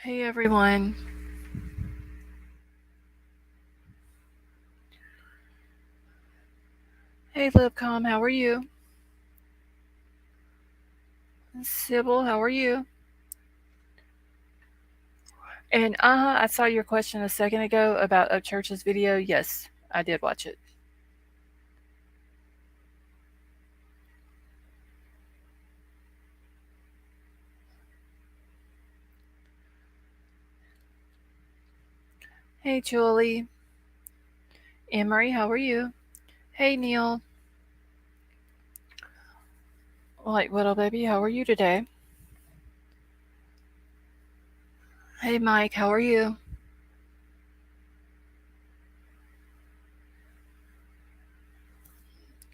Hey everyone. Hey Libcom, how are you? Sybil, how are you? And I saw your question a second ago about Upchurch's video. Yes, I did watch it. Hey Julie. Emery, how are you? Hey Neil. Like Widow Baby, how are you today? Hey Mike, how are you?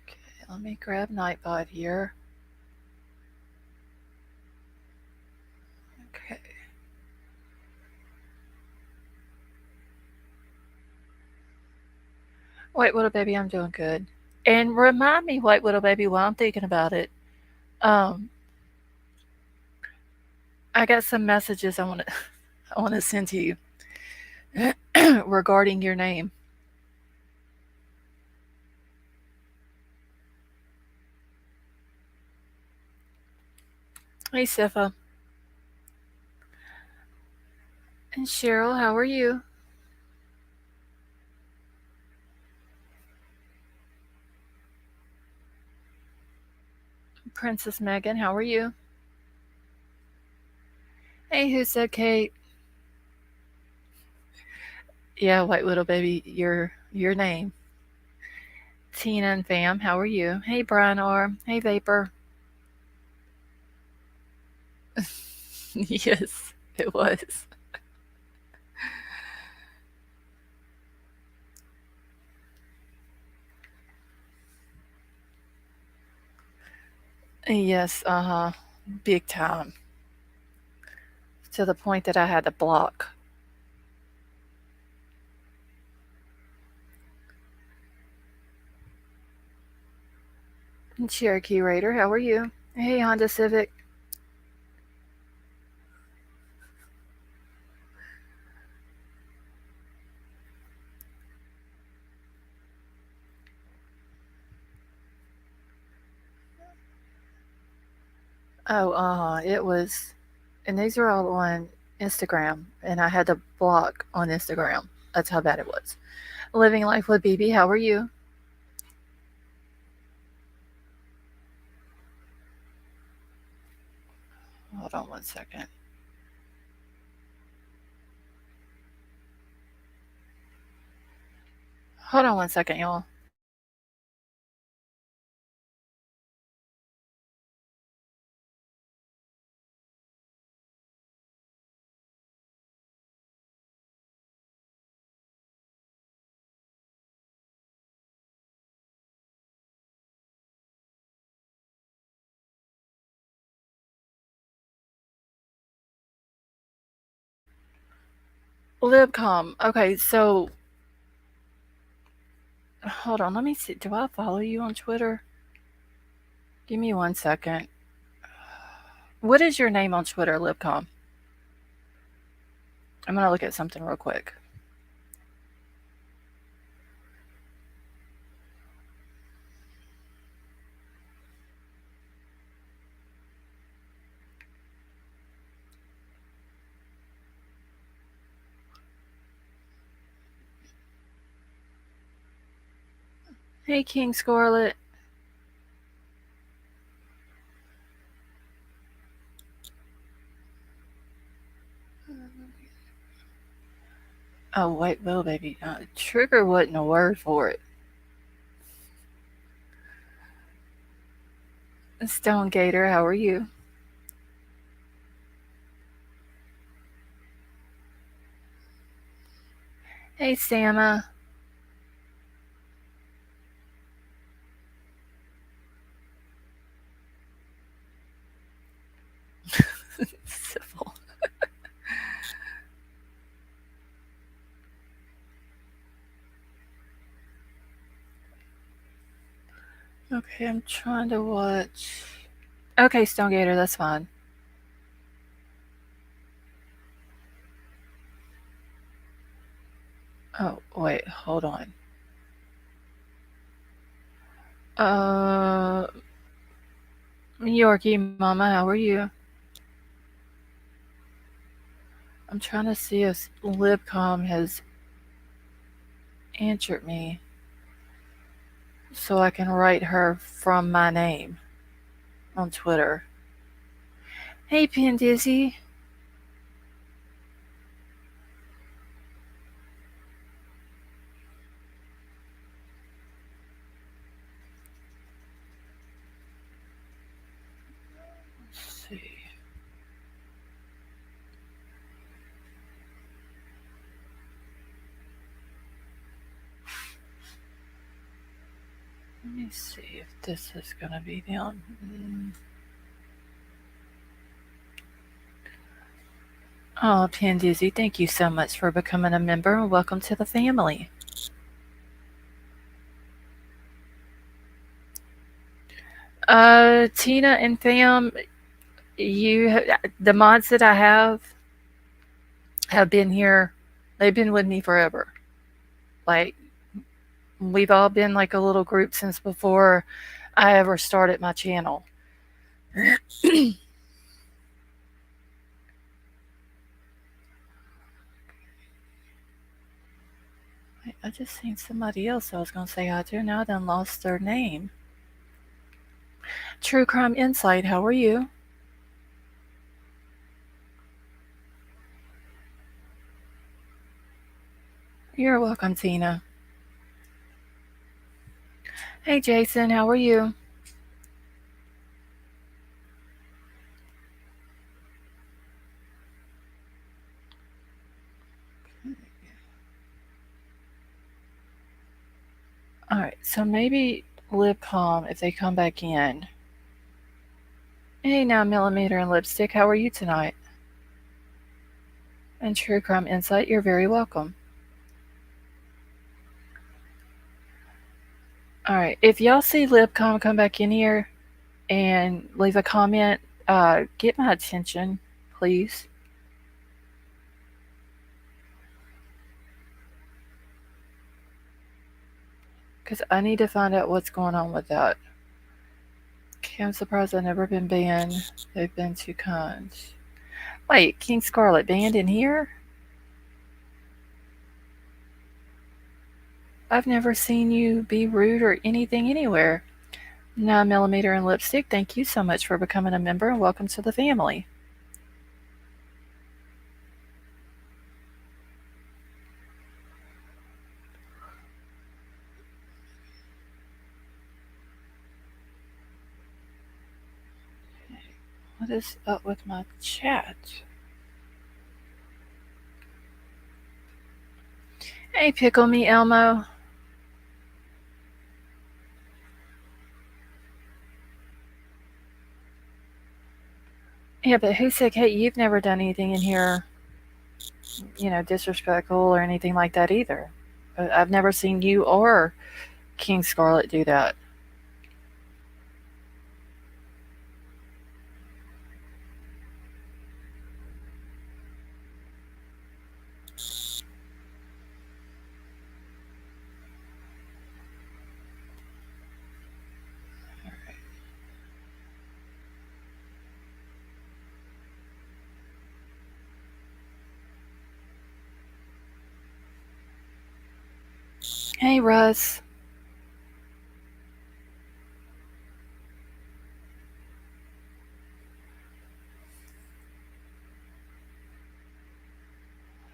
Okay, let me grab Nightbot here. Okay. White Widow Baby, I'm doing good. And remind me, White Widow Baby, while I'm thinking about it. Um, I got some messages I want to I want to send to you regarding your name. Hey Sifa. And Cheryl, how are you? Princess Megan, how are you? Hey, who said Kate? Yeah, White Little Baby, your name. Tina and Fam, how are you? Hey, Brian R. Hey, Vapor. Yes, it was. Yes, big time. To the point that I had to block. And Cherokee Raider, how are you? Hey, Honda Civic. Oh, it was, and these are all on Instagram, and I had to block on Instagram. That's how bad it was. Living Life with BB, how are you? Hold on one second. Hold on one second, y'all. Libcom. Okay, so hold on. Let me see. Do I follow you on Twitter? Give me one second. What is your name on Twitter, Libcom? I'm gonna look at something real quick. Hey, King Scarlet. Oh, wait, well, baby. Trigger wasn't a word for it. Stone Gator, how are you? Hey, Sama. Civil. Okay, I'm trying to watch. Okay, Stone Gator, that's fine. Oh, wait, hold on. Uh, Yorkie Mama, how are you? I'm trying to see if Libcom has answered me so I can write her from my name on Twitter. Hey, Pandizzy. Let's see. Let me see if this is going to be down. Oh, Pandizzy, thank you so much for becoming a member and welcome to the family. Tina and Fam, the mods that I have been here. They've been with me forever. Like, we've all been like a little group since before I ever started my channel. I just seen somebody else I was going to say hi to. Now I done lost their name. True Crime Insight, how are you? You're welcome, Tina. Hey, Jason, how are you? All right, so maybe Lipcom, if they come back in. Hey, now Millimeter and Lipstick, how are you tonight? And True Crime Insight, you're very welcome. All right, if y'all see Lipcom come back in here and leave a comment, get my attention, please. Because I need to find out what's going on with that. Okay, I'm surprised I've never been banned. They've been too kind. Wait, King Scarlet banned in here? I've never seen you be rude or anything anywhere. 9mm and Lipstick, thank you so much for becoming a member and welcome to the family. What is up with my chat? Hey, Pickle Me Elmo. Yeah, but who said, hey, you've never done anything in here, disrespectful or anything like that either? I've never seen you or King Scarlet do that. Hey, Russ.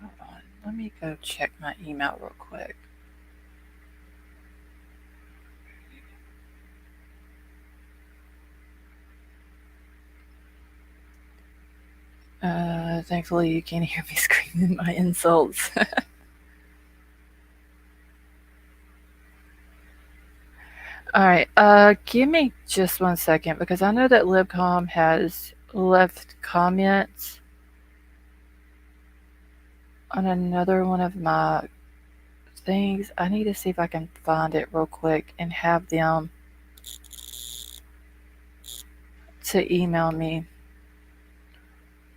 Hold on. Let me go check my email real quick. Thankfully, you can't hear me screaming my insults. All right. Give me just 1 second because I know that Libcom has left comments on another one of my things. I need to see if I can find it real quick and have them to email me.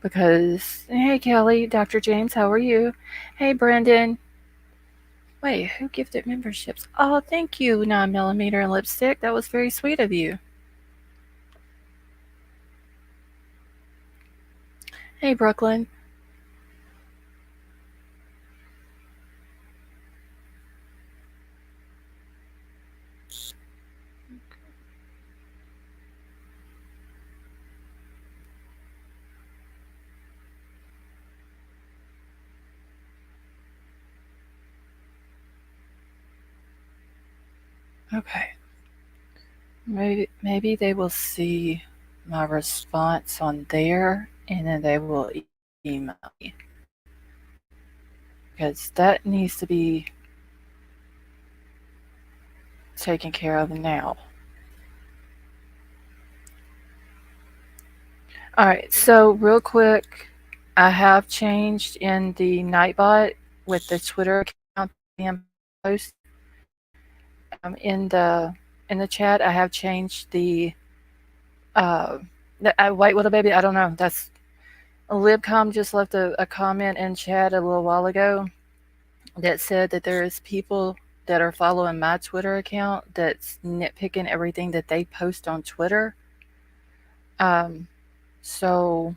Because, hey, Kelly, Dr. James, how are you? Hey, Brendan. Wait, who gifted memberships? Oh, thank you, 9mm and lipstick. That was very sweet of you. Hey, Brooklyn. Okay. Maybe they will see my response on there and then they will email me. Because that needs to be taken care of now. Alright, so real quick, I have changed in the Nightbot with the Twitter account and post. In the chat, I have changed uh, wait, little baby, I don't know. That's Libcom just left a comment in chat a little while ago that said that there's people that are following my Twitter account that's nitpicking everything that they post on Twitter. Um, so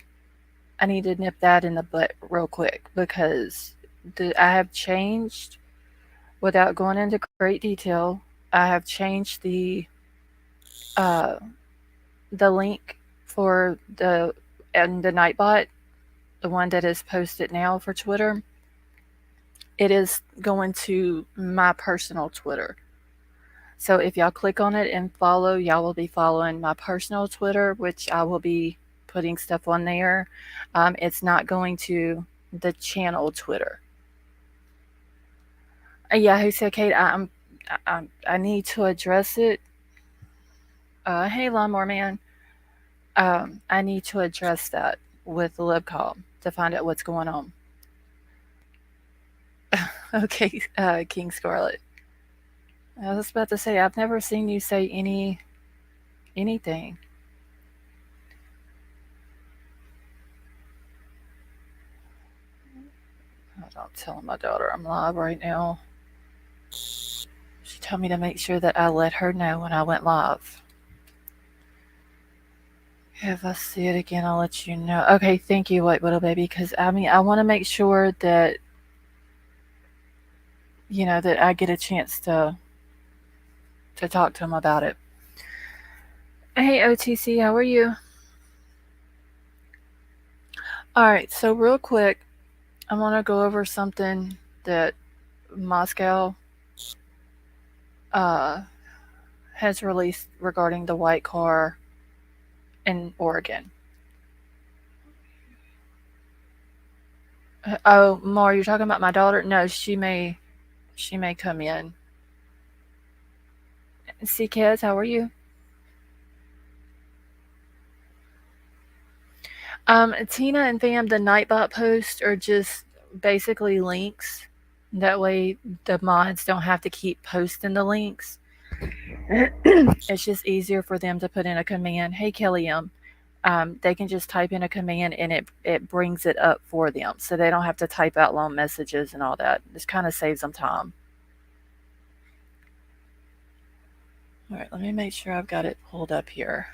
I need to nip that in the butt real quick because I have changed, without going into great detail, I have changed uh, the link for the Nightbot, the one that is posted now for Twitter. It is going to my personal Twitter. So if y'all click on it and follow, y'all will be following my personal Twitter, which I will be putting stuff on there. It's not going to the channel Twitter. Yeah, who said, Kate? I need to address it. Hey, Lawnmower Man. I need to address that with the libcom to find out what's going on. Okay, King Scarlet. I was about to say I've never seen you say anything. I'm telling my daughter I'm live right now. She told me to make sure that I let her know when I went live. If I see it again, I'll let you know. Okay, thank you, White Widow Baby, because I mean, I want to make sure that, that I get a chance to talk to him about it. Hey, OTC, how are you? All right, so real quick, I want to go over something that Moscow uh, has released regarding the white car in Oregon. Oh, Mar, you're talking about my daughter? No, she may come in. See, kids, how are you? Tina and Fam, the Nightbot posts are just basically links. That way, the mods don't have to keep posting the links. It's just easier for them to put in a command. Hey, Kelly M. They can just type in a command and it brings it up for them, so they don't have to type out long messages and all that. This kind of saves them time. All right, let me make sure I've got it pulled up here.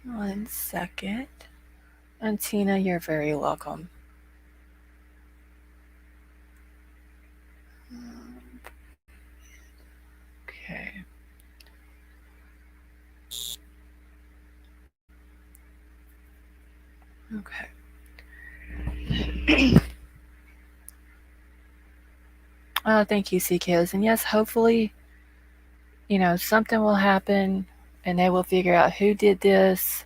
One second. And Tina, you're very welcome. Okay. Okay. Oh, thank you, CKs. And yes, hopefully, something will happen and they will figure out who did this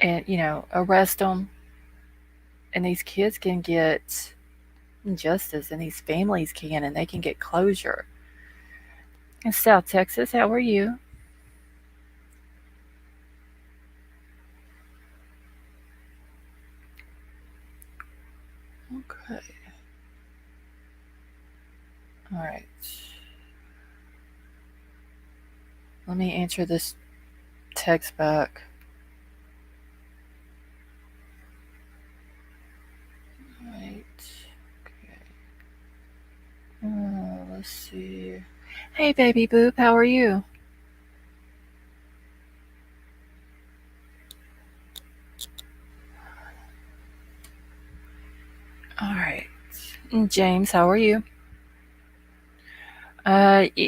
and, arrest them. And these kids can get justice and these families can, and they can get closure. In South Texas, how are you? Okay. All right. Let me answer this text back. Right. Okay. Let's see. Hey, baby boop, how are you? All right. James, how are you?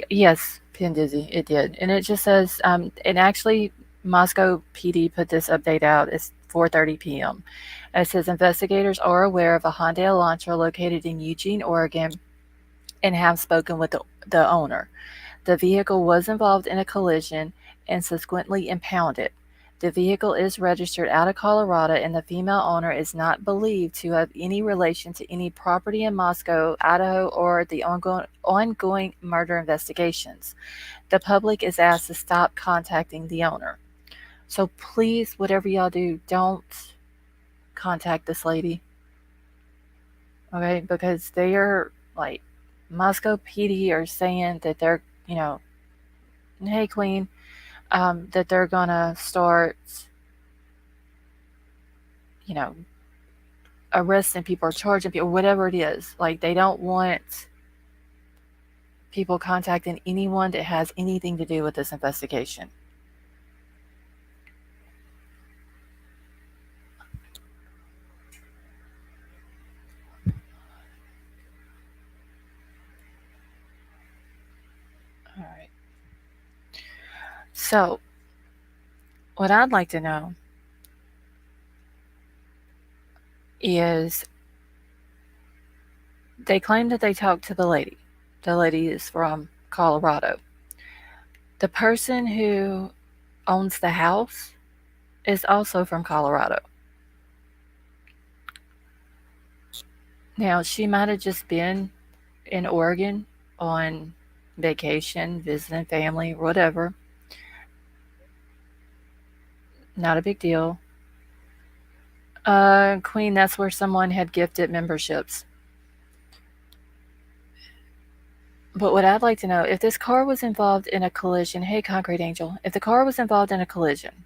Yes, Pin Dizzy, it did, and it just says, and actually, Moscow PD put this update out. It's 4:30 p.m. It says investigators are aware of a Hyundai Elantra located in Eugene, Oregon, and have spoken with the owner. The vehicle was involved in a collision and subsequently impounded. The vehicle is registered out of Colorado, and the female owner is not believed to have any relation to any property in Moscow, Idaho, or the ongoing murder investigations. The public is asked to stop contacting the owner. So please, whatever y'all do, don't contact this lady, okay? Because they are like, Moscow PD are saying that they're, hey, Queen, that they're gonna start, you know, arresting people or charging people, whatever it is. Like, they don't want people contacting anyone that has anything to do with this investigation. All right. So, what I'd like to know is, they claim that they talked to the lady. The lady is from Colorado. The person who owns the house is also from Colorado. Now, she might have just been in Oregon on vacation, visiting family, whatever. Not a big deal. Queen, that's where someone had gifted memberships. But what I'd like to know, if this car was involved in a collision, hey, Concrete Angel, if the car was involved in a collision,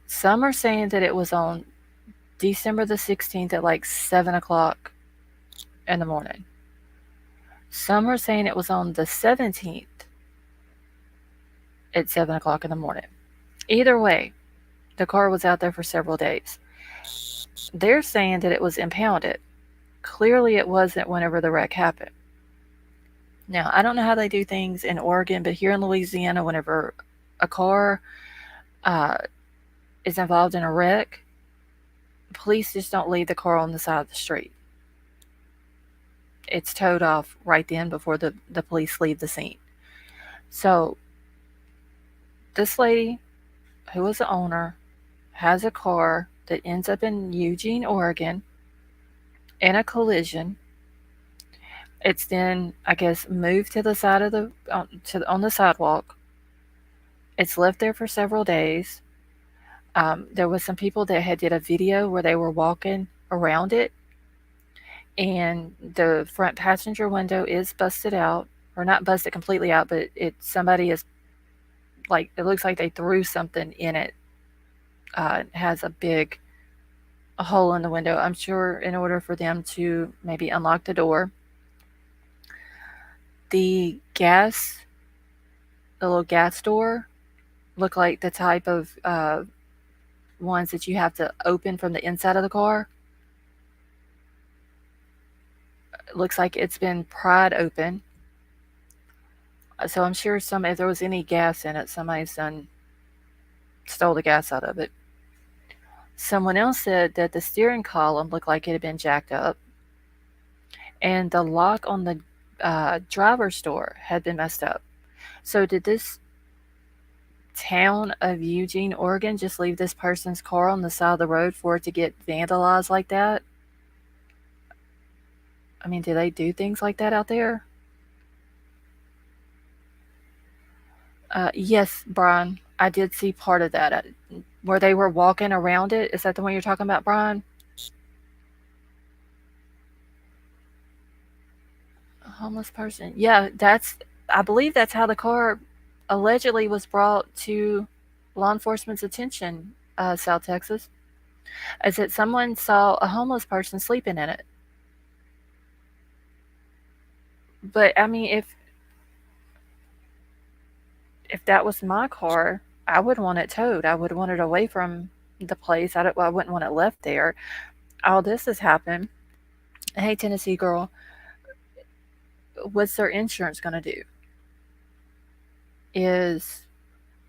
some are saying that it was on December the 16th at like 7 o'clock in the morning. Some are saying it was on the 17th at 7 o'clock in the morning. Either way, the car was out there for several days. They're saying that it was impounded. Clearly, it wasn't whenever the wreck happened. Now, I don't know how they do things in Oregon, but here in Louisiana, whenever a car uh, is involved in a wreck, police just don't leave the car on the side of the street. It's towed off right then before the police leave the scene. So, this lady, who is the owner, has a car that ends up in Eugene, Oregon, in a collision. It's then, I guess, moved to the side of on the sidewalk. It's left there for several days. There was some people that had did a video where they were walking around it, and the front passenger window is busted out, or not busted completely out, but somebody is, like, it looks like they threw something in it. It has a big hole in the window. I'm sure in order for them to maybe unlock the door. The little gas door, look like the type of ones that you have to open from the inside of the car. It looks like it's been pried open. So I'm sure if there was any gas in it, somebody's stole the gas out of it. Someone else said that the steering column looked like it had been jacked up, and the lock on the driver's door had been messed up. So did this town of Eugene, Oregon just leave this person's car on the side of the road for it to get vandalized like that? I mean, do they do things like that out there? Yes, Brian, I did see part of that. Where they were walking around it. Is that the one you're talking about, Brian? A homeless person. Yeah, I believe that's how the car allegedly was brought to law enforcement's attention, South Texas, is that someone saw a homeless person sleeping in it. But I mean, if that was my car, I would want it towed. I would want it away from the place. I wouldn't want it left there. All this has happened. Hey, Tennessee girl, what's their insurance going to do? Is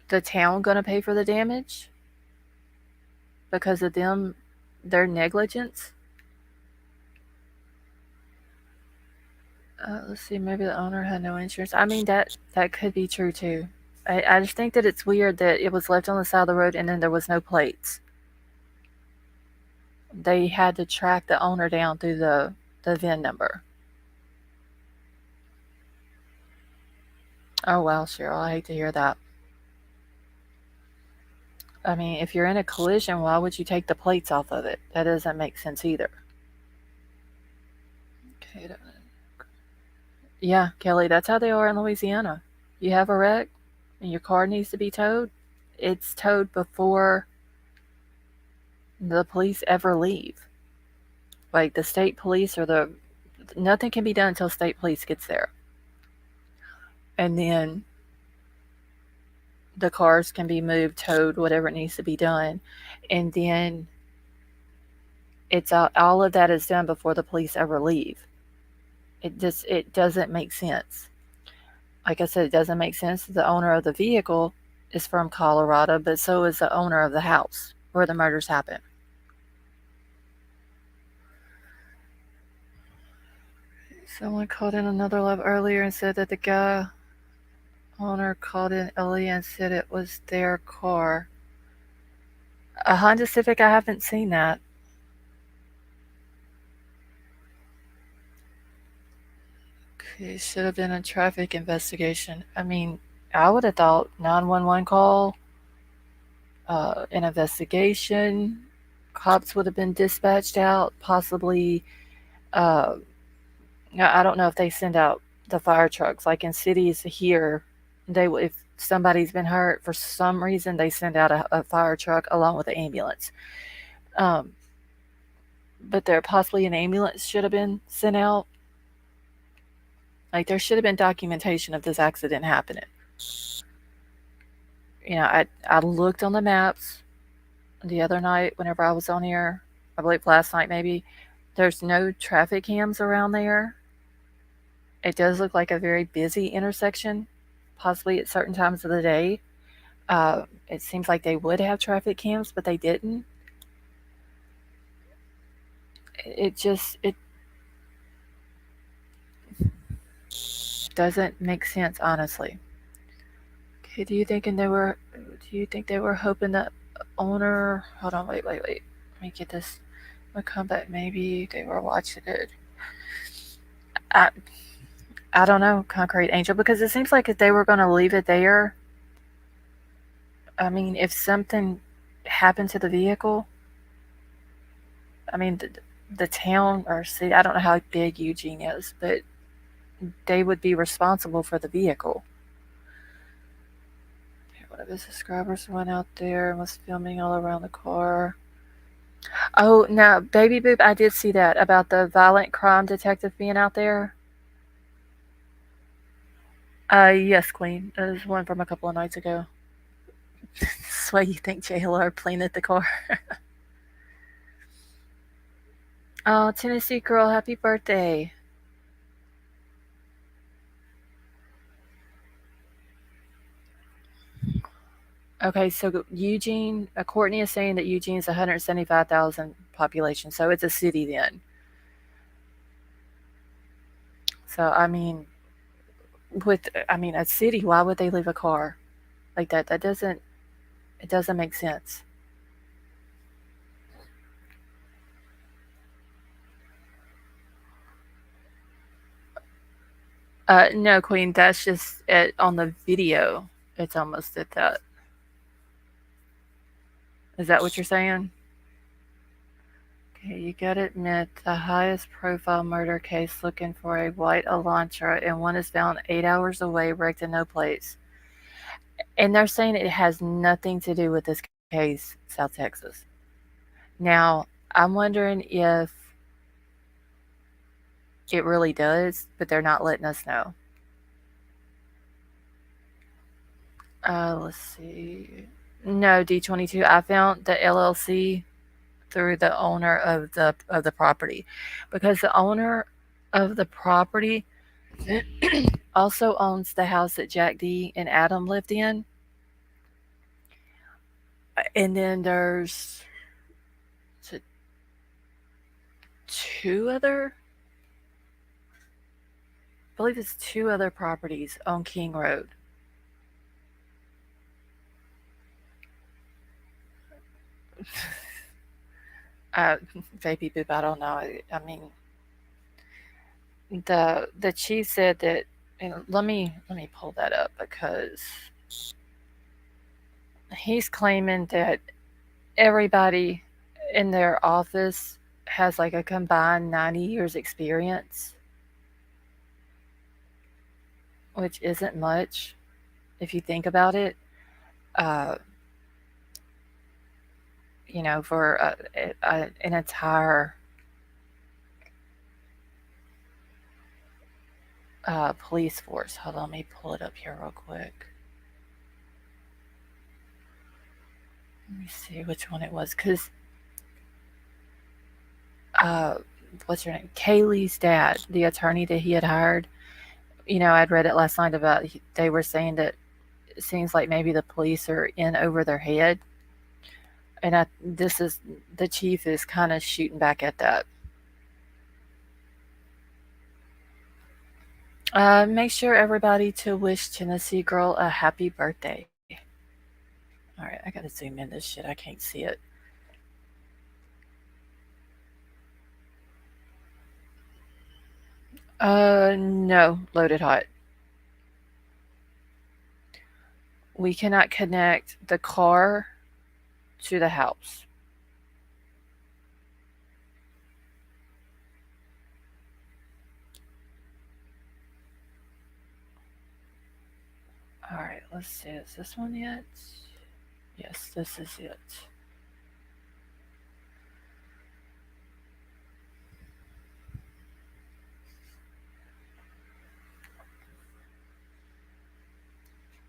the town going to pay for the damage because of their negligence? Let's see, maybe the owner had no insurance. I mean, that could be true too. I just think that it's weird that it was left on the side of the road and then there was no plates. They had to track the owner down through the VIN number. Oh wow, Cheryl, I hate to hear that. I mean, if you're in a collision, why would you take the plates off of it? That doesn't make sense either. Okay. Yeah, Kelly, that's how they are in Louisiana. You have a wreck and your car needs to be towed, it's towed before the police ever leave. Like the state police nothing can be done until state police gets there. And then the cars can be moved, towed, whatever it needs to be done. And then it's all of that is done before the police ever leave. It doesn't make sense. Like I said, it doesn't make sense. The owner of the vehicle is from Colorado, but so is the owner of the house where the murders happened. Someone called in another love earlier and said that the guy owner called in earlier and said it was their car. A Honda Civic, I haven't seen that. Okay, should have been a traffic investigation. I mean, I would have thought 911 call, an investigation, cops would have been dispatched out, possibly. Uh, I don't know if they send out the fire trucks. Like in cities here, if somebody's been hurt for some reason, they send out a fire truck along with the ambulance. Um, but there possibly an ambulance should have been sent out. Like there should have been documentation of this accident happening. I looked on the maps the other night whenever I was on here. I believe last night maybe. There's no traffic cams around there. It does look like a very busy intersection, possibly at certain times of the day. It seems like they would have traffic cams, but they didn't. It doesn't make sense, honestly. Okay, do you think they were hoping that owner? Hold on, wait. Let me get this. Would come back. Maybe they were watching it. I I don't know, Concrete Angel, because it seems like if they were going to leave it there, I mean, if something happened to the vehicle, I mean, the town or city, I don't know how big Eugene is, but they would be responsible for the vehicle. One of his subscribers went out there and was filming all around the car. Oh, no, Baby Boop, I did see that about the violent crime detective being out there. Yes, Queen. It was one from a couple of nights ago. That's why you think JLR planted the car. Oh, Tennessee girl, happy birthday. Okay, so Eugene, Courtney is saying that Eugene's 175,000 population, so it's a city then. So I mean a city, why would they leave a car like that? It doesn't make sense. No, Queen, that's just on the video. It's almost at that. Is that what you're saying? You gotta admit, the highest profile murder case looking for a white Elantra, and one is found 8 hours away, wrecked in no place. And they're saying it has nothing to do with this case, South Texas. Now, I'm wondering if it really does, but they're not letting us know. Let's see. No, D22. I found the LLC through the owner of the property, because the owner of the property also owns the house that Jack D and Adam lived in. And then there's two other, I believe it's two other properties on King Road. Uh, Baby Boop, I don't know. I mean, the chief said that. Let me pull that up, because he's claiming that everybody in their office has like a combined 90 years experience, which isn't much if you think about it. Uh, for an entire police force. Hold on, let me pull it up here real quick. Let me see which one it was, because what's her name? Kaylee's dad, the attorney that he had hired. I'd read it last night about, they were saying that it seems like maybe the police are in over their head, and the chief is kind of shooting back at that. Make sure everybody to wish Tennessee Girl a happy birthday. All right, I gotta zoom in this shit. I can't see it. No, loaded hot. We cannot connect the car to the house. All right, let's see. Is this one yet? Yes, this is it.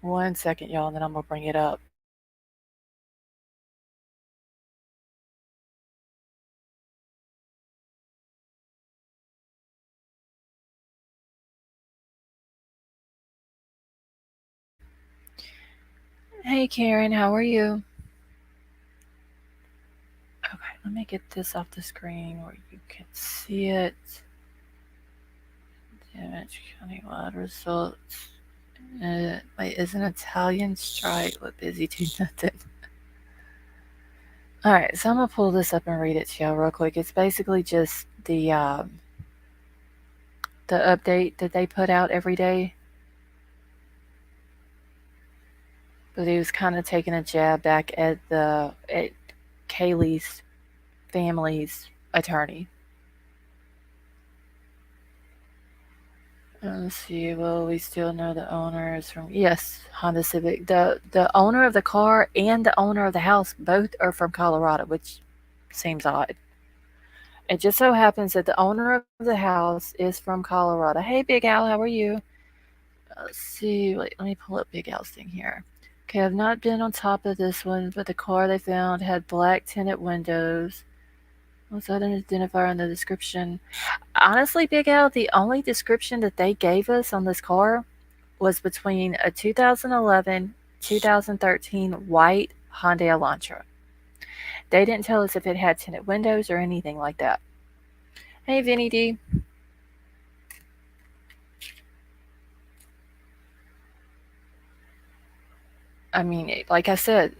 One second, y'all, and then I'm gonna bring it up. Hey, Karen, how are you? Okay, let me get this off the screen where you can see it. Damage countywide results. Wait, is an Italian strike? What busy do nothing? All right, so I'm gonna pull this up and read it to y'all real quick. It's basically just the update that they put out every day. But he was kind of taking a jab back at Kaylee's family's attorney. Let's see. Well, we still know the owner is from, yes, Honda Civic. The owner of the car and the owner of the house both are from Colorado, which seems odd. It just so happens that the owner of the house is from Colorado. Hey, Big Al, how are you? Let's see. Wait, let me pull up Big Al's thing here. Okay, I've not been on top of this one, but the car they found had black tinted windows. Was that an identifier in the description? Honestly, Big Al, the only description that they gave us on this car was between a 2011, 2013 white Hyundai Elantra. They didn't tell us if it had tinted windows or anything like that. Hey, Vinny D. I mean, like I said,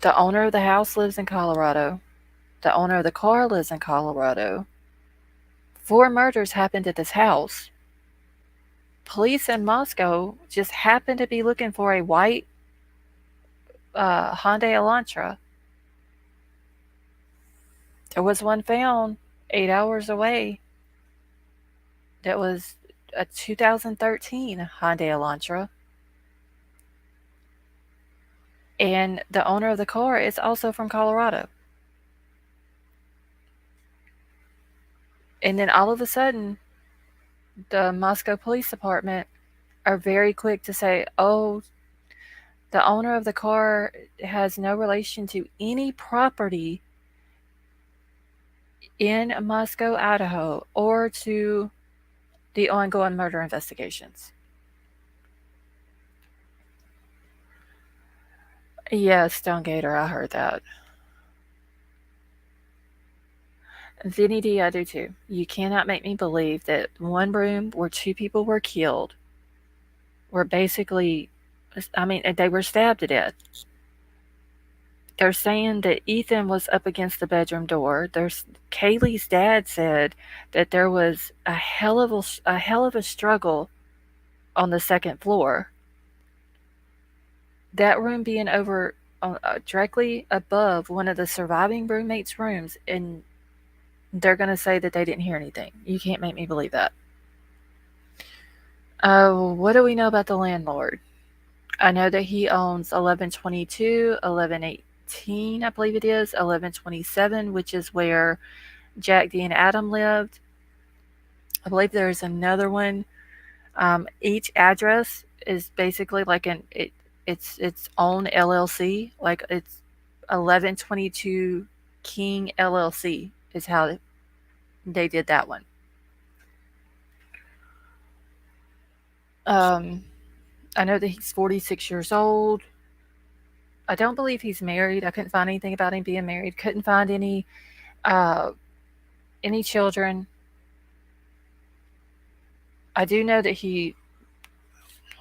the owner of the house lives in Colorado. The owner of the car lives in Colorado. 4 murders happened at this house. Police in Moscow just happened to be looking for a white Hyundai Elantra. There was one found 8 hours away that was a 2013 Hyundai Elantra, and the owner of the car is also from Colorado. And then all of a sudden, the Moscow Police Department are very quick to say, oh, the owner of the car has no relation to any property in Moscow, Idaho, or to the ongoing murder investigations. Yes, Stonegater, I heard that. Vinny D, I do too. You cannot make me believe that one room where two people were killed were basically, I mean, they were stabbed to death. They're saying that Ethan was up against the bedroom door. There's Kaylee's dad said that there was a hell of a struggle on the second floor. That room being over directly above one of the surviving roommates' rooms, and they're going to say that they didn't hear anything. You can't make me believe that. What do we know about the landlord? I know that he owns 1122, 1118, I believe it is, 1127, which is where Jack D and Adam lived. I believe there's another one. Each address is basically like it's its own LLC. Like it's 1122 King LLC is how they did that one. Um, I know that he's 46 years old. I don't believe he's married. I couldn't find anything about him being married. Couldn't find uh, any children. I do know that he.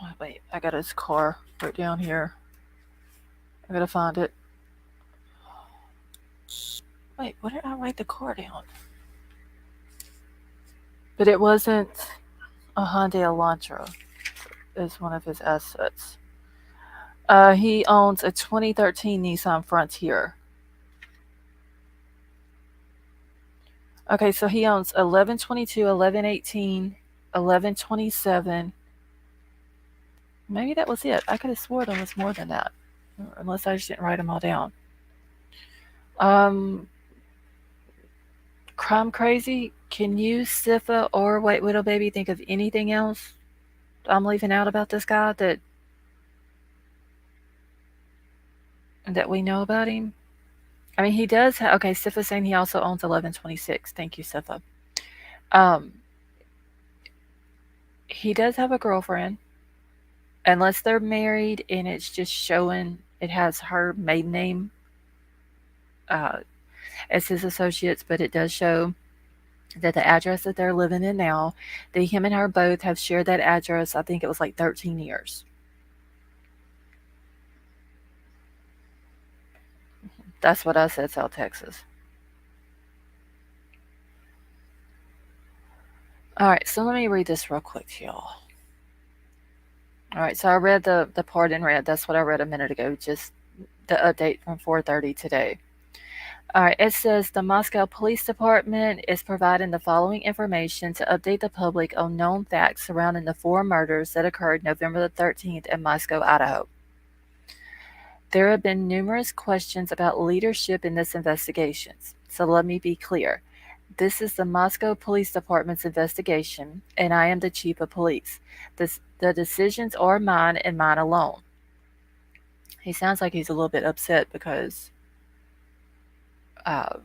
Oh, wait, I got his car right down here. I gotta find it. Wait, what did I write the car down? But it wasn't a Hyundai Elantra. Is one of his assets. He owns a 2013 Nissan Frontier. Okay, so he owns 1122, 1118, 1127. Maybe that was it. I could have swore there was more than that, unless I just didn't write them all down. Um, Crime Crazy, can you, Sifa, or White Widow Baby think of anything else I'm leaving out about this guy that we know about him? I mean, he does have. Okay, Sifa's saying he also owns 1126. Thank you, Sifa. Um, he does have a girlfriend, unless they're married and it's just showing it has her maiden name uh, as his associates, but it does show that the address that they're living in now, that him and her both have shared that address. I think it was like 13 years. That's what I said, South Texas. All right, so let me read this real quick to y'all. All right, so I read the part in red. That's what I read a minute ago, just the update from 4:30 today. All right, it says the Moscow Police Department is providing the following information to update the public on known facts surrounding the four murders that occurred November the 13th in Moscow, Idaho. There have been numerous questions about leadership in this investigation. So let me be clear. This is the Moscow Police Department's investigation, and I am the chief of police. The decisions are mine and mine alone. He sounds like he's a little bit upset because uh,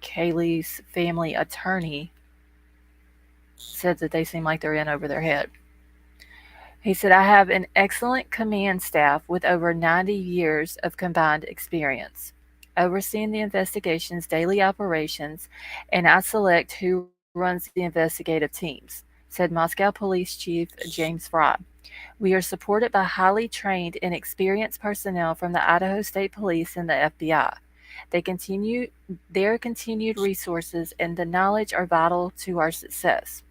Kaylee's family attorney said that they seem like they're in over their head. He said, I have an excellent command staff with over 90 years of combined experience, overseeing the investigation's daily operations, and I select who runs the investigative teams, said Moscow Police Chief James Fry. We are supported by highly trained and experienced personnel from the Idaho State Police and the FBI. Their continued resources and the knowledge are vital to our success.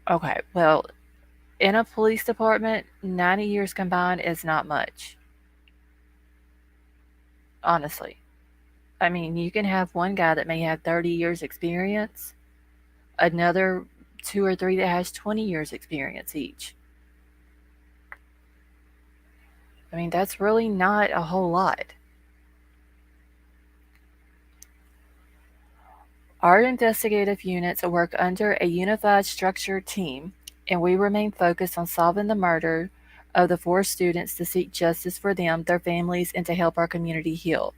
Okay, well, in a police department, 90 years combined is not much. honestly. I mean, you can have one guy that may have 30 years experience, another two or three that has 20 years experience each. I mean, that's really not a whole lot. Our investigative units work under a unified structured team, and we remain focused on solving the murder of the four students to seek justice for them, their families, and to help our community heal.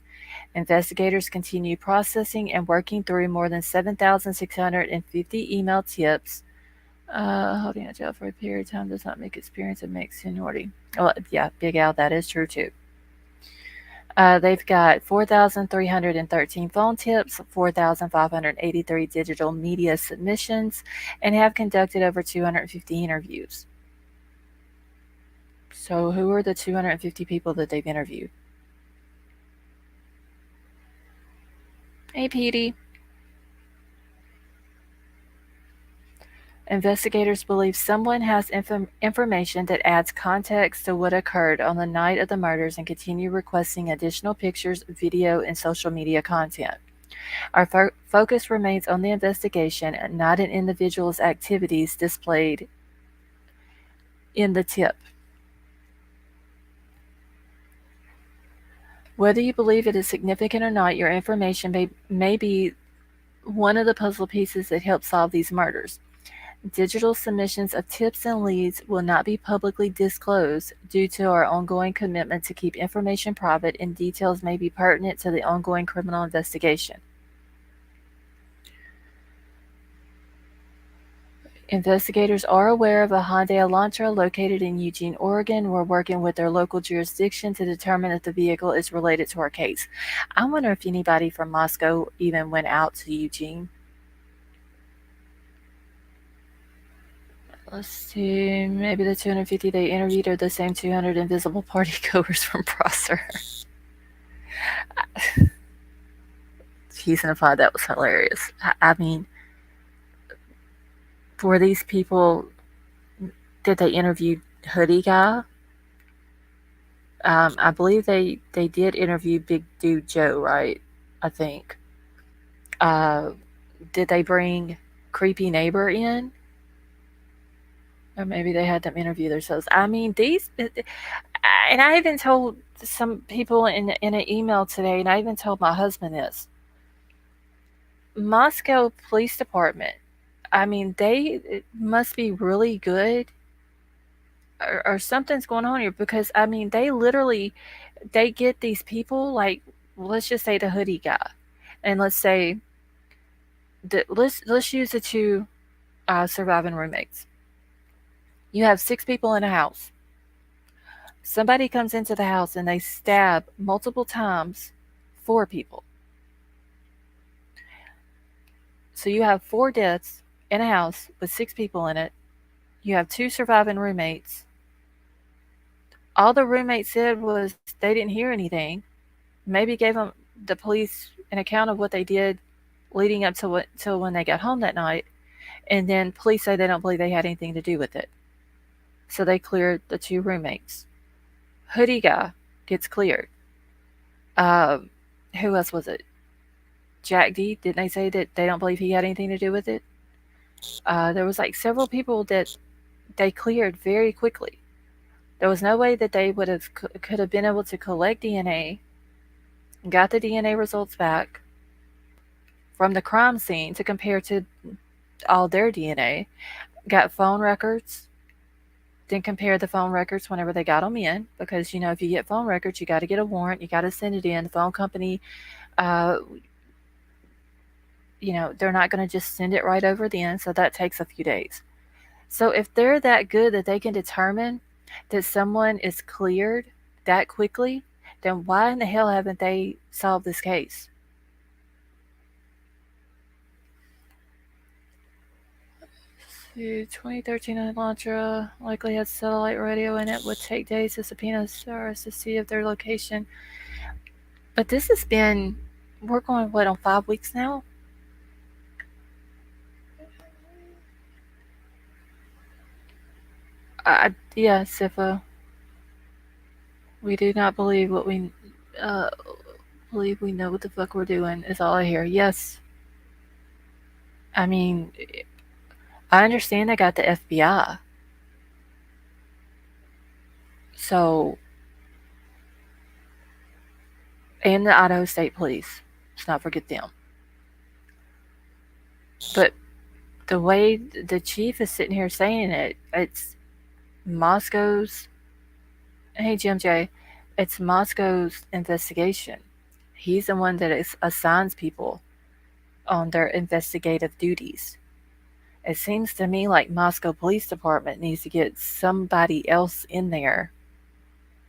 Investigators continue processing and working through more than 7,650 email tips. Holding a jail for a period of time does not make experience, it makes seniority. Well, yeah, Big Al, that is true too. They've got 4,313 phone tips, 4,583 digital media submissions, and have conducted over 250 interviews. So, who are the 250 people that they've interviewed? Hey, Petey. Investigators believe someone has information that adds context to what occurred on the night of the murders and continue requesting additional pictures, video, and social media content. Our focus remains on the investigation and not in individuals' activities displayed in the tip. Whether you believe it is significant or not, your information may be one of the puzzle pieces that help solve these murders. Digital submissions of tips and leads will not be publicly disclosed due to our ongoing commitment to keep information private, and details may be pertinent to the ongoing criminal investigation. Investigators are aware of a Hyundai Elantra located in Eugene, Oregon. We're working with their local jurisdiction to determine if the vehicle is related to our case. I wonder if anybody from Moscow even went out to Eugene. Let's see, maybe the 250 they interviewed are the same 200 invisible partygoers from Prosser. He's in a pod, that was hilarious. I mean, for these people, did they interview Hoodie Guy? I believe they did interview Big Dude Joe, right? I think. Uh, did they bring Creepy Neighbor in? Or maybe they had them interview themselves. I mean, and I even told some people in an email today, and I even told my husband this. Moscow Police Department, I mean, they must be really good, or something's going on here, because I mean, they get these people, like, let's just say the Hoodie Guy, and let's say let's use the two surviving roommates. You have 6 people in a house. Somebody comes into the house and they stab multiple times 4 people. So you have 4 deaths in a house with 6 people in it. You have 2 surviving roommates. All the roommates said was they didn't hear anything. Maybe gave them, the police, an account of what they did leading up to till when they got home that night. And then police say they don't believe they had anything to do with it. So they cleared the 2 roommates. Hoodie Guy gets cleared. Who else was it? Jack D. Didn't they say that they don't believe he had anything to do with it? There was like several people that they cleared very quickly. There was no way that they could have been able to collect DNA, got the DNA results back from the crime scene to compare to all their DNA, got phone records, then compare the phone records whenever they got them in, because if you get phone records, you got to get a warrant, you got to send it in. The phone company, uh, they're not going to just send it right over then, so that takes a few days. So if they're that good that they can determine that someone is cleared that quickly, then why in the hell haven't they solved this case? 2013 Elantra likely had satellite radio in it. Would take days to subpoena stars to see if their location. But this has been, we're going, what, on 5 weeks now? Yeah, Sifa. We do not believe what we. Uh, believe we know what the fuck we're doing, is all I hear. Yes. I mean, I understand they got the FBI. So, and the Idaho State Police. Let's not forget them. But the way the chief is sitting here saying it, it's Moscow's. Hey, Jim J. It's Moscow's investigation. He's the one that assigns people on their investigative duties. It seems to me like Moscow Police Department needs to get somebody else in there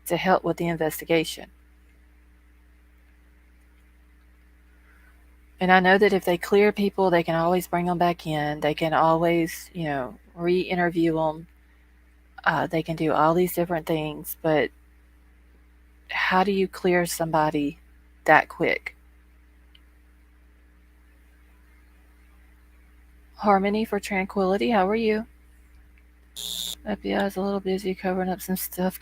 to help with the investigation. And I know that if they clear people, they can always bring them back in. They can always, re-interview them. They can do all these different things. But how do you clear somebody that quick? Harmony for Tranquility, how are you? FBI is a little busy covering up some stuff.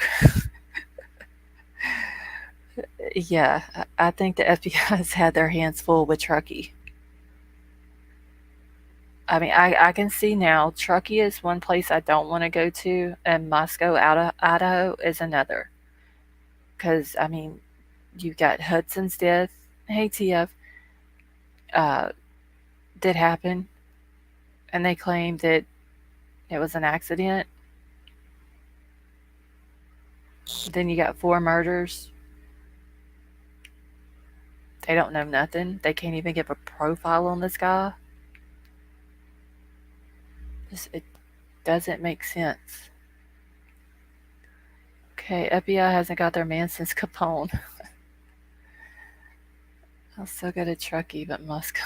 Yeah, I think the FBI has had their hands full with Truckee. I mean, I can see now Truckee is one place I don't want to go to, and Moscow, Idaho is another. Because, I mean, you got Hudson's death, hey TF, uh, that happened, and they claimed that it was an accident. Then you got 4 murders. They don't know nothing. They can't even give a profile on this guy. It doesn't make sense. Okay, FBI hasn't got their man since Capone. I'll still go to Truckee, but Moscow.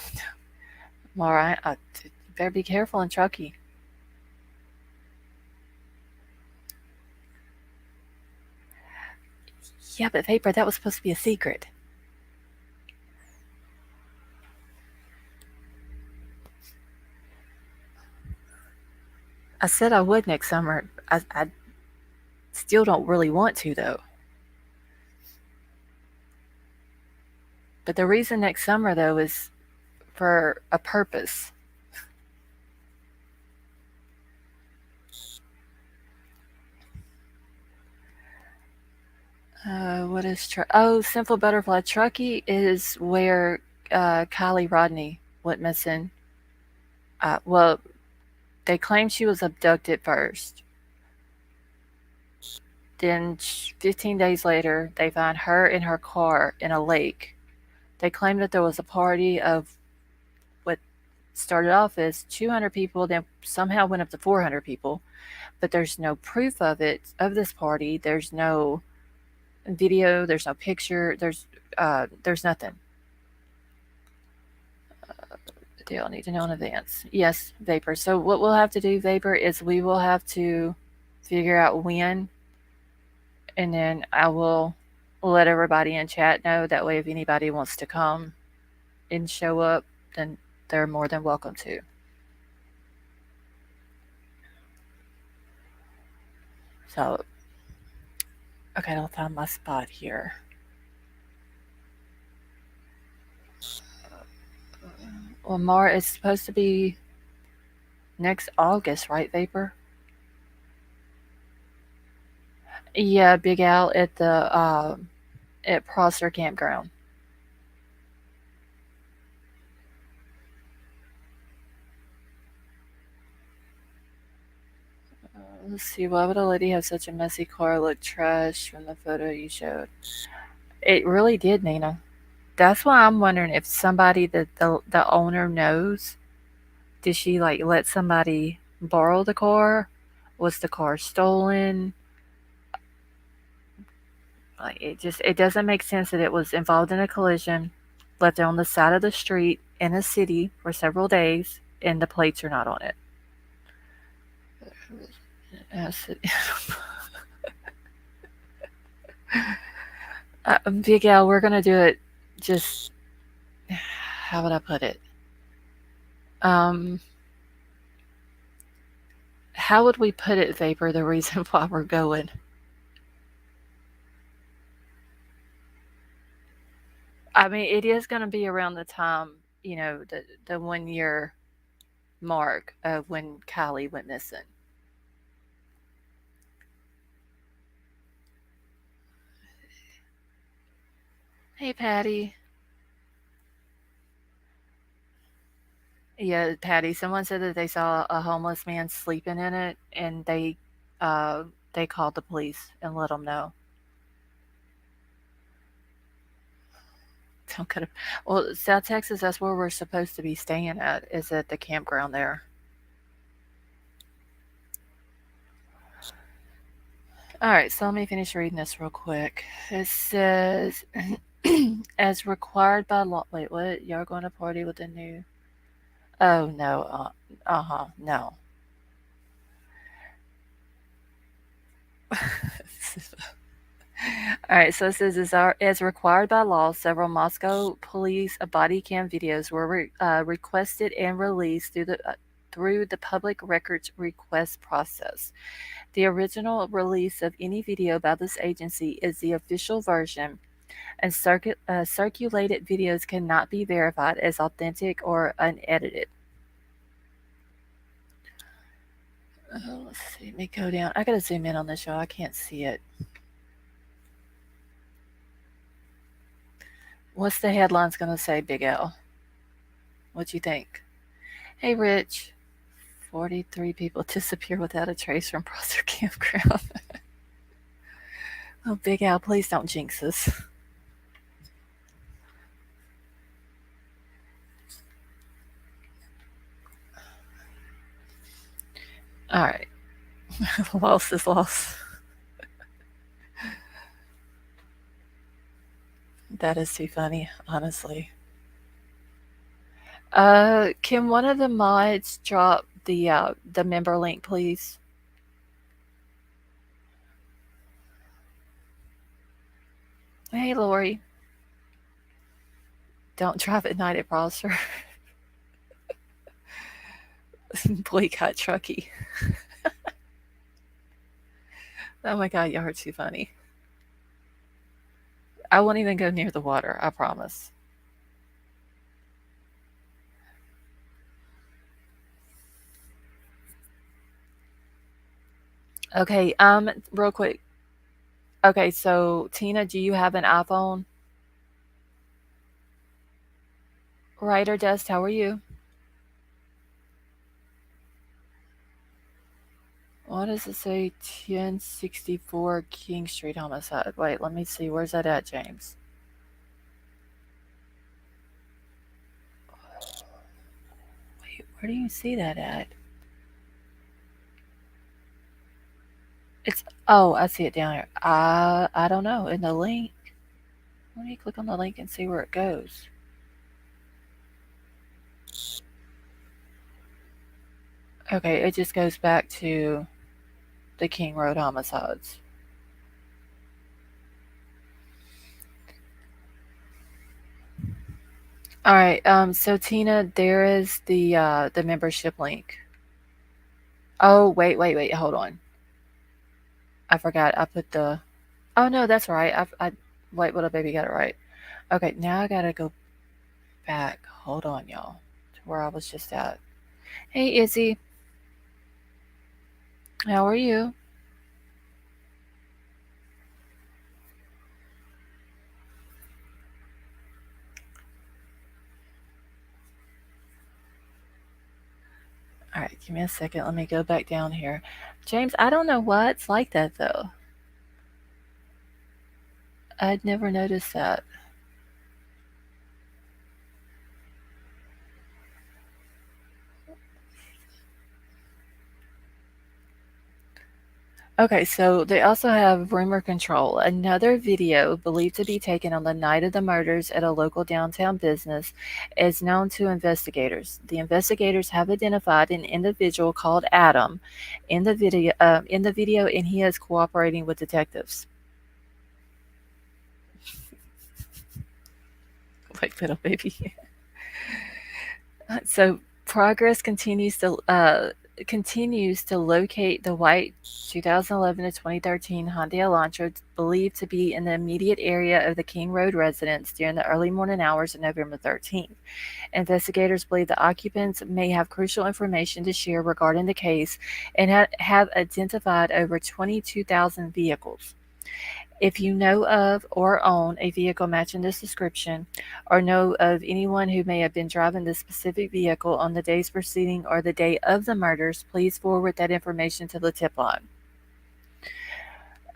Alright, you better be careful in Truckee. Yeah, but Vapor, that was supposed to be a secret. I said I would next summer. I still don't really want to, though. But the reason next summer, though, is for a purpose. What is Simple Butterfly. Truckee is where Kylie Rodney went missing. Well, they claim she was abducted first. Then 15 days later, they found her in her car in a lake. They claim that there was a party of what started off as 200 people, then somehow went up to 400 people. But there's no proof of it, of this party. There's no video, there's no picture, there's nothing. They all need to know in advance. Yes, Vapor. So what we'll have to do, Vapor, is we will have to figure out when, and then I will let everybody in chat know. That way, if anybody wants to come and show up, then they're more than welcome to. So, okay, I'll find my spot here. Well, Mara, it's supposed to be next August, right, Vapor? Yeah, Big Al at the at Prosser Campground. Let's see, why would a lady have such a messy car look trash from the photo you showed? It really did, Nina. That's why I'm wondering if somebody that the owner knows, did she like let somebody borrow the car? Was the car stolen? Like it doesn't make sense that it was involved in a collision, left on the side of the street in a city for several days, and the plates are not on it. Big Al, we're gonna do it. Just how would I put it? How would we put it, Vapor? The reason why we're going. I mean, it is going to be around the time, the 1 year mark of when Kylie went missing. Hey, Patty. Yeah, Patty. Someone said that they saw a homeless man sleeping in it, and uh, they called the police and let them know. Don't get well, South Texas. That's where we're supposed to be staying at. Is at the campground there. All right, so let me finish reading this real quick. It says, as required by law. Wait, what? Y'all going to party with the new? Oh no. Uh-huh. No. All right, so it says, as required by law, several Moscow police body cam videos were requested and released through the public records request process. The original release of any video by this agency is the official version, and circulated videos cannot be verified as authentic or unedited. Let's see. Let me go down. I gotta zoom in on this, y'all. I can't see it. What's the headline's gonna say, Big L? What you think? Hey, Rich. 43 people disappear without a trace from Prosser Campground. Oh, Big Al, please don't jinx us. All right. Loss is loss. That is too funny, honestly. Can one of the mods drop the member link, please? Hey, Lori. Don't drive at night at Prosser. Boycott Truckee. Oh my god, y'all are too funny. I won't even go near the water, I promise. Okay, real quick. Okay, so Tina, do you have an iPhone? Writer Dust, how are you? What does it say? 1064 King Street homicide. Wait, let me see. Where's that at, James? Wait, where do you see that at? It's I see it down here. I don't know. In the link. Let me click on the link and see where it goes. Okay, it just goes back to the King Road homicides. All right. So Tina, there is the membership link. Oh, wait. Hold on. I forgot. I put the. Oh no, that's right. I wait. Little baby got it right. Okay, now I gotta go back. Hold on, y'all, to where I was just at. Hey, Izzy. How are you? All right, give me a second. Let me go back down here. James, I don't know why it's like that though. I'd never noticed that. Okay, so they also have rumor control, another video believed to be taken on the night of the murders at a local downtown business is known to investigators. The investigators have identified an individual called Adam in the video, and he is cooperating with detectives. Like little baby. So progress continues to continues to locate the white 2011 to 2013 Hyundai Elantra believed to be in the immediate area of the King Road residence during the early morning hours of November 13th. Investigators believe the occupants may have crucial information to share regarding the case and have identified over 22,000 vehicles. If you know of or own a vehicle matching this description, or know of anyone who may have been driving this specific vehicle on the days preceding or the day of the murders, please forward that information to the tip line.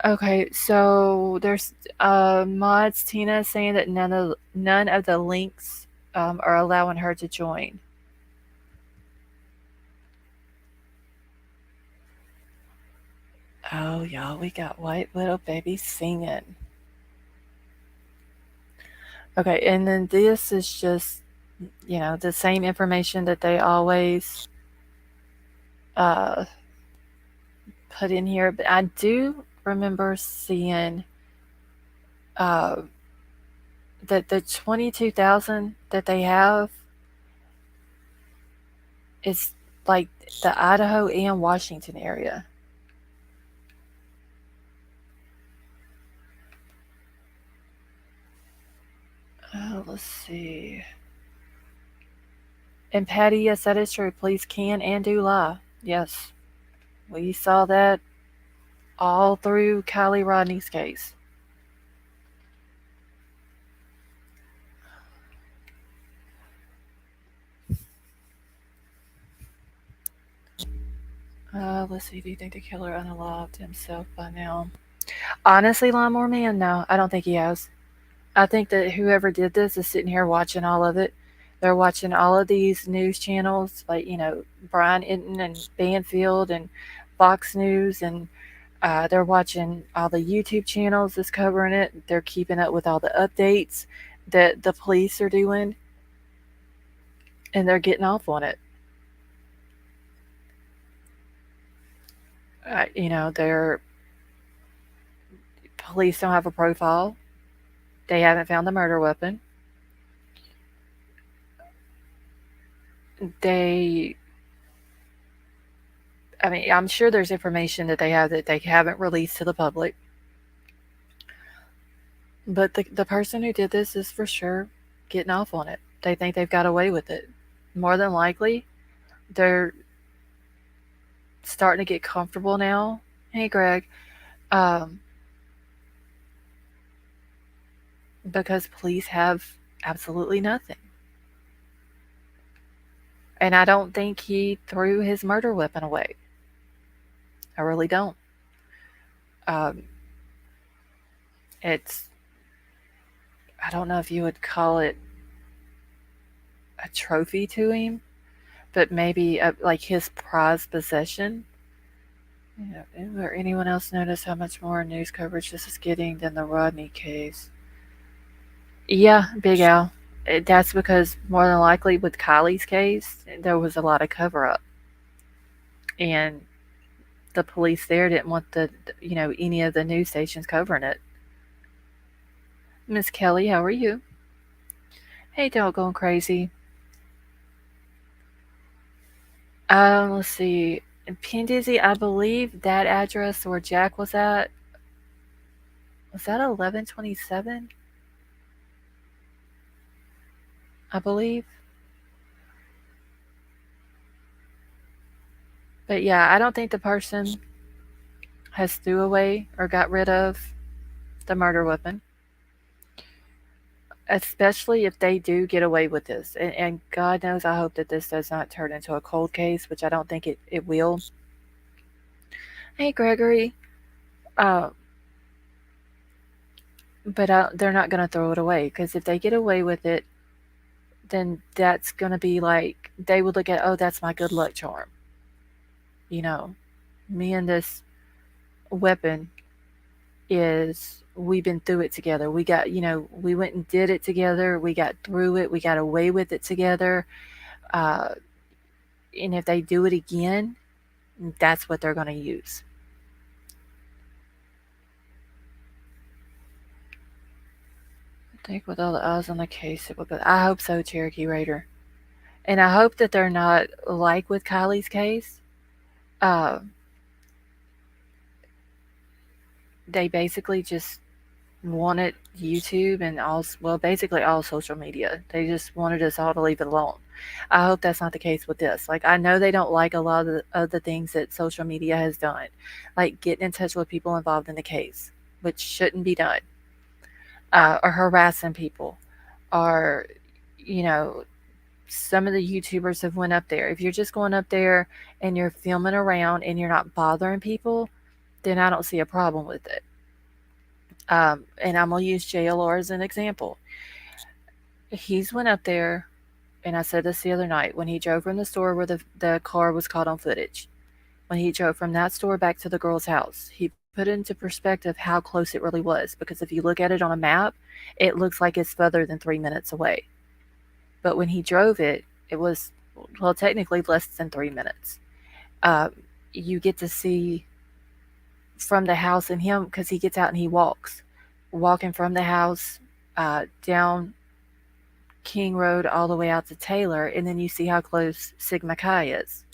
Okay, so there's mods Tina saying that none of the links are allowing her to join. Oh y'all, we got White Widow Baby singing. Okay, and then this is just the same information that they always uh, put in here. But I do remember seeing uh, that the 22,000 that they have is like the Idaho and Washington area. Let's see. And Patty, yes, that is true. Police can and do lie. Yes, we saw that all through Kylie Rodney's case. Let's see. Do you think the killer unalived himself by now? Honestly, Lawnmower Man, no, I don't think he has. I think that whoever did this is sitting here watching all of it. They're watching all of these news channels, like Brian Inton and Banfield and Fox News, and they're watching all the YouTube channels that's covering it. They're keeping up with all the updates that the police are doing, and they're getting off on it. Their police don't have a profile. They haven't found the murder weapon. They, I mean, I'm sure there's information that they have that they haven't released to the public. But the person who did this is for sure getting off on it. They think they've got away with it. More than likely, they're starting to get comfortable now. Hey, Greg. Um, because police have absolutely nothing. And I don't think he threw his murder weapon away. I really don't. Um, it's, I don't know if you would call it a trophy to him, but maybe like his prized possession. Or anyone else notice how much more news coverage this is getting than the Rodney case? Yeah, Big Al. That's because more than likely with Kylie's case, there was a lot of cover up, and the police there didn't want any of the news stations covering it. Miss Kelly, how are you? Hey, don't going crazy. Let's see. In Pendizzy, I believe that address where Jack was at, was that 1127? I believe. But yeah, I don't think the person has threw away or got rid of the murder weapon. Especially if they do get away with this. And God knows I hope that this does not turn into a cold case, which I don't think it will. Hey, Gregory. Uh, but they're not going to throw it away, because if they get away with it, then that's going to be like, they would look at, oh, that's my good luck charm. Me and this weapon we've been through it together. We got, we went and did it together. We got through it. We got away with it together. And if they do it again, that's what they're going to use. I think with all the eyes on the case, it will go. I hope so, Cherokee Raider. And I hope that they're not like with Kylie's case, Uh, they basically just wanted YouTube and all, well, basically all social media. They just wanted us all to leave it alone. I hope that's not the case with this. Like, I know they don't like a lot of the things that social media has done, like getting in touch with people involved in the case, which shouldn't be done, or harassing people, or, you know, some of the YouTubers have went up there. If you're just going up there and you're filming around and you're not bothering people, then I don't see a problem with it. And I'm gonna use JLR as an example. He's went up there, and I said this the other night, when he drove from the store where the car was caught on footage. When he drove from that store back to the girl's house, he put into perspective how close it really was. Because if you look at it on a map, it looks like it's further than 3 minutes away. But when he drove it, it was, well, technically less than 3 minutes. Uh, you get to see from the house and him, because he gets out and he walking from the house down King Road all the way out to Taylor, and then you see how close Sigma Chi is.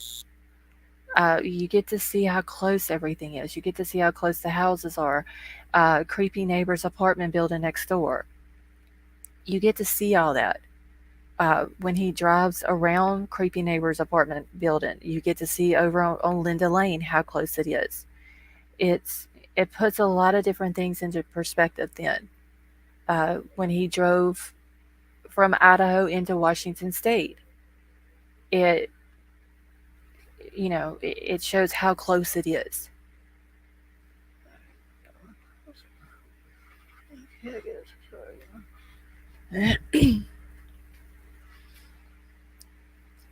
You get to see how close everything is. You get to see how close the houses are. Creepy neighbor's apartment building next door. You get to see all that. When he drives around creepy neighbor's apartment building, you get to see over on Linda Lane how close it is. It's it puts a lot of different things into perspective. Then, when he drove from Idaho into Washington State, it it shows how close it is.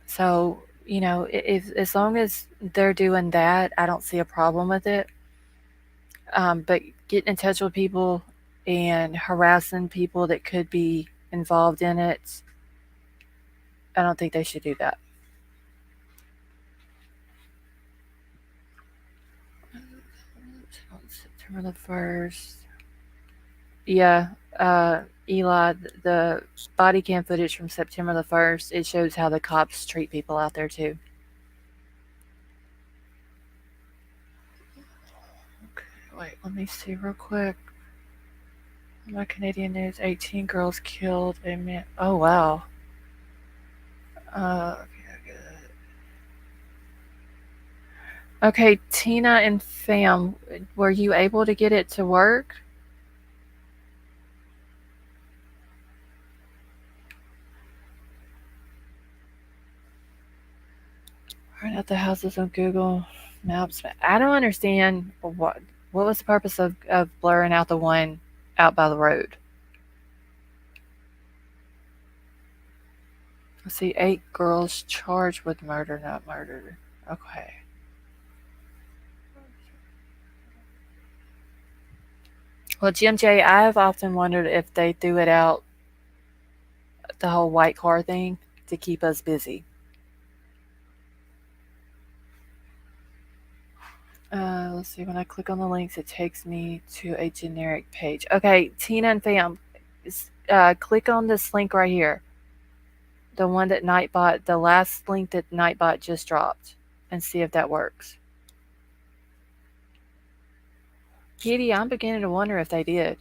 So, if as long as they're doing that, I don't see a problem with it. But getting in touch with people and harassing people that could be involved in it, I don't think they should do that. September the 1st. Yeah, Eli, the body cam footage from September the 1st, it shows how the cops treat people out there too. Okay, wait, let me see real quick. My Canadian news: 18 girls killed. A man. Oh wow. Okay, okay, Tina and Fam, were you able to get it to work? Right at the houses on Google Maps. I don't understand what was the purpose of blurring out the one out by the road. Let's see, 8 girls charged with murder, not murder. Okay. Well, Jim J, I have often wondered if they threw it out, the whole white car thing, to keep us busy. Let's see, when I click on the links, it takes me to a generic page. Okay, Tina and Fam, click on this link right here. The one that Nightbot, the last link that Nightbot just dropped, and see if that works. Kitty, I'm beginning to wonder if they did.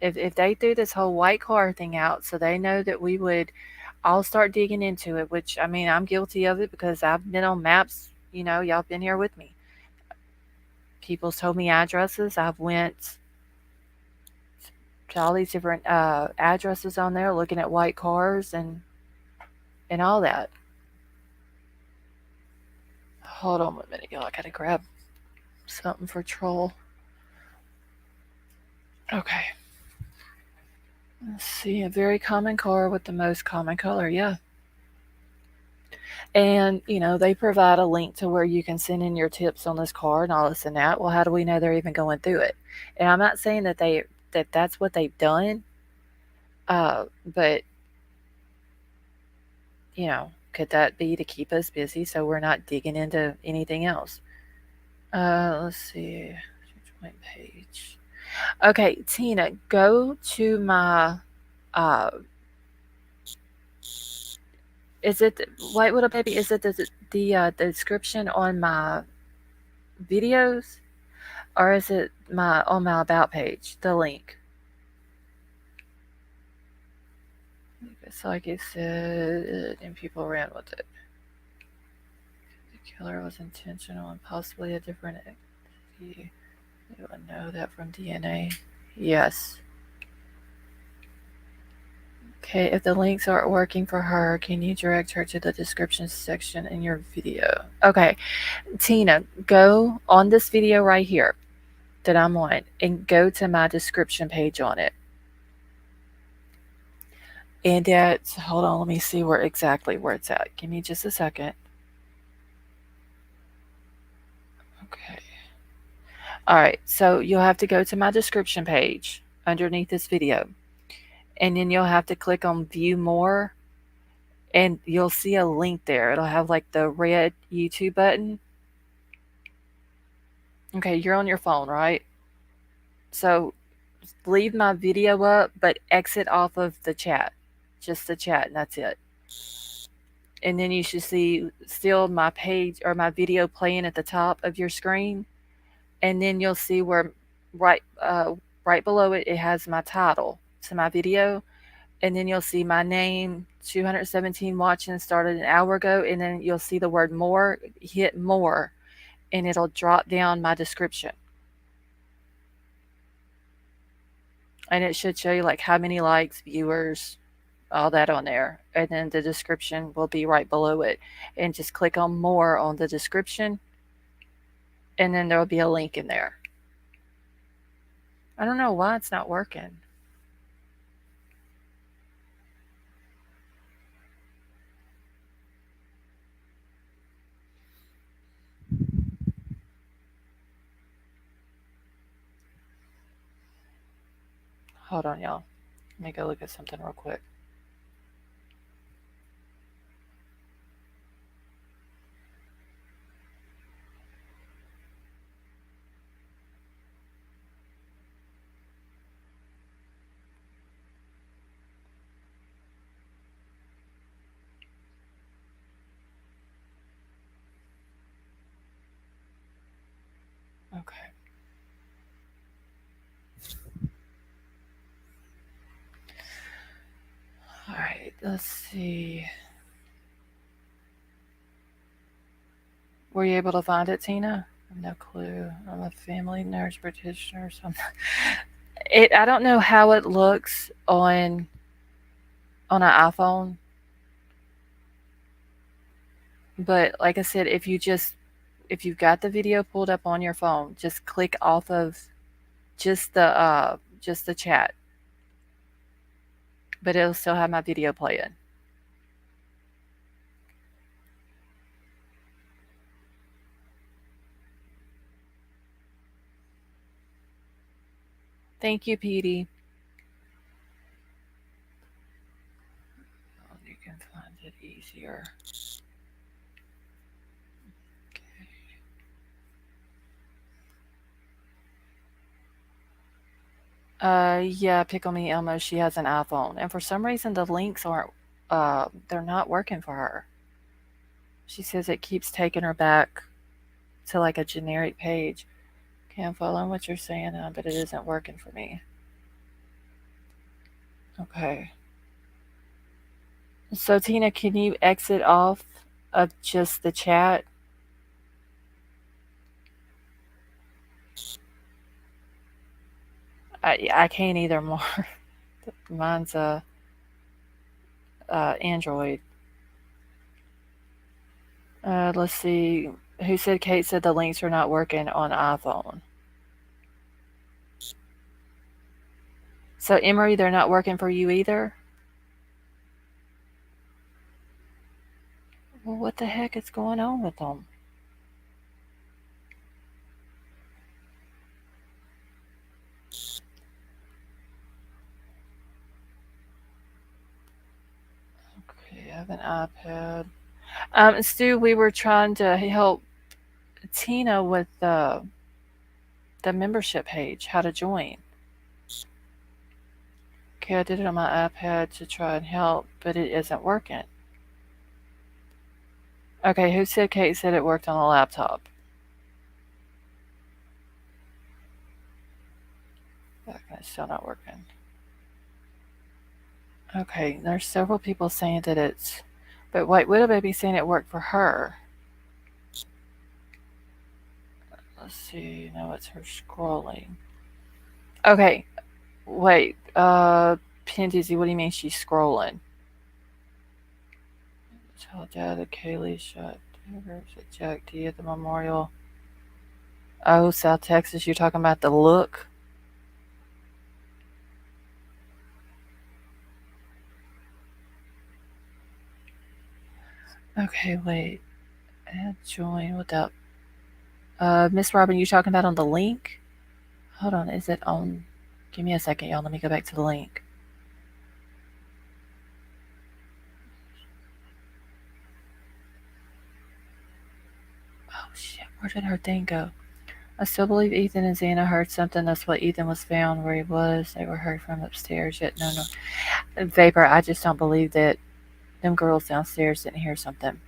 If they threw this whole white car thing out so they know that we would all start digging into it, which, I mean, I'm guilty of it because I've been on maps, y'all been here with me. People's told me addresses. I've went to all these different addresses on there looking at white cars and all that. Hold on 1 minute, y'all. I gotta grab something for troll. Okay. Let's see, a very common car with the most common color, yeah. And, they provide a link to where you can send in your tips on this car and all this and that. Well, how do we know they're even going through it? And I'm not saying that's what they've done, but, could that be to keep us busy so we're not digging into anything else? Let's see. Joint page. Okay, Tina, go to my is it White Widow Baby? Is it the description on my videos, or is it on my about page, the link? It's like it said, and people ran with it. The killer was intentional and possibly a different entity. You would know that from DNA. Yes. Okay, if the links aren't working for her, can you direct her to the description section in your video? Okay, Tina, go on this video right here that I'm on and go to my description page on it. And hold on, let me see exactly where it's at. Give me just a second. Okay. All right, so you'll have to go to my description page underneath this video. And then you'll have to click on view more, and you'll see a link there. It'll have like the red YouTube button. Okay, you're on your phone, right? So leave my video up, but exit off of the chat. Just the chat, and that's it. And then you should see still my page or my video playing at the top of your screen. And then you'll see where right below it, it has my title to my video. And then you'll see my name, 217 watching, started an hour ago. And then you'll see the word more, hit more, and it'll drop down my description. And it should show you like how many likes, viewers, all that on there. And then the description will be right below it. And just click on more on the description. And then there'll be a link in there. I don't know why it's not working. Hold on, y'all. Let me go look at something real quick. Okay. All right, let's see. Were you able to find it, Tina? No clue. I'm a family nurse practitioner or something. I don't know how it looks on an iPhone, but like I said, if you've got the video pulled up on your phone, just click off of just the chat, but it'll still have my video playing. Thank you, Petey. Oh, you can find it easier. Yeah, Pickle Me Elmo, she has an iPhone, and for some reason the links aren't, they're not working for her. She says it keeps taking her back to like a generic page. Okay, I'm following what you're saying, but it isn't working for me. Okay. So Tina, can you exit off of just the chat? I can't either more. Mine's Android. Let's see. Who said? Kate said the links are not working on iPhone. So Emery, they're not working for you either? Well, what the heck is going on with them? Okay, I have an iPad. Stu, we were trying to help Tina with the membership page, how to join. Okay, I did it on my iPad to try and help, but it isn't working. Okay, who said Kate said it worked on a laptop? back and it's still not working. Okay, there's several people saying that it's, but White Widow Baby saying it worked for her. Let's see. No, it's her scrolling. Okay, wait. Pin what do you mean she's scrolling? Tell Dad that Kaylee shot Jack D at the memorial. Oh, South Texas. You're talking about the look? Okay, wait. Add join without. Miss Robin, you talking about on the link? Hold on. Is it on? Give me a second, y'all. Let me go back to the link. Oh, shit. Where did her thing go? I still believe Ethan and Xana heard something. That's what Ethan was found where he was. They were heard from upstairs. Yet, no. Vapor, I just don't believe that them girls downstairs didn't hear something.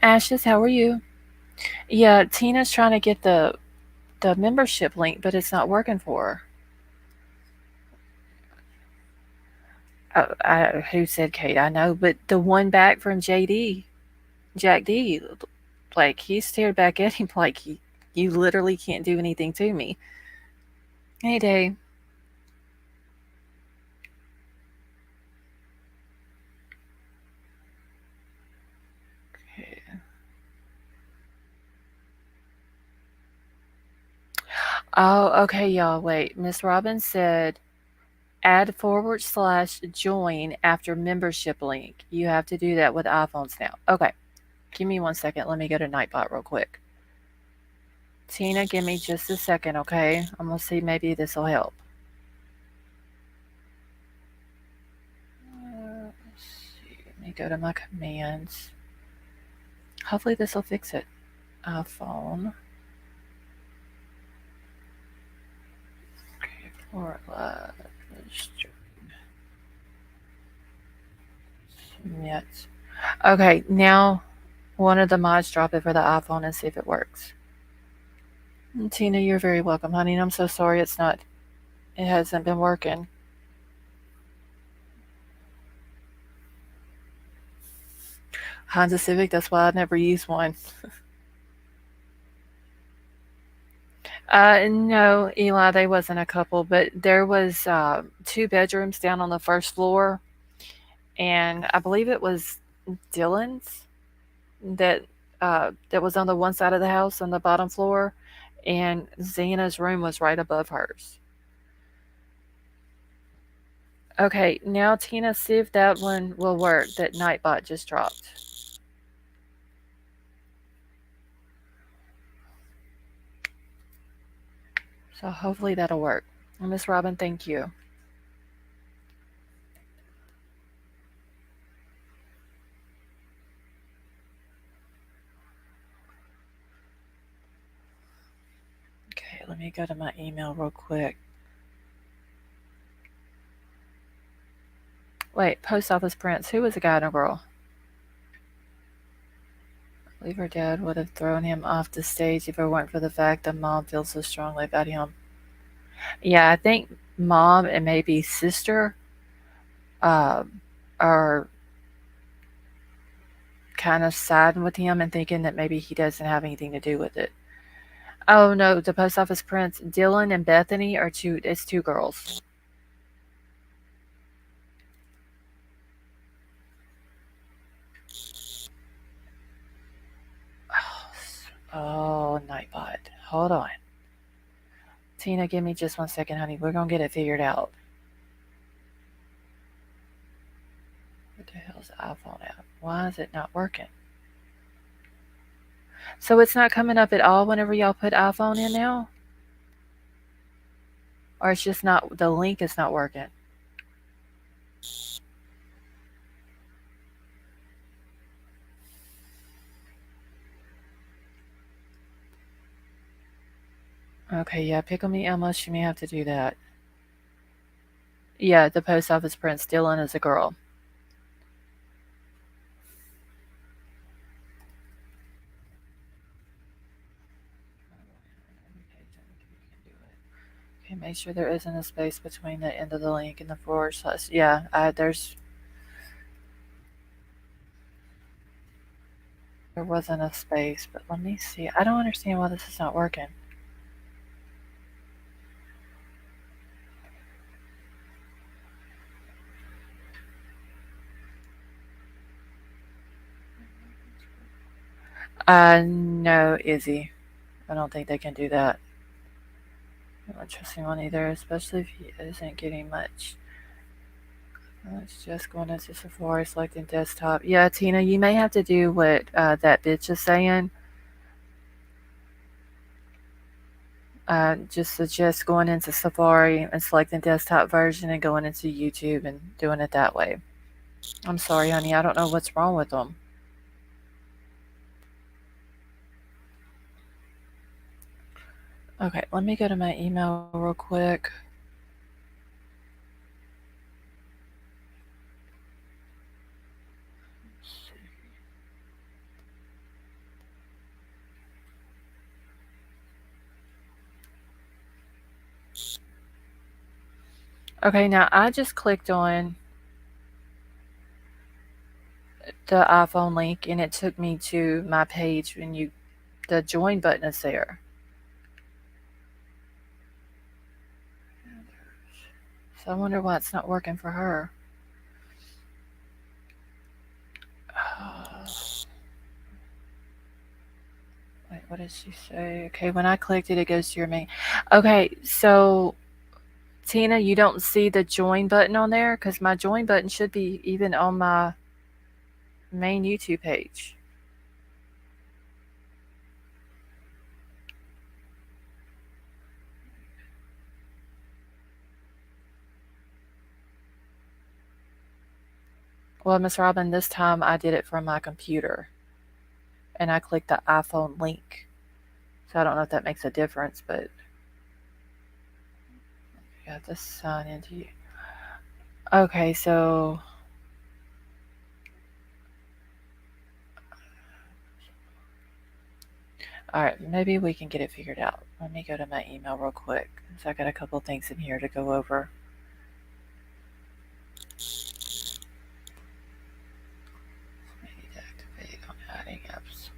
Ashes, how are you? Yeah, Tina's trying to get the membership link, but it's not working for her. Who said Kate? I know, but the one back from Jack D, like he stared back at him like you literally can't do anything to me. Hey, Dave. Oh, okay, y'all. Wait, Miss Robbins said add /join after membership link. You have to do that with iPhones now. Okay, give me 1 second. Let me go to Nightbot real quick. Tina, give me just a second, okay? I'm gonna see maybe this will help. Let's see. Let me go to my commands. Hopefully this will fix it. iPhone. Okay, for submit. Okay, now one of the mods drop it for the iPhone and see if it works. And Tina, you're very welcome, honey. And I'm so sorry it hasn't been working. Honda Civic, that's why I never used one. No, Eli, they wasn't a couple, but there was 2 bedrooms down on the first floor, and I believe it was Dylan's that was on the one side of the house on the bottom floor, and Xana's room was right above hers. Okay, now Tina, see if that one will work. That Nightbot just dropped. So hopefully that'll work. Miss Robin, thank you. Okay, let me go to my email real quick. Wait, post office prints. Who was the guy and a girl? I believe her dad would have thrown him off the stage if it weren't for the fact that mom feels so strongly about him. Yeah, I think mom and maybe sister are kind of siding with him and thinking that maybe he doesn't have anything to do with it. Oh no, the post office prints. Dylan and Bethany are two. It's 2 girls. Oh, Nightbot. Hold on. Tina, give me just 1 second, honey. We're gonna get it figured out. What the hell's the iPhone app? Why is it not working? So it's not coming up at all whenever y'all put iPhone in now? Or it's just not, the link is not working? Okay, yeah, Pickle Me Emma, she may have to do that. Yeah, the post office prints. Dylan is a girl. Okay, make sure there isn't a space between the end of the link and the forward slash. Yeah, there wasn't a space, but let me see. I don't understand why this is not working. No, Izzy. I don't think they can do that. I'm not trusting one either, especially if he isn't getting much. Let's just go into Safari, selecting desktop. Yeah, Tina, you may have to do what that bitch is saying. Just suggest going into Safari and selecting desktop version and going into YouTube and doing it that way. I'm sorry, honey. I don't know what's wrong with them. Okay, let me go to my email real quick. Okay, now I just clicked on the iPhone link and it took me to my page and the join button is there. So I wonder why it's not working for her. Wait, what did she say? Okay, when I clicked it, it goes to your main. Okay, so Tina, you don't see the join button on there? Because my join button should be even on my main YouTube page. Well, Miss Robin, this time I did it from my computer. And I clicked the iPhone link. So I don't know if that makes a difference, but you have to sign into you. Okay, so all right, maybe we can get it figured out. Let me go to my email real quick. So I got a couple things in here to go over. I need to activate on adding apps.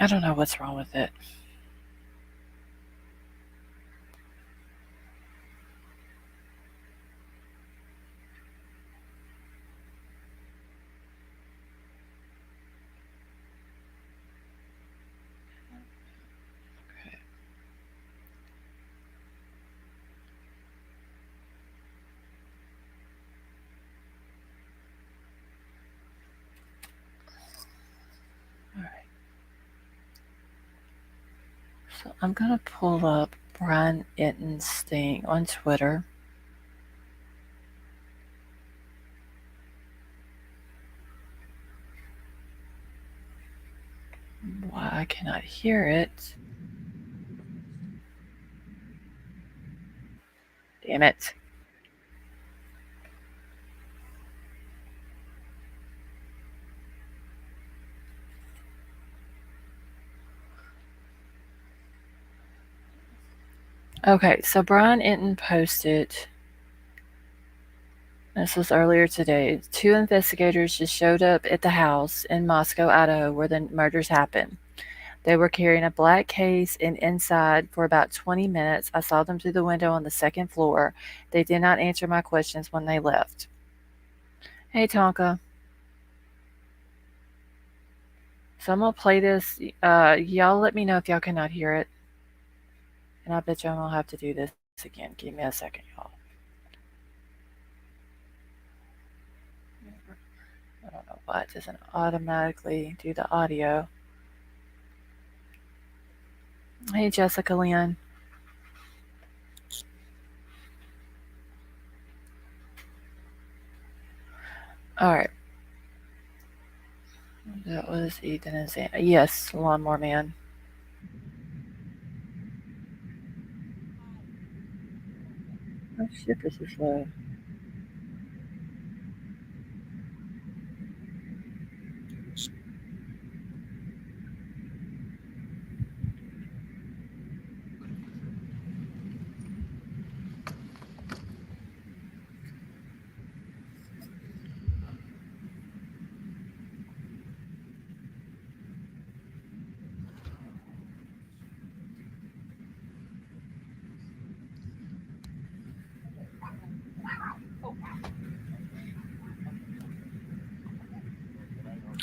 I don't know what's wrong with it. Okay. All right. So I'm gonna pull up Brian Itten's thing on Twitter. Why I cannot hear it? Damn it. Okay, so Brian Inton posted, this was earlier today, 2 investigators just showed up at the house in Moscow, Idaho, where the murders happened. They were carrying a black case and inside for about 20 minutes. I saw them through the window on the second floor. They did not answer my questions when they left. Hey, Tonka. So I'm going to play this. Y'all let me know if y'all cannot hear it. And I bet you I'm going to have to do this again. Give me a second, y'all. I don't know why it doesn't automatically do the audio. Hey, Jessica Lynn. All right. That was Ethan and Sam. Yes, Lawnmower Man. Oh shit, this is slow.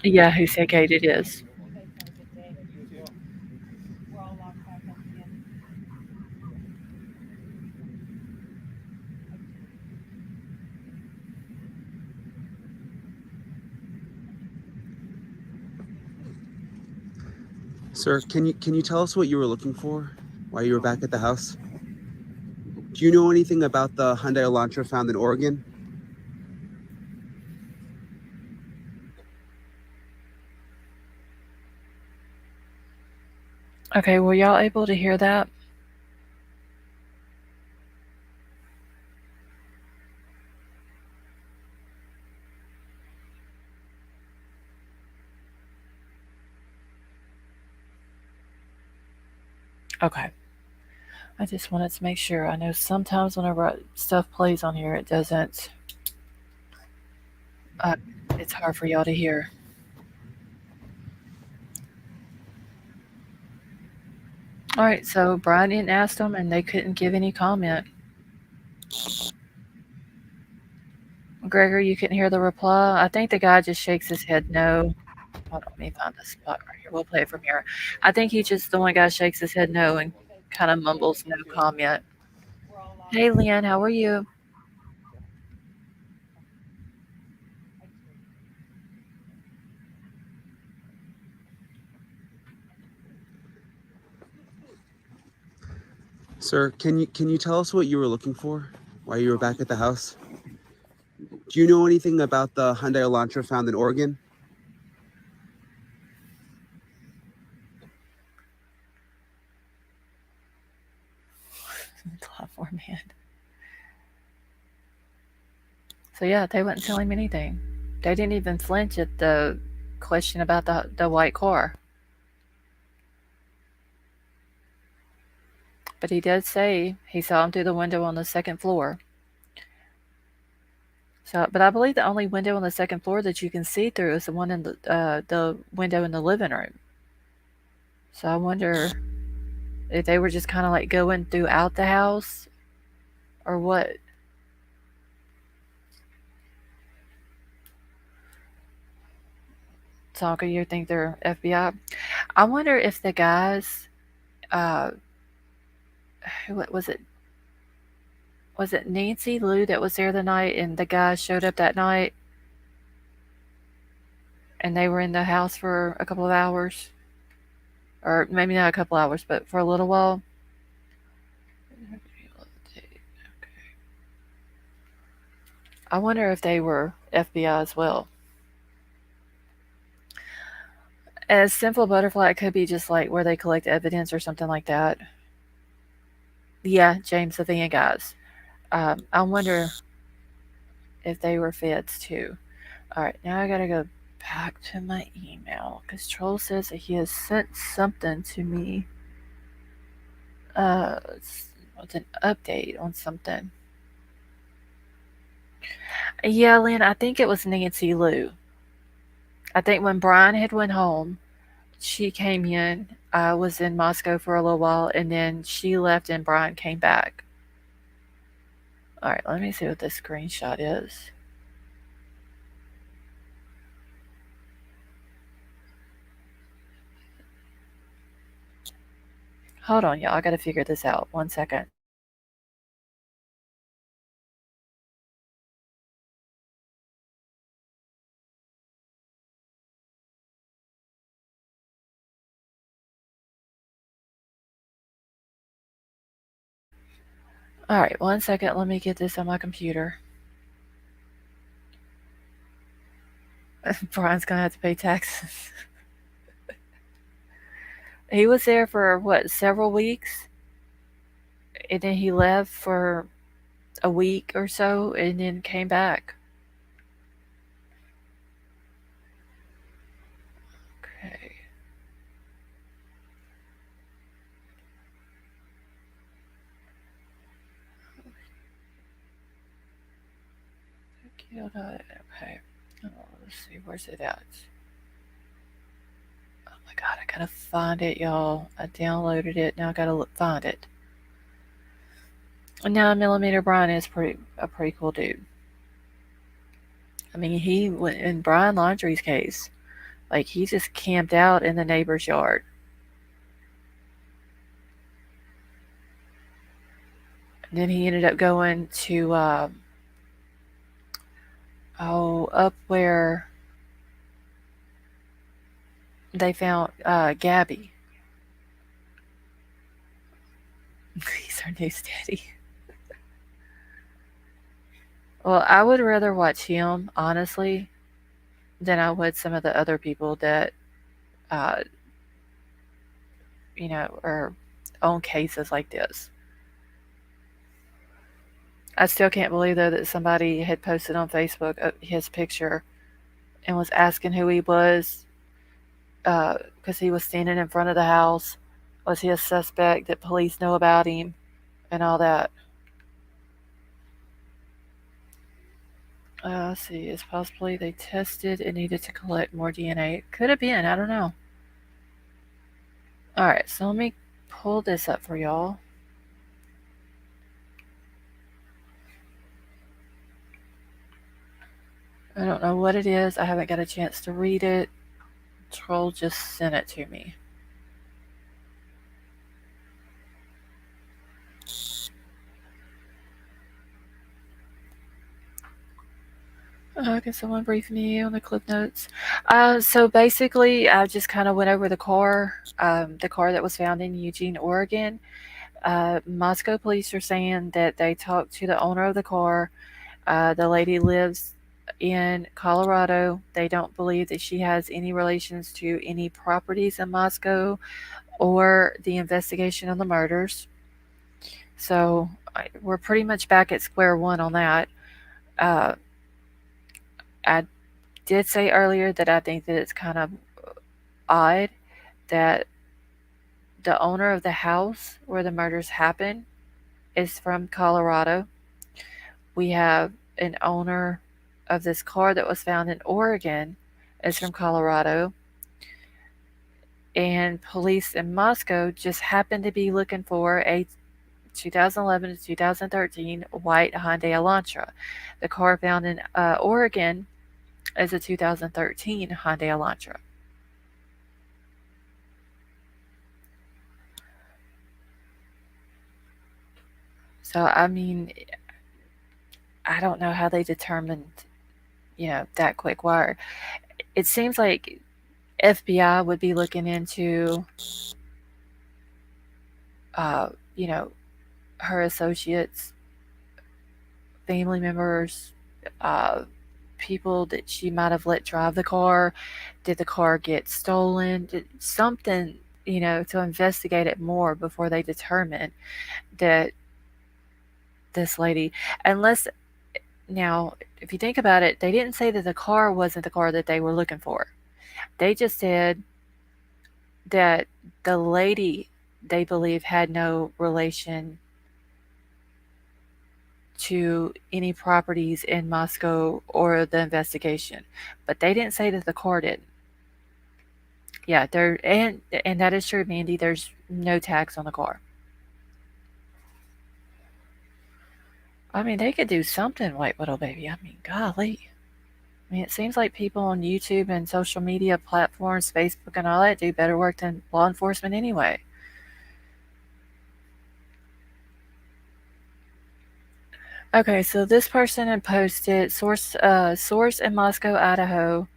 Yeah, who said Kate it is? Sir, can you tell us what you were looking for while you were back at the house? Do you know anything about the Hyundai Elantra found in Oregon? Okay, were y'all able to hear that? Okay. I just wanted to make sure. I know sometimes whenever stuff plays on here, it doesn't. Uh, it's hard for y'all to hear. All right, so Brian asked them, and they couldn't give any comment. Gregor, you couldn't hear the reply. I think the guy just shakes his head no. Hold on, let me find a spot right here. We'll play it from here. I think he just the one guy shakes his head no and kind of mumbles no comment. Hey, Leanne, how are you? Sir, can you tell us what you were looking for while you were back at the house? Do you know anything about the Hyundai Elantra found in Oregon? Platform man. So yeah, they wouldn't tell him anything. They didn't even flinch at the question about the white car. But he did say he saw him through the window on the second floor. So, but I believe the only window on the second floor that you can see through is the one in the window in the living room. So I wonder if they were just kind of like going throughout the house or what. Tonka, you think they're FBI? I wonder if the guys, uh, what was it? Was it Nancy Lou that was there the night, and the guys showed up that night, and they were in the house for a couple of hours, or maybe not a couple hours, but for a little while. I wonder if they were FBI as well. As Simple Butterfly, it could be just like where they collect evidence or something like that. Yeah, James the Van guys. I wonder if they were feds too. All right, now I gotta go back to my email because Troll says that he has sent something to me. It's an update on something. Yeah, Lynn, I think it was Nancy Lou. I think when Brian had went home, she came in. I was in Moscow for a little while, and then she left, and Brian came back. All right, let me see what this screenshot is. Hold on, y'all. I gotta figure this out. 1 second. All right, 1 second. Let me get this on my computer. Brian's gonna have to pay taxes. He was there for what, several weeks, and then he left for a week or so and then came back. Okay. Okay. Oh, let's see, where's it at? Oh my god, I gotta find it, y'all. I downloaded it. Now I gotta find it. 9 millimeter Brian is a pretty cool dude. I mean, he went in Brian Laundrie's case. Like he just camped out in the neighbor's yard. And then he ended up going to up where they found Gabby. He's our new steady. Well, I would rather watch him honestly than I would some of the other people that uh, are on cases like this. I still can't believe though that somebody had posted on Facebook his picture and was asking who he was because he was standing in front of the house. Was he a suspect that police know about him and all that? Let's see. It's possibly they tested and needed to collect more DNA. Could have been. I don't know. All right. So let me pull this up for y'all. I don't know what it is. I haven't got a chance to read it. Troll just sent it to me. Can someone brief me on the clip notes? So basically, I just kind of went over the car that was found in Eugene, Oregon. Moscow police are saying that they talked to the owner of the car. The lady lives in Colorado. They don't believe that she has any relations to any properties in Moscow or the investigation on the murders. So we're pretty much back at square one on that. Uh, I did say earlier that I think that it's kind of odd that the owner of the house where the murders happened is from Colorado. We have an owner of this car that was found in Oregon is from Colorado. And police in Moscow just happened to be looking for a 2011 to 2013 white Hyundai Elantra. The car found in Oregon is a 2013 Hyundai Elantra. So, I mean, I don't know how they determined, that quick wire. It seems like FBI would be looking into, uh, you know, her associates, family members, uh, people that she might have let drive the car. Did the car get stolen? Did something, to investigate it more before they determine that this lady, unless now, if you think about it, they didn't say that the car wasn't the car that they were looking for. They just said that the lady they believe had no relation to any properties in Moscow or the investigation. But they didn't say that the car did. Yeah, there and that is true, Mandy. There's no tax on the car. I mean, they could do something, White Widow Baby. I mean, golly. I mean, it seems like people on YouTube and social media platforms, Facebook and all that, do better work than law enforcement anyway. Okay, so this person had posted source in Moscow, Idaho,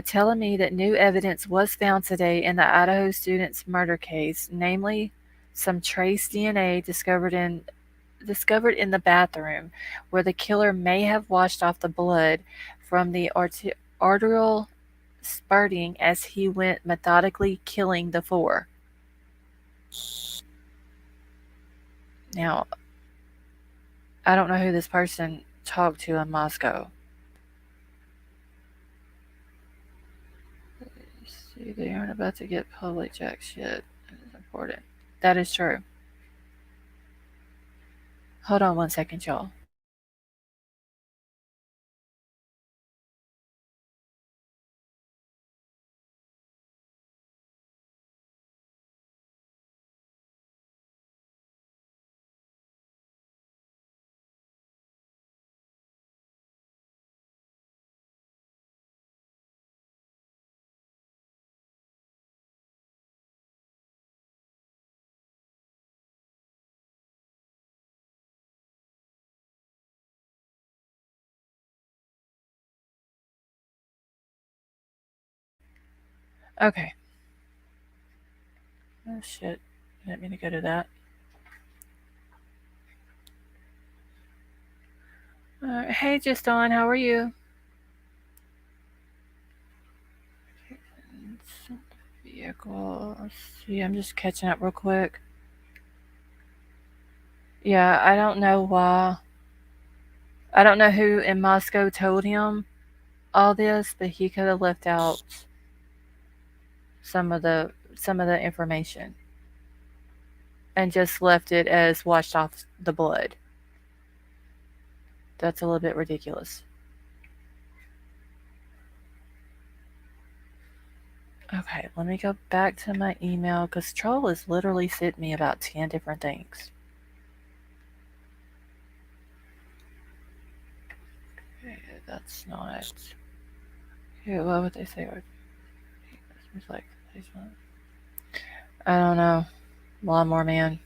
telling me that new evidence was found today in the Idaho student's murder case, namely some trace DNA discovered in the bathroom, where the killer may have washed off the blood from the arterial spurting as he went methodically killing the four. Now, I don't know who this person talked to in Moscow. See, they aren't about to get public jack shit. It is important. That is true. Hold on 1 second, y'all. Okay. Oh shit. I didn't mean to go to that. Hey, just on. How are you? Vehicle. Let's see. I'm just catching up real quick. Yeah, I don't know why. I don't know who in Moscow told him all this, but he could have left out some of the some of the information and just left it as washed off the blood. That's a little bit ridiculous. Okay, let me go back to my email because Troll has literally sent me about 10 different things. Okay, that's not. Okay, what would they say? Like, I don't know. Lawnmower man.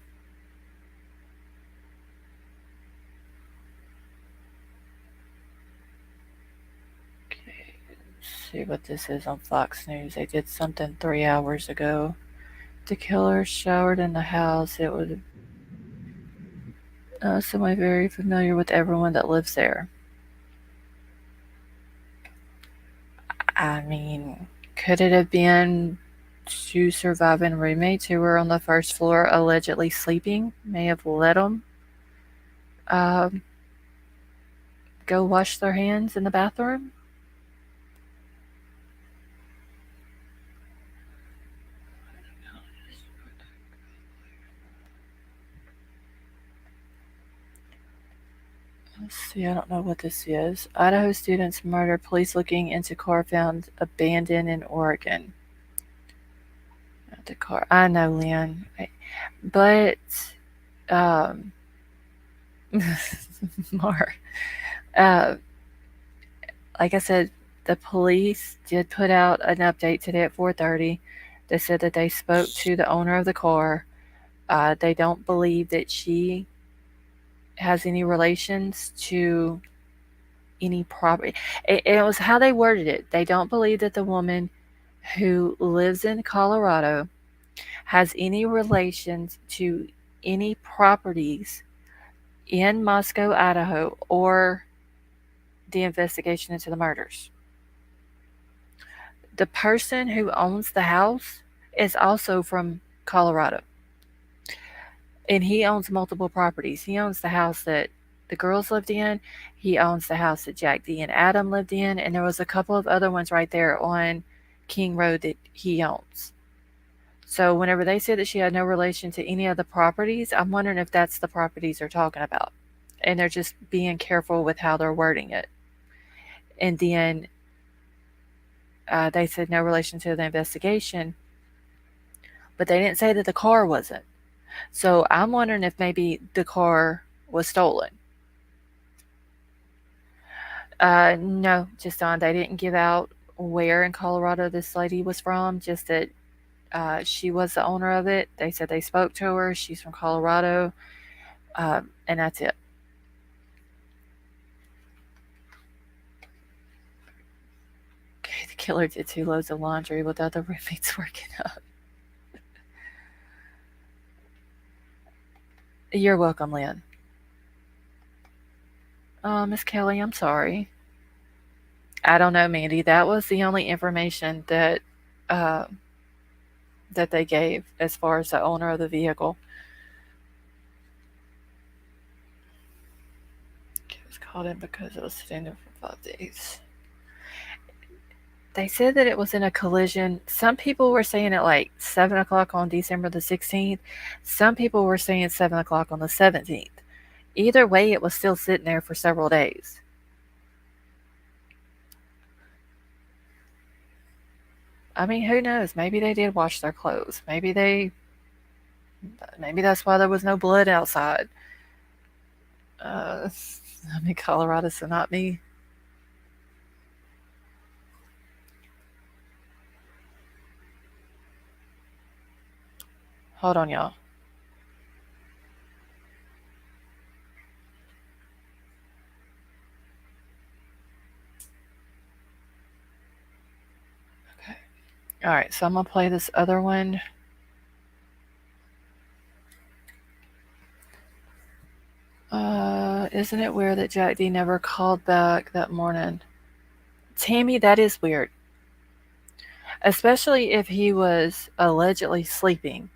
Okay, let's see what this is on Fox News. They did something 3 hours ago. The killer showered in the house. It was somebody very familiar with everyone that lives there. I mean, could it have been two surviving roommates who were on the first floor allegedly sleeping? May have let them um, go wash their hands in the bathroom? Let's see, I don't know what this is. Idaho students murder. Police looking into car found abandoned in Oregon. Not the car. I know, Lynn. But, um, Mark, uh, like I said, the police did put out an update today at 4:30. They said that they spoke to the owner of the car. They don't believe that she has any relations to any property. It was how they worded it. They don't believe that the woman who lives in Colorado has any relations to any properties in Moscow, Idaho, or the investigation into the murders. The person who owns the house is also from Colorado, and he owns multiple properties. He owns the house that the girls lived in. He owns the house that Jack D and Adam lived in, and there was a couple of other ones right there on King Road that he owns. So whenever they said that she had no relation to any of the properties, I'm wondering if that's the properties they're talking about, and they're just being careful with how they're wording it. And then they said no relation to the investigation, but they didn't say that the car wasn't. So I'm wondering if maybe the car was stolen. No, just on. They didn't give out where in Colorado this lady was from, just that she was the owner of it. They said they spoke to her. She's from Colorado, and that's it. Okay, the killer did 2 loads of laundry without the roommates working up. You're welcome, Lynn. Miss Kelly, I'm sorry. I don't know, Mandy. That was the only information uh, that they gave as far as the owner of the vehicle. called in because it was sitting there for 5 days. They said that it was in a collision. Some people were saying it like 7 o'clock on December the 16th. Some people were saying 7 o'clock on the 17th. Either way, it was still sitting there for several days. I mean, who knows? Maybe they did wash their clothes. Maybe that's why there was no blood outside. Uh, I mean, Colorado, so not me. Hold on, y'all. Okay. All right, so I'm gonna play this other one. Isn't it weird that Jack D never called back that morning? Tammy, that is weird. Especially if he was allegedly sleeping.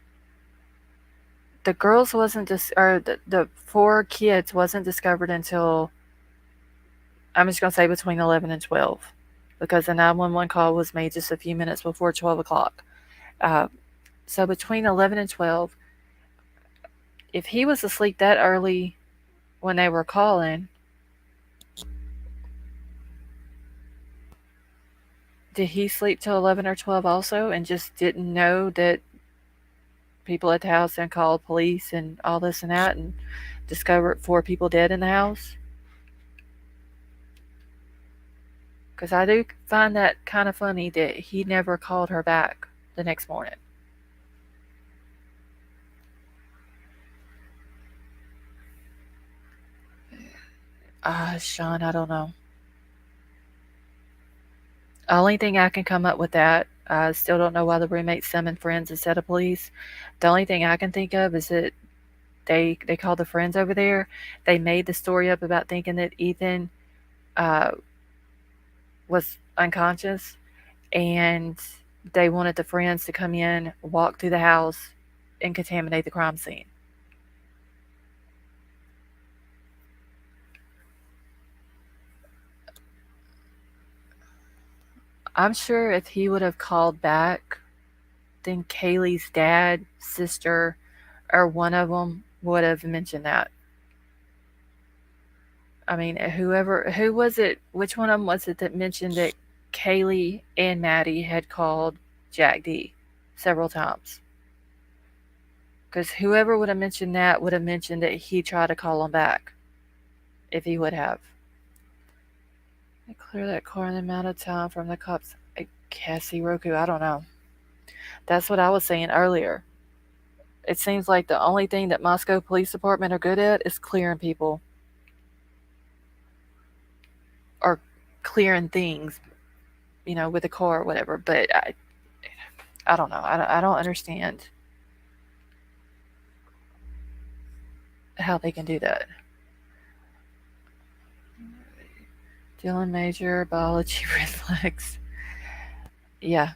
The girls wasn't or the four kids wasn't discovered until, I'm just gonna say, between 11 and 12, because the 911 call was made just a few minutes before 12 o'clock. Uh, so between 11 and 12, if he was asleep that early when they were calling, did he sleep till 11 or 12 also and just didn't know that people at the house then called police and all this and that and discovered four people dead in the house? Because I do find that kind of funny that he never called her back the next morning. Sean, I don't know. Only thing I can come up with that, I still don't know why the roommates summoned friends instead of police. The only thing I can think of is that they called the friends over there. They made the story up about thinking that Ethan uh, was unconscious, and they wanted the friends to come in, walk through the house, and contaminate the crime scene. I'm sure if he would have called back, then Kaylee's dad, sister, or one of them would have mentioned that. I mean, who was it? Which one of them was it that mentioned that Kaylee and Maddie had called Jack D several times? Because whoever would have mentioned that would have mentioned that he tried to call him back, if he would have. I clear that car in the amount of time from the cops. Cassie Roku, I don't know. That's what I was saying earlier. It seems like the only thing that Moscow Police Department are good at is clearing people or clearing things, with a car or whatever. But I don't know. I don't understand how they can do that. Dylan Major, biology reflex. Yeah.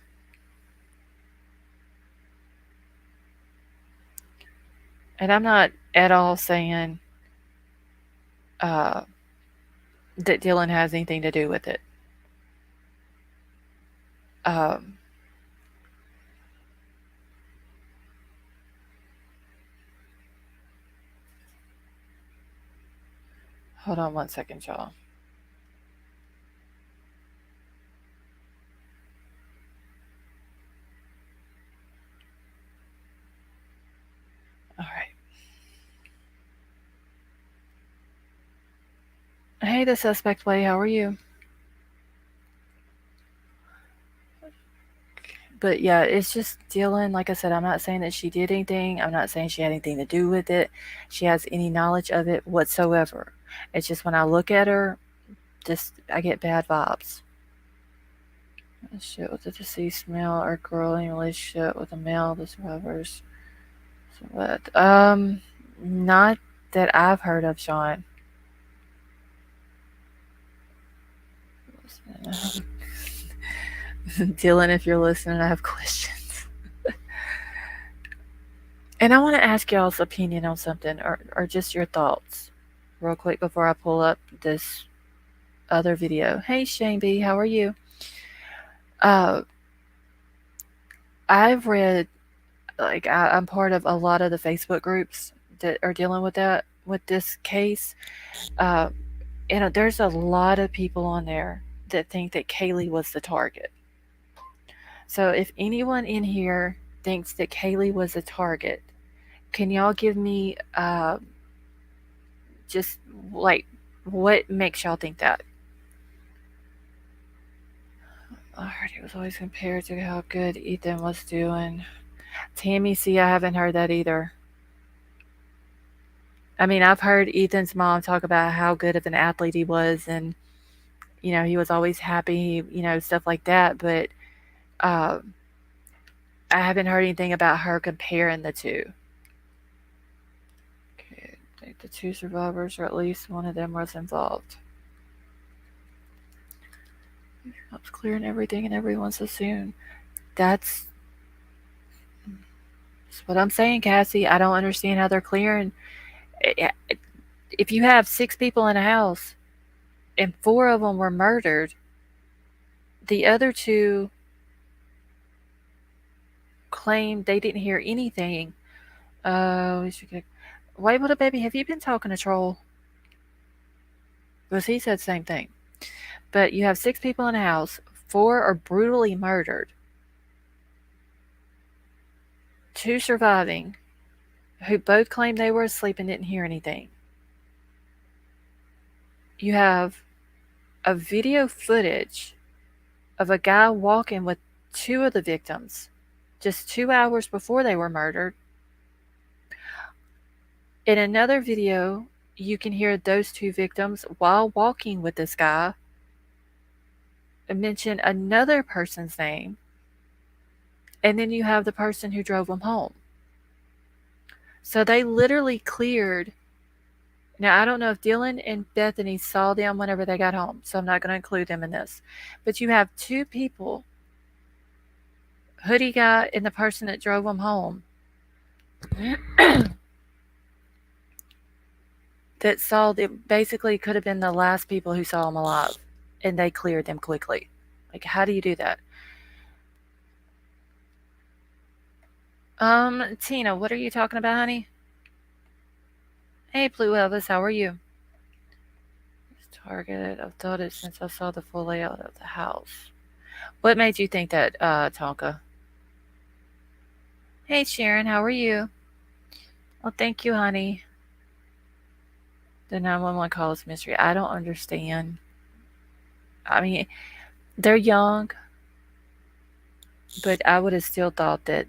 And I'm not at all saying uh, that Dylan has anything to do with it. Um, Hold on 1 second, y'all. All right. Hey, the suspect way. How are you? But yeah, it's just Dylan. Like I said, I'm not saying that she did anything. I'm not saying she had anything to do with it. She has any knowledge of it whatsoever. It's just when I look at her, just I get bad vibes. Shit with the deceased male or girl in relationship with a male, the survivors. So what? Not that I've heard of, Sean. Dylan, if you're listening, I have questions. And I want to ask y'all's opinion on something, or just your thoughts. real quick before I pull up this other video. Hey, Shane B, how are you? Uh, I've read, like, I'm part of a lot of the Facebook groups that are dealing with with this case. Uh, and there's a lot of people on there that think that Kaylee was the target. So if anyone in here thinks that Kaylee was a target, can y'all give me just like what makes y'all think that? I heard he was always compared to how good Ethan was doing. Tammy, see, I haven't heard that either. I mean, I've heard Ethan's mom talk about how good of an athlete he was, and he was always happy, stuff like that. But uh, I haven't heard anything about her comparing the two. Okay, I think the two survivors, or at least one of them, was involved. Helps clearing everything, and everyone so soon. That's what I'm saying, Cassie. I don't understand how they're clearing. If you have 6 people in a house and 4 of them were murdered, the other two claimed they didn't hear anything. We should get. Wait, little baby, have you been talking to Troll? Because he said the same thing. But you have 6 people in a house, 4 are brutally murdered, 2 surviving, who both claimed they were asleep and didn't hear anything. You have a video footage of a guy walking with 2 of the victims just 2 hours before they were murdered. In another video, you can hear those 2 victims, while walking with this guy, mention another person's name, and then you have the person who drove them home. So they literally cleared. Now, I don't know if Dylan and Bethany saw them whenever they got home, so I'm not going to include them in this. But you have 2 people, hoodie guy and the person that drove them home, that saw them, basically could have been the last people who saw them alive, and they cleared them quickly. Like, how do you do that? Tina, what are you talking about, honey? Hey, Blue Elvis, how are you? It's targeted. I've thought it since I saw the full layout of the house. What made you think that, Tonka? Hey, Sharon, how are you? Well, thank you, honey. The 911 call is mystery. I don't understand. I mean, they're young, but I would have still thought that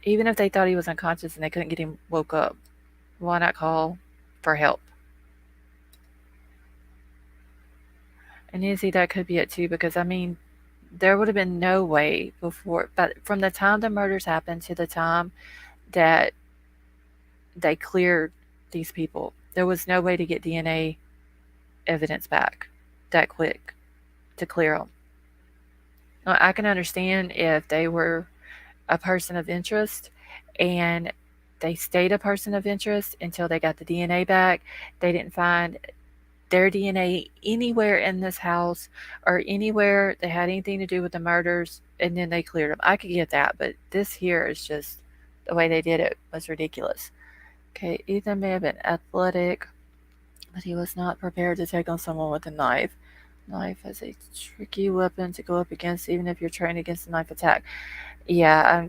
even if they thought he was unconscious and they couldn't get him woke up, why not call for help? And Izzy, that could be it too, because I mean, there would have been no way before, but from the time the murders happened to the time that they cleared these people, there was no way to get DNA evidence back that quick to clear them. Now, I can understand if they were a person of interest and they stayed a person of interest until they got the DNA back. They didn't find their DNA anywhere in this house or anywhere that had anything to do with the murders, and then they cleared them. I could get that, but this here is just the way they did it was ridiculous. Okay, Ethan may have been athletic, but he was not prepared to take on someone with a knife. Knife is a tricky weapon to go up against, even if you're trained against a knife attack. Yeah,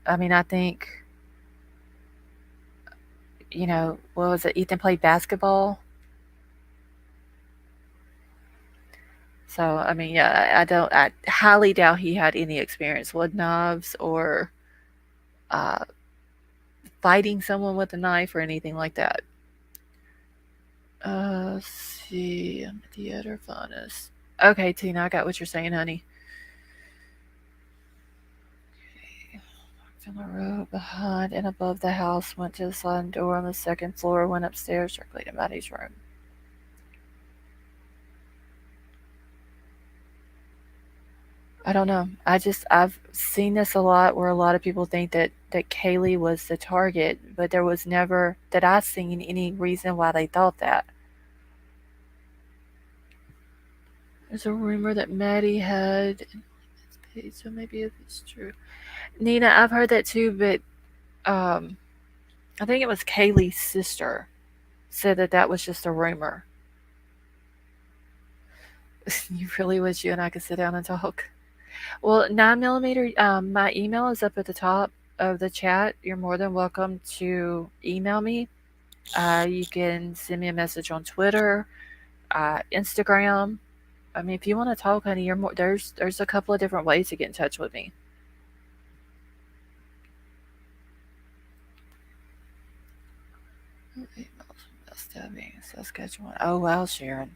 I mean, I think, what was it? Ethan played basketball. So, I mean, yeah, I highly doubt he had any experience with knives or uh, fighting someone with a knife or anything like that. Let's see, the other funnest. Okay, Tina, I got what you're saying, honey. Okay. Walked on the road behind and above the house, went to the sliding door on the second floor, went upstairs directly to Maddie's room. I don't know. I've seen this a lot where a lot of people think that Kaylee was the target, but there was never that I seen any reason why they thought that. There's a rumor that Maddie had, so maybe if it's true. Nina, I've heard that too, but um, I think it was Kaylee's sister said that that was just a rumor. You really wish you and I could sit down and talk. Well, 9 millimeter. My email is up at the top of the chat. You're more than welcome to email me. You can send me a message on Twitter, Instagram. I mean, if you want to talk, honey, you're more. There's a couple of different ways to get in touch with me. Saskatchewan. Oh wow, Sharon.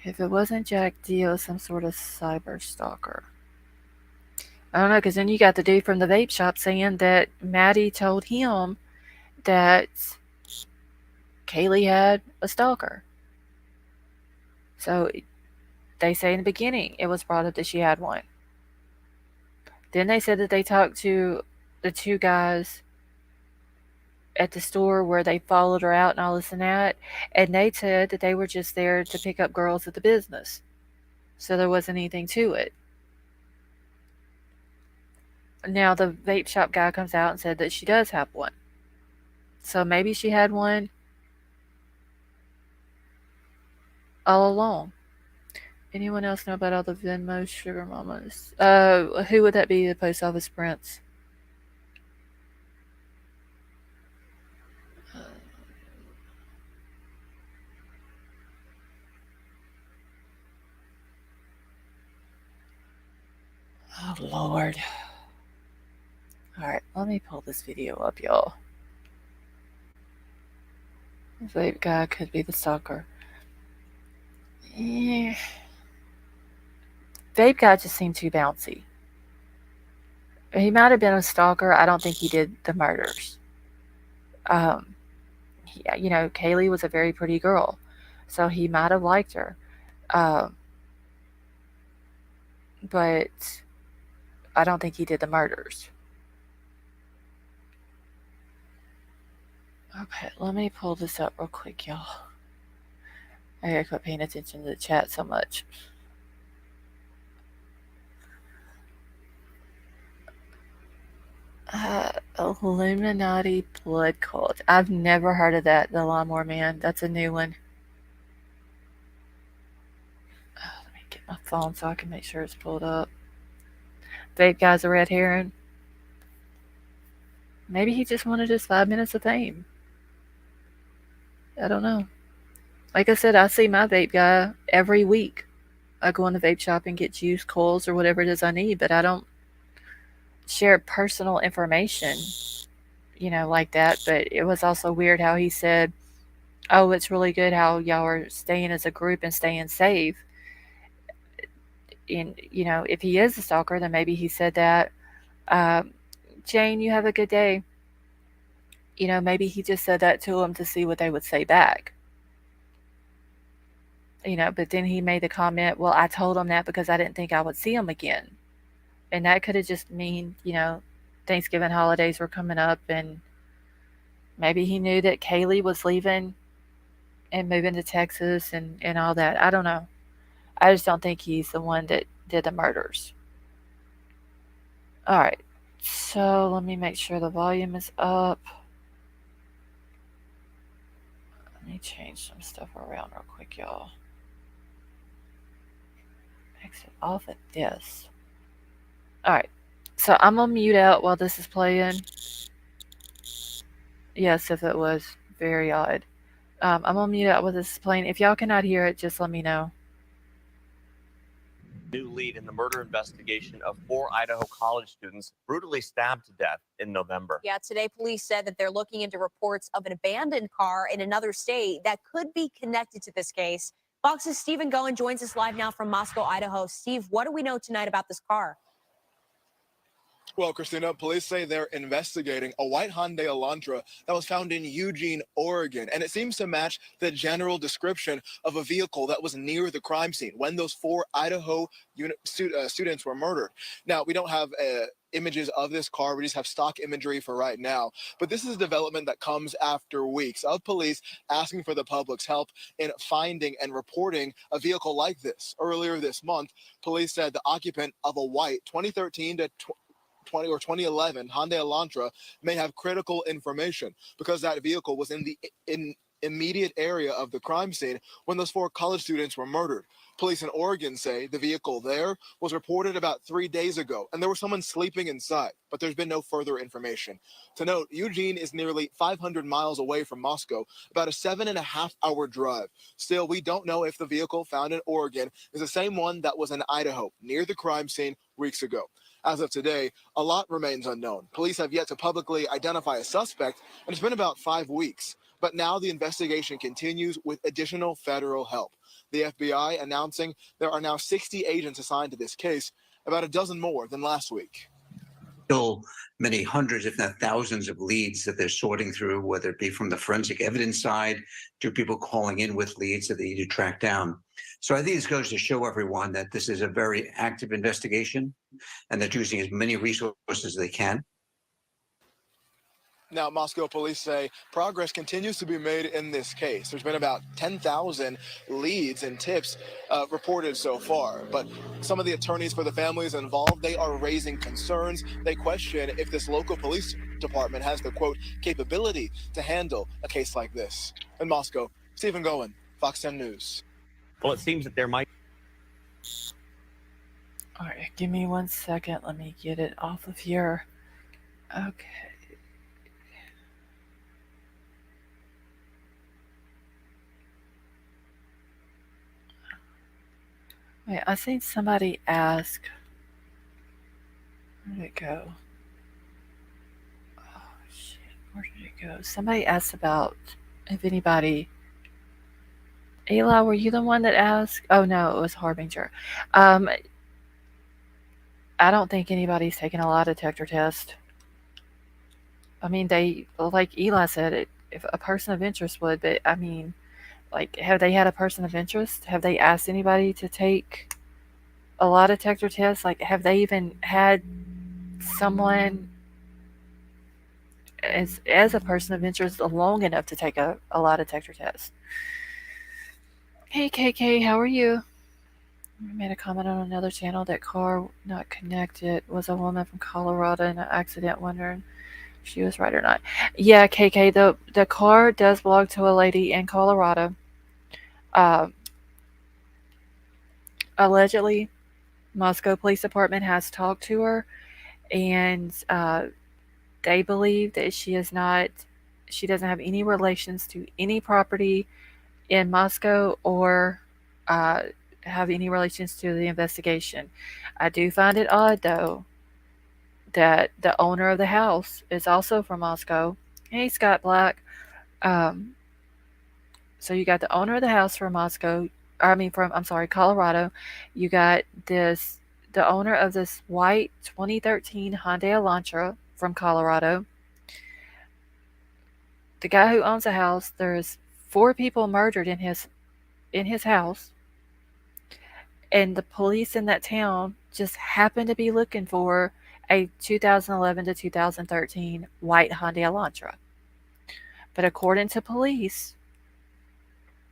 If it wasn't Jack Dio, some sort of cyber stalker. I don't know, because then you got the dude from the vape shop saying that Maddie told him that Kaylee had a stalker. So they say in the beginning it was brought up that she had one. Then they said that they talked to the two guys at the store where they followed her out and all this and that, and they said that they were just there to pick up girls at the business. So there wasn't anything to it. Now the vape shop guy comes out and said that she does have one. So maybe she had one all along. Anyone else know about all the Venmo sugar mamas? Who would that be? The post office prince. Oh Lord. Alright, let me pull this video up, y'all. The vape guy could be the stalker. Eh. Vape guy just seemed too bouncy. He might have been a stalker. I don't think he did the murders. Um, Kaylee was a very pretty girl, so he might have liked her. Um, but I don't think he did the murders. Okay, let me pull this up real quick, y'all. I gotta quit paying attention to the chat so much. Illuminati blood cult. I've never heard of that. The Lawnmower Man. That's a new one. Let me get my phone so I can make sure it's pulled up. Vape guy's a red herring. Maybe he just wanted his 5 minutes of fame. I don't know. Like I said, I see my vape guy every week. I go in the vape shop and get juice, coils, or whatever it is I need, but I don't share personal information, like that. But it was also weird how he said, "Oh, it's really good how y'all are staying as a group and staying safe." And if he is a stalker, then maybe he said that. Um, Jane, you have a good day. Maybe he just said that to them to see what they would say back. But then he made the comment, well, I told him that because I didn't think I would see him again. And that could have just mean, Thanksgiving holidays were coming up and maybe he knew that Kaylee was leaving and moving to Texas and all that. I don't know. I just don't think he's the one that did the murders. All right. So let me make sure the volume is up. Let me change some stuff around real quick, y'all. Exit off at this. All right. So I'm going to mute out while this is playing. Yes, if it was very odd. I'm going to mute out while this is playing. If y'all cannot hear it, just let me know. New lead in the murder investigation of 4 Idaho college students brutally stabbed to death in November. Yeah, today police said that they're looking into reports of an abandoned car in another state that could be connected to this case. Fox's Stephen Goen joins us live now from Moscow, Idaho. Steve, what do we know tonight about this car? Well, Christina, police say they're investigating a white Hyundai Elantra that was found in Eugene, Oregon, and it seems to match the general description of a vehicle that was near the crime scene when those 4 Idaho students were murdered. Now, we don't have images of this car. We just have stock imagery for right now. But this is a development that comes after weeks of police asking for the public's help in finding and reporting a vehicle like this. Earlier this month, police said the occupant of a white 2013 to 2011 Hyundai Elantra may have critical information because that vehicle was in the immediate area of the crime scene when those 4 college students were murdered. Police in Oregon say the vehicle there was reported about 3 days ago and there was someone sleeping inside, but there's been no further information. To note, Eugene is nearly 500 miles away from Moscow, about a 7.5-hour drive. Still, we don't know if the vehicle found in Oregon is the same one that was in Idaho near the crime scene weeks ago. As of today, a lot remains unknown. Police have yet to publicly identify a suspect, and it's been about 5 weeks. But now the investigation continues with additional federal help. The FBI announcing there are now 60 agents assigned to this case, about a dozen more than last week. Still many hundreds, if not thousands, of leads that they're sorting through, whether it be from the forensic evidence side to people calling in with leads that they need to track down. So I think this goes to show everyone that this is a very active investigation and they're using as many resources as they can. Now, Moscow police say progress continues to be made in this case. There's been about 10,000 leads and tips reported so far. But some of the attorneys for the families involved, they are raising concerns. They question if this local police department has the, quote, capability to handle a case like this. In Moscow, Stephen Goen, Fox 10 News. Well, it seems that there might. All right, give me 1 second. Let me get it off of here. Okay. Wait, I seen somebody ask. Where did it go? Oh, shit. Where did it go? Somebody asked about if anybody. Ayla, were you the one that asked? Oh, no, it was Harbinger. I don't think anybody's taken a lie detector test. I mean, they, like Eli said, if a person of interest would, but I mean, like, have they had a person of interest? Have they asked anybody to take a lie detector test? Like, have they even had someone as a person of interest long enough to take a lie detector test? Hey, KK, how are you? I made a comment on another channel that car not connected was a woman from Colorado in an accident, wondering if she was right or not. Yeah, KK, the car does belong to a lady in Colorado. Allegedly, Moscow Police Department has talked to her, and they believe that she doesn't have any relations to any property in Moscow or have any relations to the investigation. I do find it odd, though, that the owner of the house is also from Moscow. Hey, Scott Black. Um, so you got the owner of the house from Moscow. I'm sorry, Colorado. You got the owner of this white 2013 Hyundai Elantra from Colorado. The guy who owns the house, there's 4 people murdered in his house, and the police in that town just happened to be looking for a 2011 to 2013 white Hyundai Elantra. But according to police,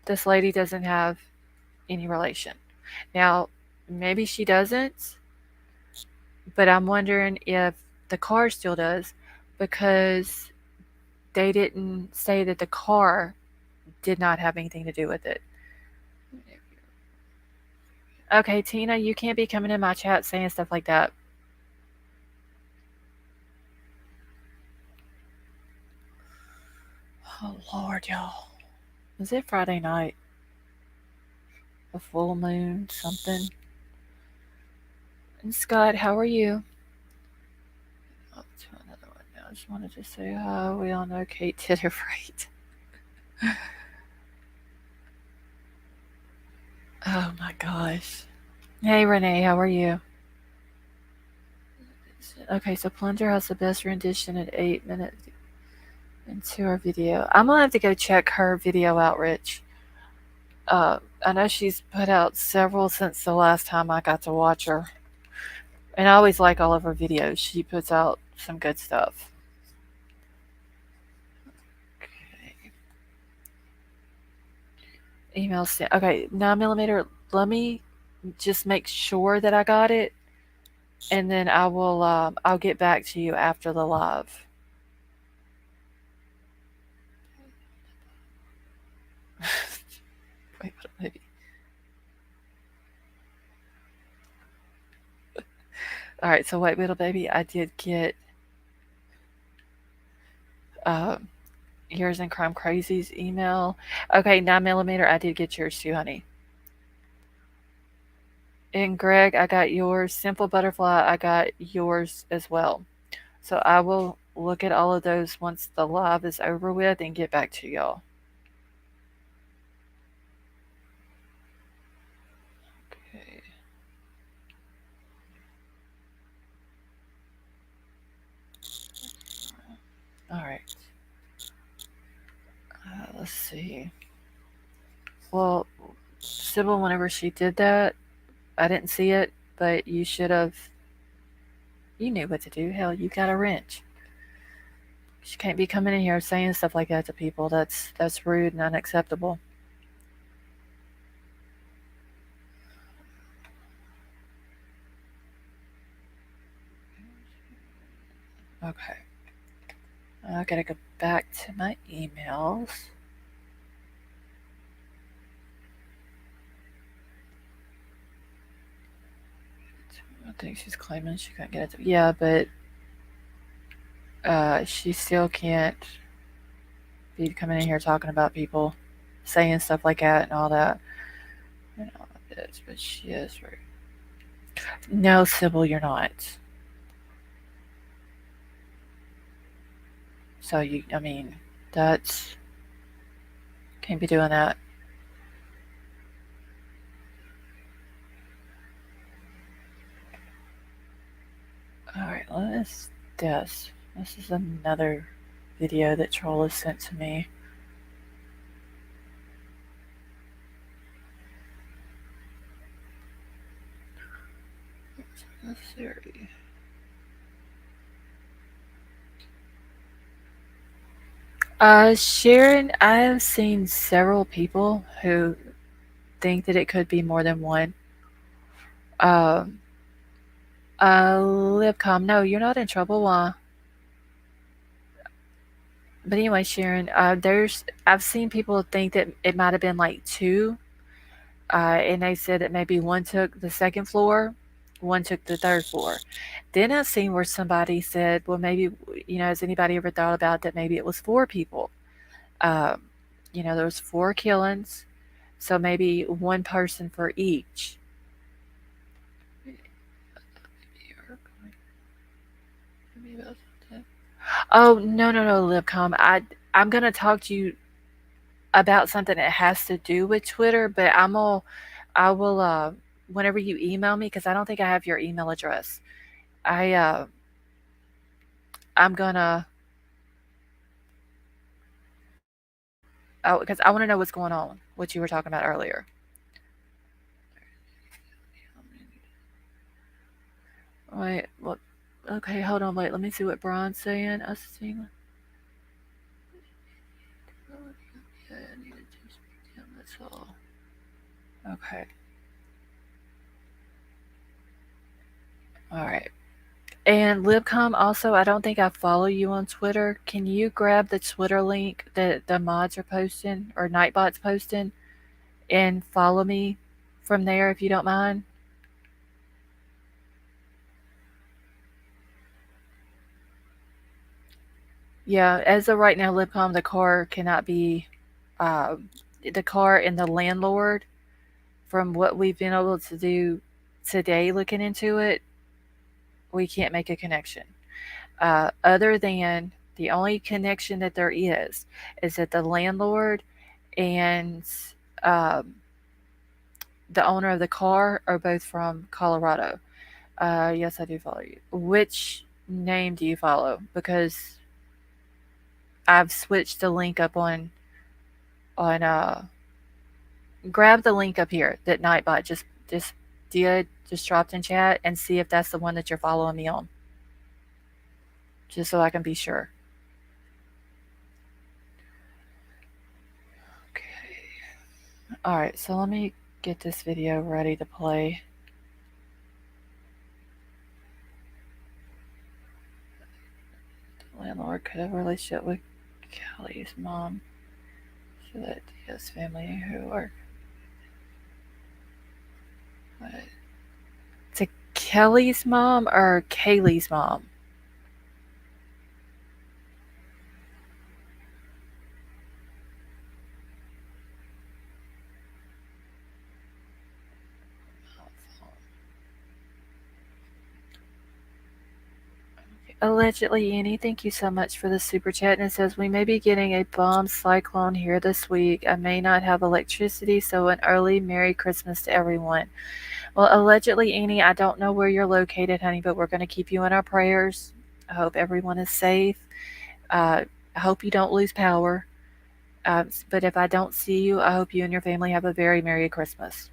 this lady doesn't have any relation. Now, maybe she doesn't, but I'm wondering if the car still does, because they didn't say that the car did not have anything to do with it. Okay, Tina, you can't be coming in my chat saying stuff like that. Oh, Lord, y'all. Is it Friday night? A full moon, something? And Scott, how are you? Oh, to another one now. I just wanted to say hi. We all know Kate did it right. Oh my gosh. Hey, Renee, how are you? Okay, so Plunger has the best rendition at 8 minutes into our video. I'm gonna have to go check her video out, Rich. I know she's put out several since the last time I got to watch her. And I always like all of her videos. She puts out some good stuff. Okay. Email sent. Okay, 9mm. Let me just make sure that I got it, and then I will. I'll get back to you after the live. Wait, maybe. All right, so White Widow Baby, I did get yours and Crime Crazy's email. Okay, 9mm, I did get yours too, honey. And Greg, I got yours. Simple Butterfly, I got yours as well. So I will look at all of those once the live is over with and get back to y'all. Okay. All right. Let's see. Well, Sybil, whenever she did that, I didn't see it, but you should have. You knew what to do. Hell, you got a wrench. She can't be coming in here saying stuff like that to people. That's rude and unacceptable. Okay. I gotta go back to my emails. I think she's claiming she couldn't get it. Yeah, but she still can't be coming in here talking about people, saying stuff like that and all that. And all of this, but she is rude. No, Sybil, you're not. So I mean, that's can't be doing that. All right, let's this. This is another video that Troll has sent to me. Let's see. Sharon, I have seen several people who think that it could be more than one. Libcom, no, you're not in trouble. But anyway, Sharon, I've seen people think that it might have been like two, and they said that maybe one took the second floor, one took the third floor. Then I've seen where somebody said, well, maybe, has anybody ever thought about that maybe it was four people? There was 4 killings, so maybe one person for each. Oh, no, Libcom. I'm going to talk to you about something that has to do with Twitter, but I will, whenever you email me, because I don't think I have your email address. I'm gonna, because I want to know what's going on, what you were talking about earlier. Wait, what? Okay, hold on, wait, let me see what Brian's saying. I see. Yeah, I needed to speak to him, that's all. Okay. All right. And Libcom, also, I don't think I follow you on Twitter. Can you grab the Twitter link that the mods are posting or Nightbot's posting and follow me from there if you don't mind? Yeah, as of right now, Libcom, the car cannot be, the car and the landlord, from what we've been able to do today looking into it, we can't make a connection. Other than the only connection that there is that the landlord and um, the owner of the car are both from Colorado. Yes, I do follow you. Which name do you follow? Because I've switched the link up on grab the link up here that Nightbot just dropped in chat and see if that's the one that you're following me on. Just so I can be sure. Okay. Alright, so let me get this video ready to play. The landlord could have a relationship with Kelly's mom. So that Dia's family who are what? To Kelly's mom or Kaylee's mom? Allegedly, Annie, thank you so much for the super chat. And it says, we may be getting a bomb cyclone here this week. I may not have electricity, so an early Merry Christmas to everyone. Well, allegedly, Annie, I don't know where you're located, honey, but we're going to keep you in our prayers. I hope everyone is safe. I hope you don't lose power. But if I don't see you, I hope you and your family have a very Merry Christmas.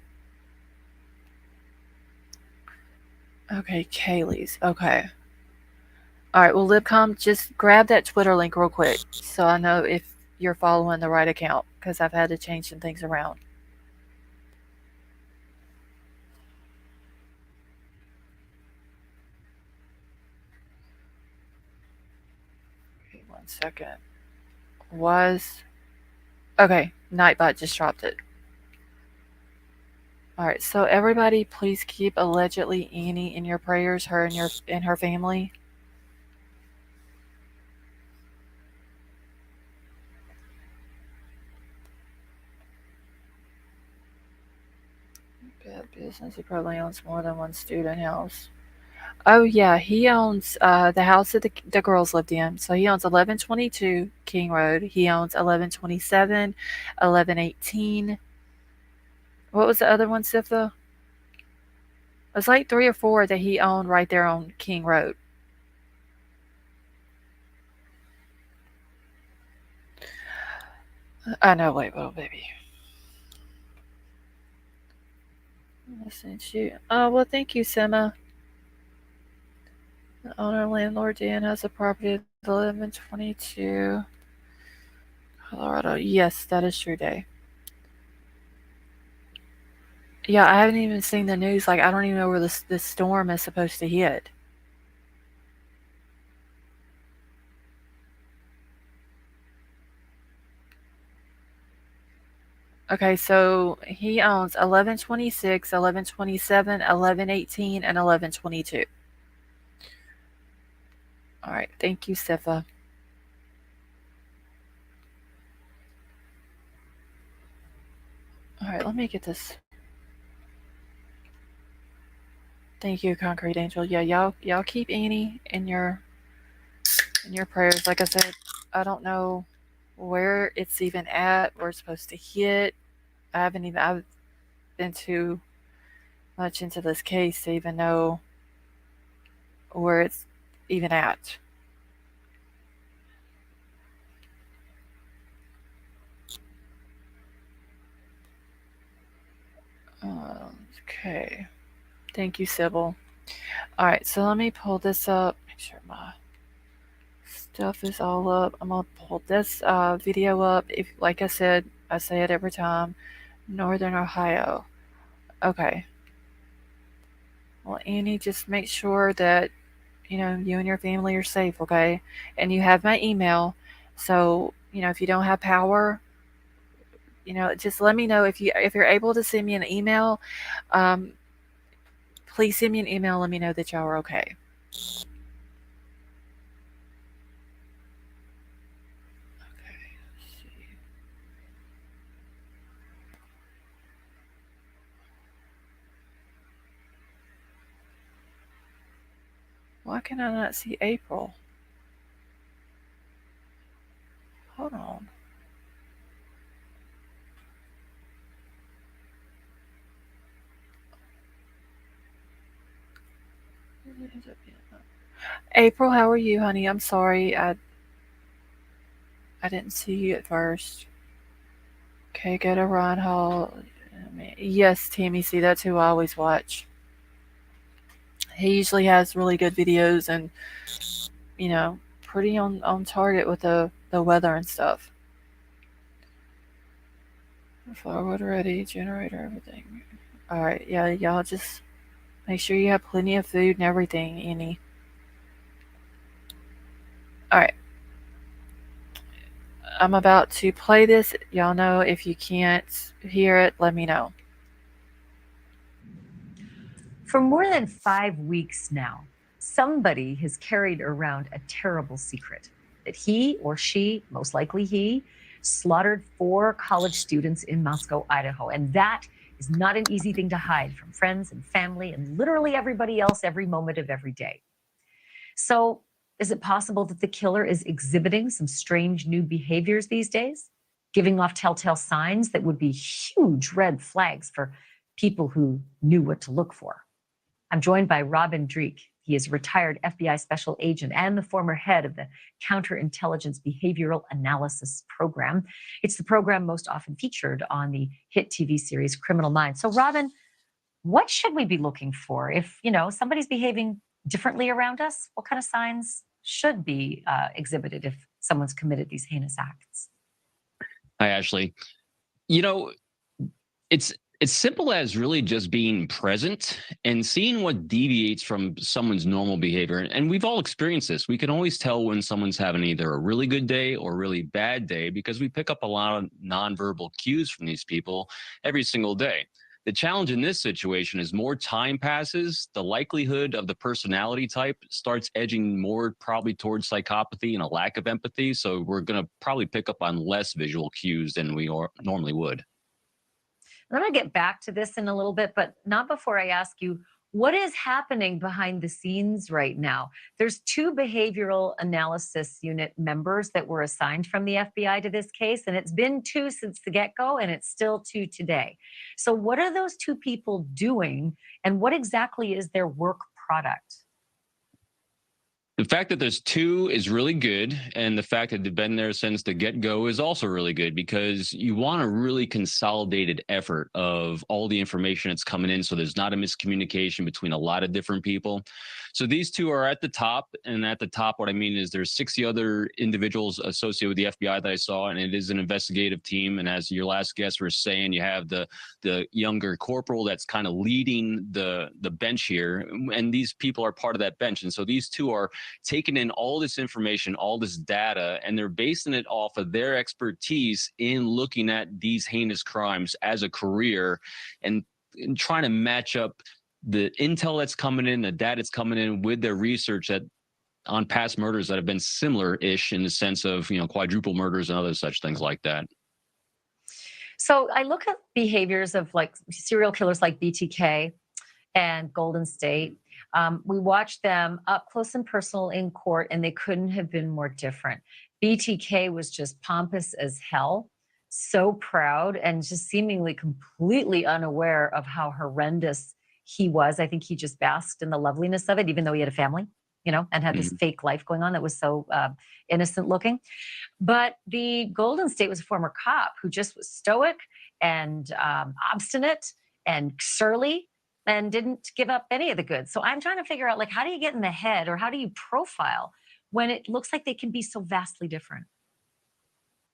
Okay, Kaylee's. Okay. All right, well, Libcom, just grab that Twitter link real quick so I know if you're following the right account because I've had to change some things around. Okay, 1 second. Okay, Nightbot just dropped it. All right, so everybody, please keep allegedly Annie in your prayers, her and her family. Bad business. He probably owns more than one student house. Oh yeah, he owns the house that the girls lived in. So he owns 1122 King Road. He owns 1127, 1118. What was the other one, Sifta? It was like 3 or 4 that he owned right there on King Road. I know. Wait, little baby. Listen to you. Oh well, thank you, Sema. The owner landlord Dan has a property at 1122 Colorado. Yes, that is true, Day. Yeah, I haven't even seen the news. Like, I don't even know where this storm is supposed to hit. Okay, so he owns 1126, 1127, 1118, and 1122. All right, thank you, Sifa. All right, let me get this. Thank you, Concrete Angel. Yeah, y'all keep Annie in your prayers. Like I said, I don't know where it's even at, where it's supposed to hit. I've been too much into this case to even know where it's even at. Okay. Thank you, Sybil. All right, so let me pull this up. Make sure my stuff is all up. I'm gonna pull this video up. If, like I said, I say it every time. Northern Ohio. Okay. Well, Annie, just make sure that you and your family are safe. Okay, and you have my email. So if you don't have power, just let me know if you're able to send me an email. Please send me an email and let me know that y'all are okay. Why can I not see April? Hold on. April, how are you, honey? I'm sorry, I didn't see you at first. Okay, go to Ron Hall. Yes, Tammy, see, that's who I always watch. He usually has really good videos and, you know, pretty on target with the weather and stuff. Forward ready, generator, everything. All right, yeah, y'all just make sure you have plenty of food and everything, Annie. All right, I'm about to play this. Y'all know if you can't hear it, let me know. For more than 5 weeks now, somebody has carried around a terrible secret that he or she, most likely he, slaughtered 4 college students in Moscow, Idaho. And that is not an easy thing to hide from friends and family and literally everybody else every moment of every day. So, is it possible that the killer is exhibiting some strange new behaviors these days, giving off telltale signs that would be huge red flags for people who knew what to look for? I'm joined by Robin Dreek. He is a retired FBI special agent and the former head of the Counterintelligence Behavioral Analysis Program. It's the program most often featured on the hit TV series Criminal Minds. So, Robin, what should we be looking for if, somebody's behaving differently around us? What kind of signs should be exhibited if someone's committed these heinous acts? Hi, Ashley. It's simple as really just being present and seeing what deviates from someone's normal behavior. And we've all experienced this. We can always tell when someone's having either a really good day or a really bad day because we pick up a lot of nonverbal cues from these people every single day. The challenge in this situation is more time passes, the likelihood of the personality type starts edging more probably towards psychopathy and a lack of empathy. So we're going to probably pick up on less visual cues than we normally would. I'm going to get back to this in a little bit, but not before I ask you, what is happening behind the scenes right now? There's 2 behavioral analysis unit members that were assigned from the FBI to this case, and it's been 2 since the get-go, and it's still 2 today. So what are those 2 people doing, and what exactly is their work product? The fact that there's 2 is really good. And the fact that they've been there since the get-go is also really good because you want a really consolidated effort of all the information that's coming in. So there's not a miscommunication between a lot of different people. So these 2 are at the top. And at the top, what I mean is there's 60 other individuals associated with the FBI that I saw, and it is an investigative team. And as your last guest was saying, you have the younger corporal that's kind of leading the bench here. And these people are part of that bench. And so these 2 are taking in all this information, all this data, and they're basing it off of their expertise in looking at these heinous crimes as a career and trying to match up the intel that's coming in, the data that's coming in with their research on past murders that have been similar-ish in the sense of, quadruple murders and other such things like that. So I look at behaviors of like serial killers like BTK and Golden State. We watched them up close and personal in court, and they couldn't have been more different. BTK was just pompous as hell, so proud, and just seemingly completely unaware of how horrendous he was. I think he just basked in the loveliness of it, even though he had a family, and had this fake life going on that was so innocent looking. But the Golden State was a former cop who just was stoic and obstinate and surly and didn't give up any of the goods. So I'm trying to figure out, how do you get in the head or how do you profile when it looks like they can be so vastly different?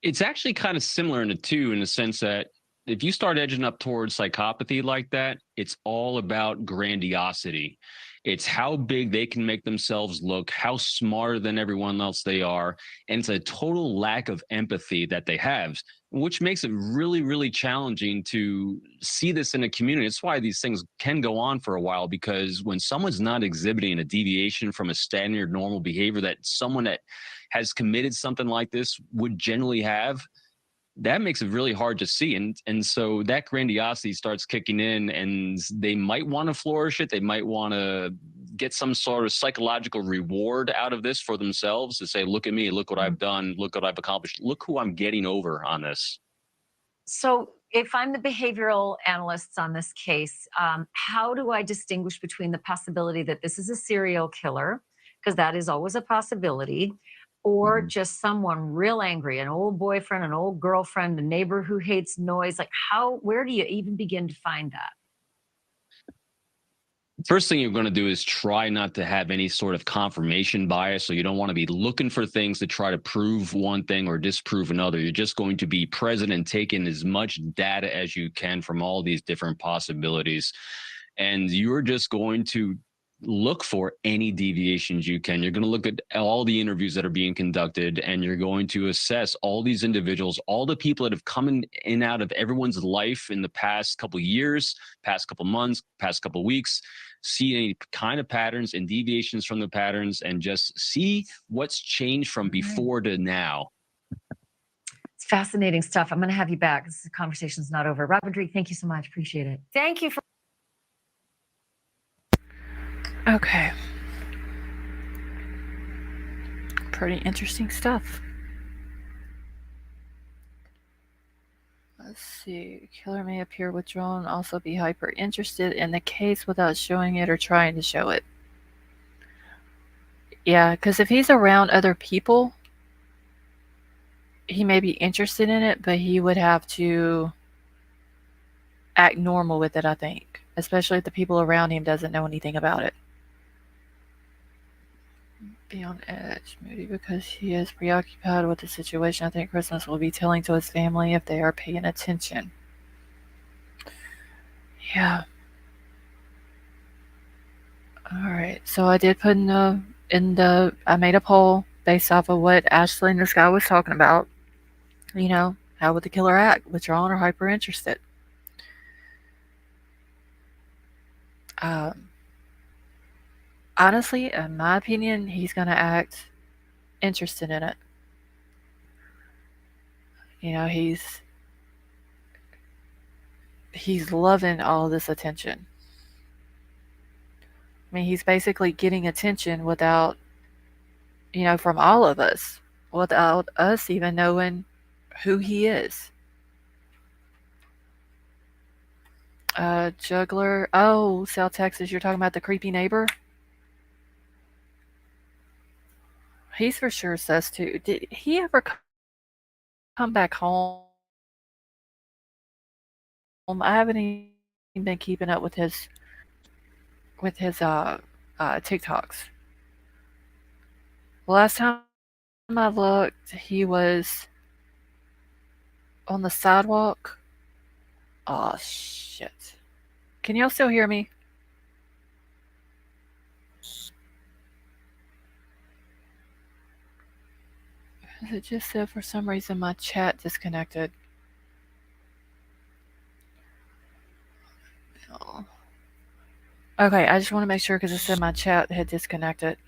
It's actually kind of similar in the 2 in the sense that if you start edging up towards psychopathy like that, it's all about grandiosity. It's how big they can make themselves look, how smarter than everyone else they are. And it's a total lack of empathy that they have, which makes it really, really challenging to see this in a community. It's why these things can go on for a while, because when someone's not exhibiting a deviation from a standard normal behavior that someone that has committed something like this would generally have, that makes it really hard to see. And so that grandiosity starts kicking in, and they might want to flourish it. They might want to get some sort of psychological reward out of this for themselves to say, look at me, look what I've done, look what I've accomplished, look who I'm getting over on this. So if I'm the behavioral analysts on this case, how do I distinguish between the possibility that this is a serial killer, because that is always a possibility, or just someone real angry, an old boyfriend, an old girlfriend, a neighbor who hates noise? Like, where do you even begin to find that? First thing you're going to do is try not to have any sort of confirmation bias. So you don't want to be looking for things to try to prove one thing or disprove another. You're just going to be present and take in as much data as you can from all these different possibilities. And you're just going to look for any deviations you can. You're going to look at all the interviews that are being conducted, and you're going to assess all these individuals, all the people that have come in and out of everyone's life in the past couple years, past couple months, past couple weeks, see any kind of patterns and deviations from the patterns, and just see what's changed from before to now. It's fascinating stuff. I'm going to have you back. This conversation's not over. Robin Drake, thank you so much. Appreciate it. Thank you for. Okay. Pretty interesting stuff. Let's see. Killer may appear withdrawn, also be hyper interested in the case without showing it or trying to show it. Yeah, because if he's around other people, he may be interested in it, but he would have to act normal with it, I think. Especially if the people around him doesn't know anything about it. Be on edge, moody because he is preoccupied with the situation. I think Christmas will be telling to his family if they are paying attention. Yeah. Alright, so I did put I made a poll based off of what Ashley and this guy was talking about. You know, how would the killer act? Withdrawn or hyper interested? Honestly, in my opinion, he's going to act interested in it. You know, he's loving all this attention. I mean, he's basically getting attention without, from all of us, without us even knowing who he is. Juggler. Oh, South Texas, you're talking about the creepy neighbor? He's for sure sus too. Did he ever come back home? I haven't even been keeping up with his TikToks. The last time I looked, he was on the sidewalk. Oh shit! Can y'all still hear me? It just said for some reason my chat disconnected. Oh. Okay, I just want to make sure because it said my chat had disconnected.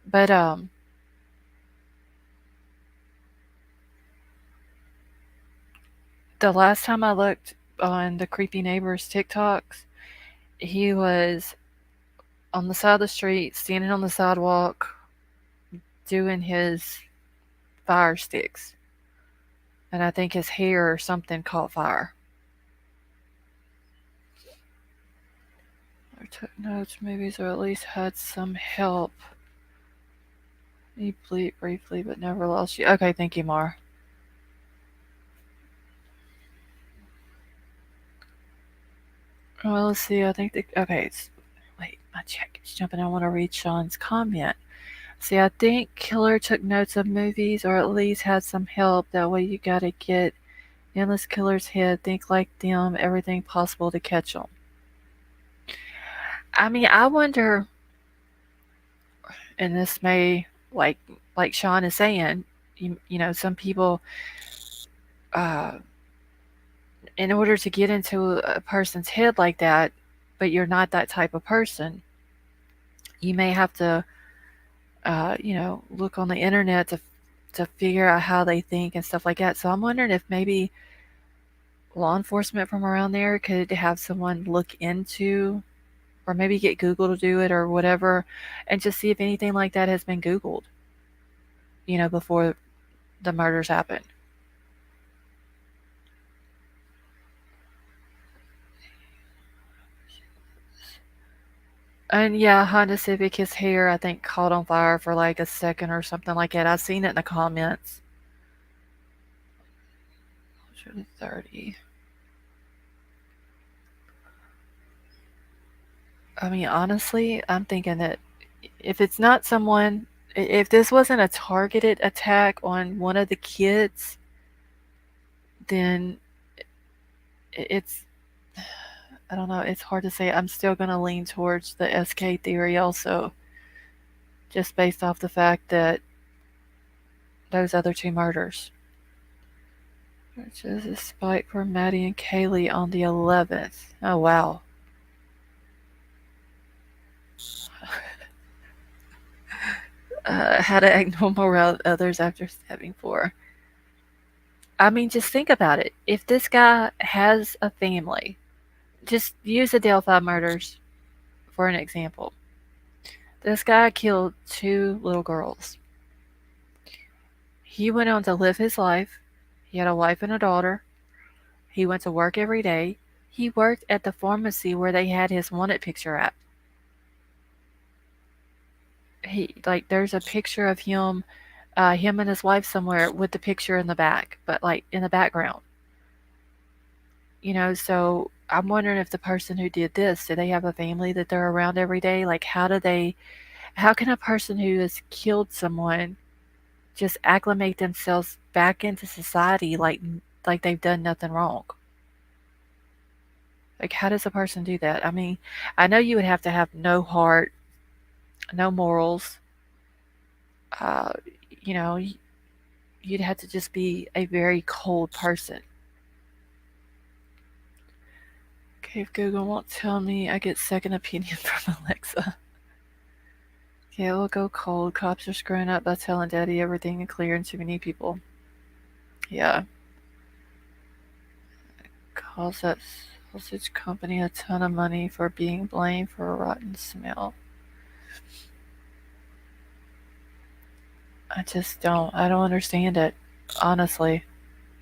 But the last time I looked on the creepy neighbor's TikToks, he was on the side of the street, standing on the sidewalk, doing his fire sticks. And I think his hair or something caught fire. I took notes, movies, or at least had some help. He bleed briefly, but never lost you. Okay, thank you, Mar. Well, let's see. I think okay. Wait, my check is jumping. I want to read Sean's comment. See, I think killer took notes of movies, or at least had some help. That way, you gotta get in this killer's head, think like them, everything possible to catch them. I mean, I wonder, and this may, like Sean is saying, you know, some people, in order to get into a person's head like that, but you're not that type of person, you may have to, look on the internet to figure out how they think and stuff like that. So I'm wondering if maybe law enforcement from around there could have someone look into, or maybe get Google to do it or whatever, and just see if anything like that has been Googled, before the murders happened. And yeah, Honda Civic, his hair, I think, caught on fire for like a second or something like that. I've seen it in the comments. 30. I mean, honestly, I'm thinking that if it's not someone, if this wasn't a targeted attack on one of the kids, then it's, I don't know, it's hard to say. I'm still going to lean towards the SK theory also, just based off the fact that those other two murders, which is a spike for Maddie and Kaylee on the 11th. Oh, wow. How to act normal around others after stabbing 4. I mean, just think about it. If this guy has a family, just use the Delphi murders for an example. This guy killed 2 little girls. He went on to live his life. He had a wife and a daughter. He went to work every day. He worked at the pharmacy where they had his wanted picture at. There's a picture of him and his wife somewhere with the picture in the back, but like in the background. So I'm wondering if the person who did this, do they have a family that they're around every day? Like, how can a person who has killed someone just acclimate themselves back into society like they've done nothing wrong? Like, how does a person do that? I mean, I know you would have to have no heart, no morals. Uh, you know, you'd have to just be a very cold person. Okay, if Google won't tell me, I get second opinion from Alexa. Okay, we'll go cold. Cops are screwing up by telling Daddy everything and clearing too many people. Yeah. Calls that sausage company a ton of money for being blamed for a rotten smell. I don't understand it, honestly.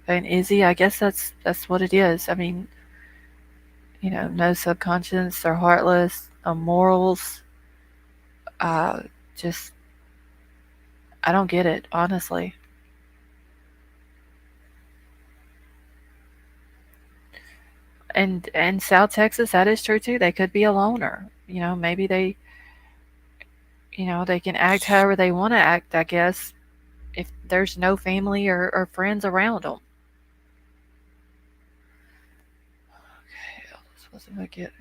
And Izzy, I guess that's what it is. I mean, no subconscious, they're heartless, no morals. Uh, just, I don't get it, honestly. And South Texas, that is true too. They could be a loner. Maybe they can act however they want to act, I guess, if there's no family or friends around them. Okay, this wasn't gonna get.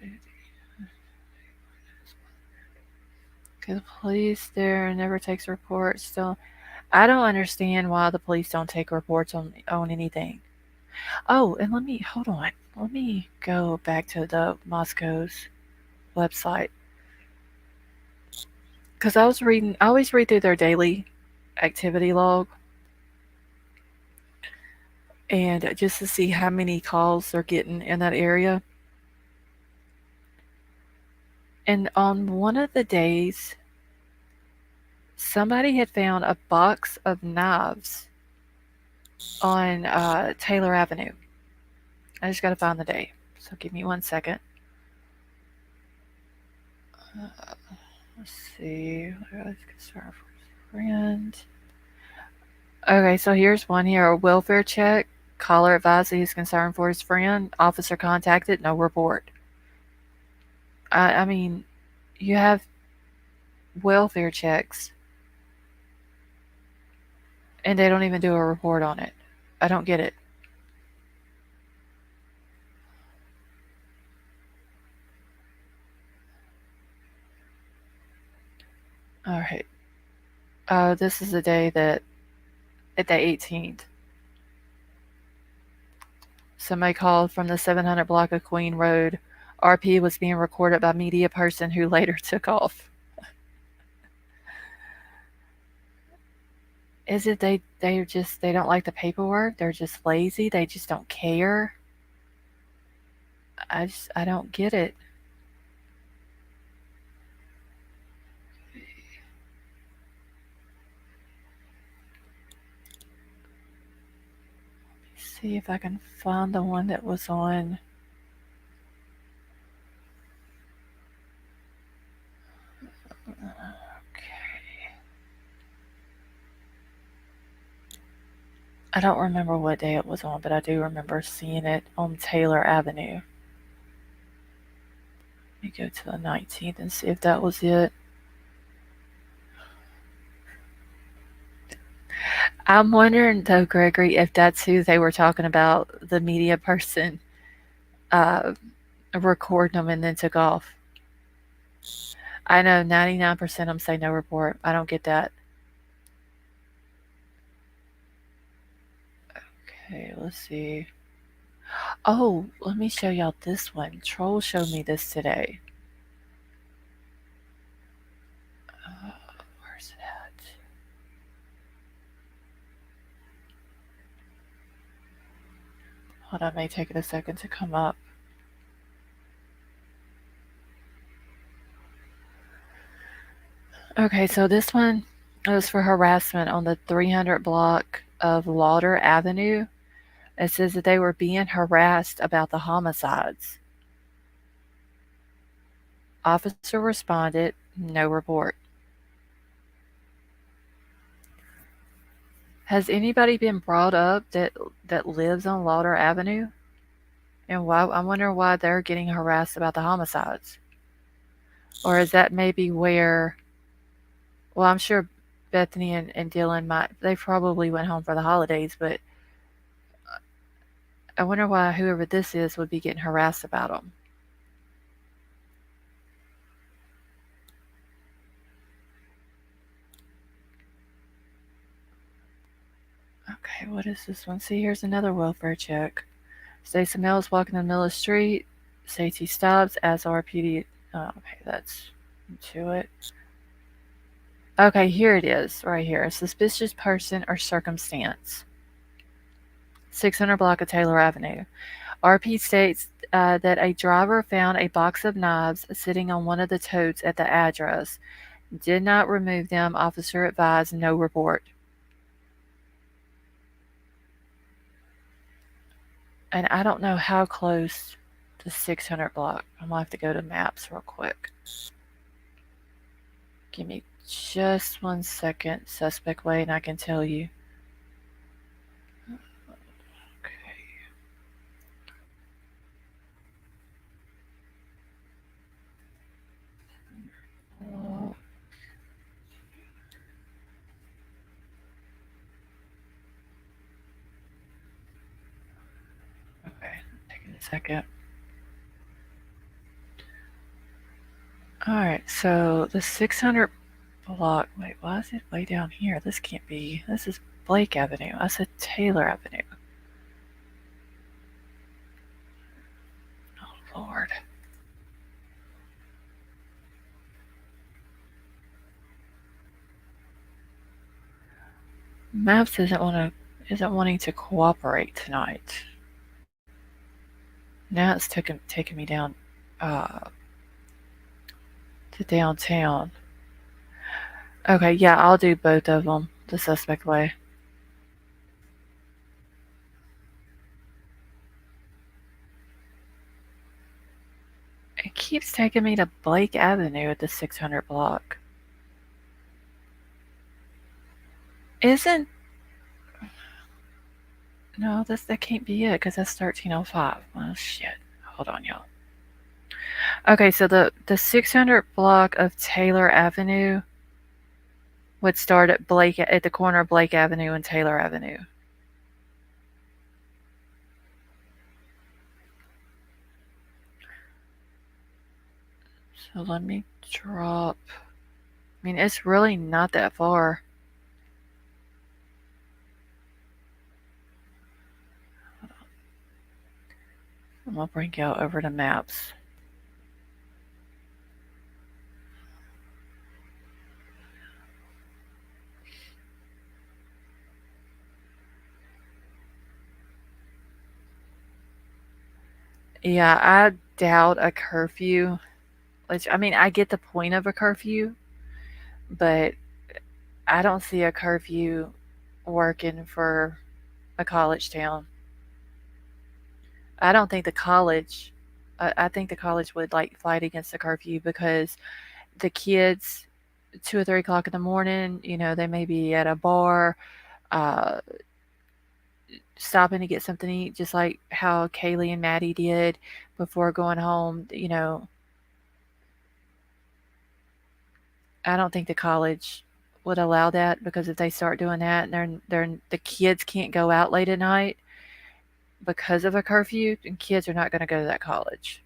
Okay, the police there never takes reports. Still, I don't understand why the police don't take reports on anything. Oh, and hold on. Let me go back to the Moscow's website because I always read through their daily activity log, and just to see how many calls they're getting in that area. And on one of the days, somebody had found a box of knives on Taylor Avenue. I just got to find the day. So give me 1 second. Let's see. Concern for his friend. Okay, so here's one here. A welfare check. Caller advised that he's concerned for his friend. Officer contacted. No report. I mean, you have welfare checks, and they don't even do a report on it. I don't get it. All right. This is the day that, at the 18th, somebody called from the 700 block of Queen Road. RP was being recorded by media person who later took off. Is it they don't like the paperwork? They're just lazy. They just don't care. I don't get it. See if I can find the one that was on. Okay. I don't remember what day it was on, but I do remember seeing it on Taylor Avenue. Let me go to the 19th and see if that was it. I'm wondering though, Gregory, if that's who they were talking about, the media person uh, recording them and then took off. I know 99% of them say no report. I don't get that. Okay, let's see. Oh, let me show y'all this one. Troll showed me this today. Where's it at? Hold on, it may take it a second to come up. Okay, so this one was for harassment on the 300 block of Lauder Avenue. It says that they were being harassed about the homicides. Officer responded, no report. Has anybody been brought up that lives on Lauder Avenue? And why? I wonder why they're getting harassed about the homicides. Or is that maybe where? Well, I'm sure Bethany and Dylan they probably went home for the holidays, but I wonder why whoever this is would be getting harassed about them. Okay, what is this one? See, here's another welfare check. Stacey Mills walking in the middle of the street. Safety stops as RPD. Oh, okay, that's to it. Okay, here it is, right here. A suspicious person or circumstance. 600 block of Taylor Avenue. RP states that a driver found a box of knives sitting on one of the totes at the address. Did not remove them. Officer advised no report. And I don't know how close to 600 block. I'm going to have to go to maps real quick. Give me just 1 second. Suspect way, and I can tell you. Okay, taking a second. Alright, so the 600 block. Wait, why is it way down here? This can't be. This is Blake Avenue. I said Taylor Avenue. Oh, Lord. Maps isn't wanting to cooperate tonight. Now it's taking me down to downtown. Okay, yeah, I'll do both of them. The suspect way. It keeps taking me to Blake Avenue at the 600 block. Isn't... No, that can't be it because that's 1305. Oh, shit. Hold on, y'all. Okay, so the 600 block of Taylor Avenue would start at the corner of Blake Avenue and Taylor Avenue. So let me drop. I mean, it's really not that far. I'm gonna bring y'all over to maps. Yeah, I doubt a curfew. Which, I mean, I get the point of a curfew, but I don't see a curfew working for a college town. I don't think the college. I think the college would like fight against the curfew because the kids 2 or 3 o'clock in the morning. They may be at a bar, uh, stopping to get something to eat, just like how Kaylee and Maddie did before going home. I don't think the college would allow that, because if they start doing that and the kids can't go out late at night because of a curfew, and kids are not going to go to that college.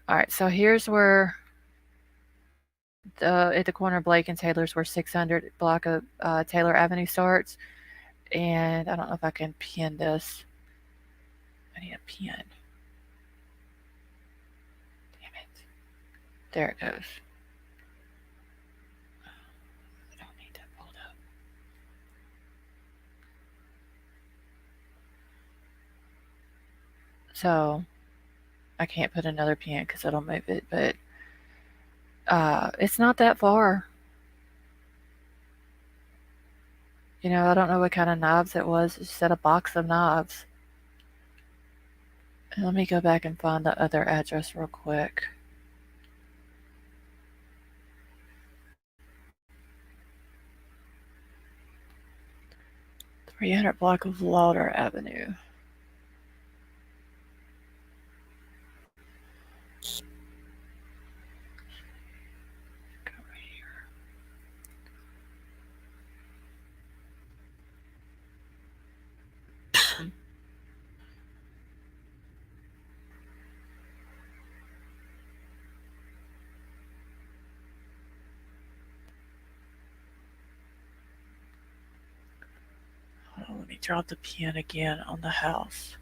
All right, so here's where at the corner of Blake and Taylor's, where 600 block of Taylor Avenue starts. And I don't know if I can pin this. I need a pin. Damn it. There it goes. I don't need that pulled up. So I can't put another pin because it'll move it, but it's not that far. I don't know what kind of knobs it was. It just had a box of knobs. And let me go back and find the other address real quick. .300 block of Lauder Avenue. Go right here. Hold on, let me drop the pin again on the house.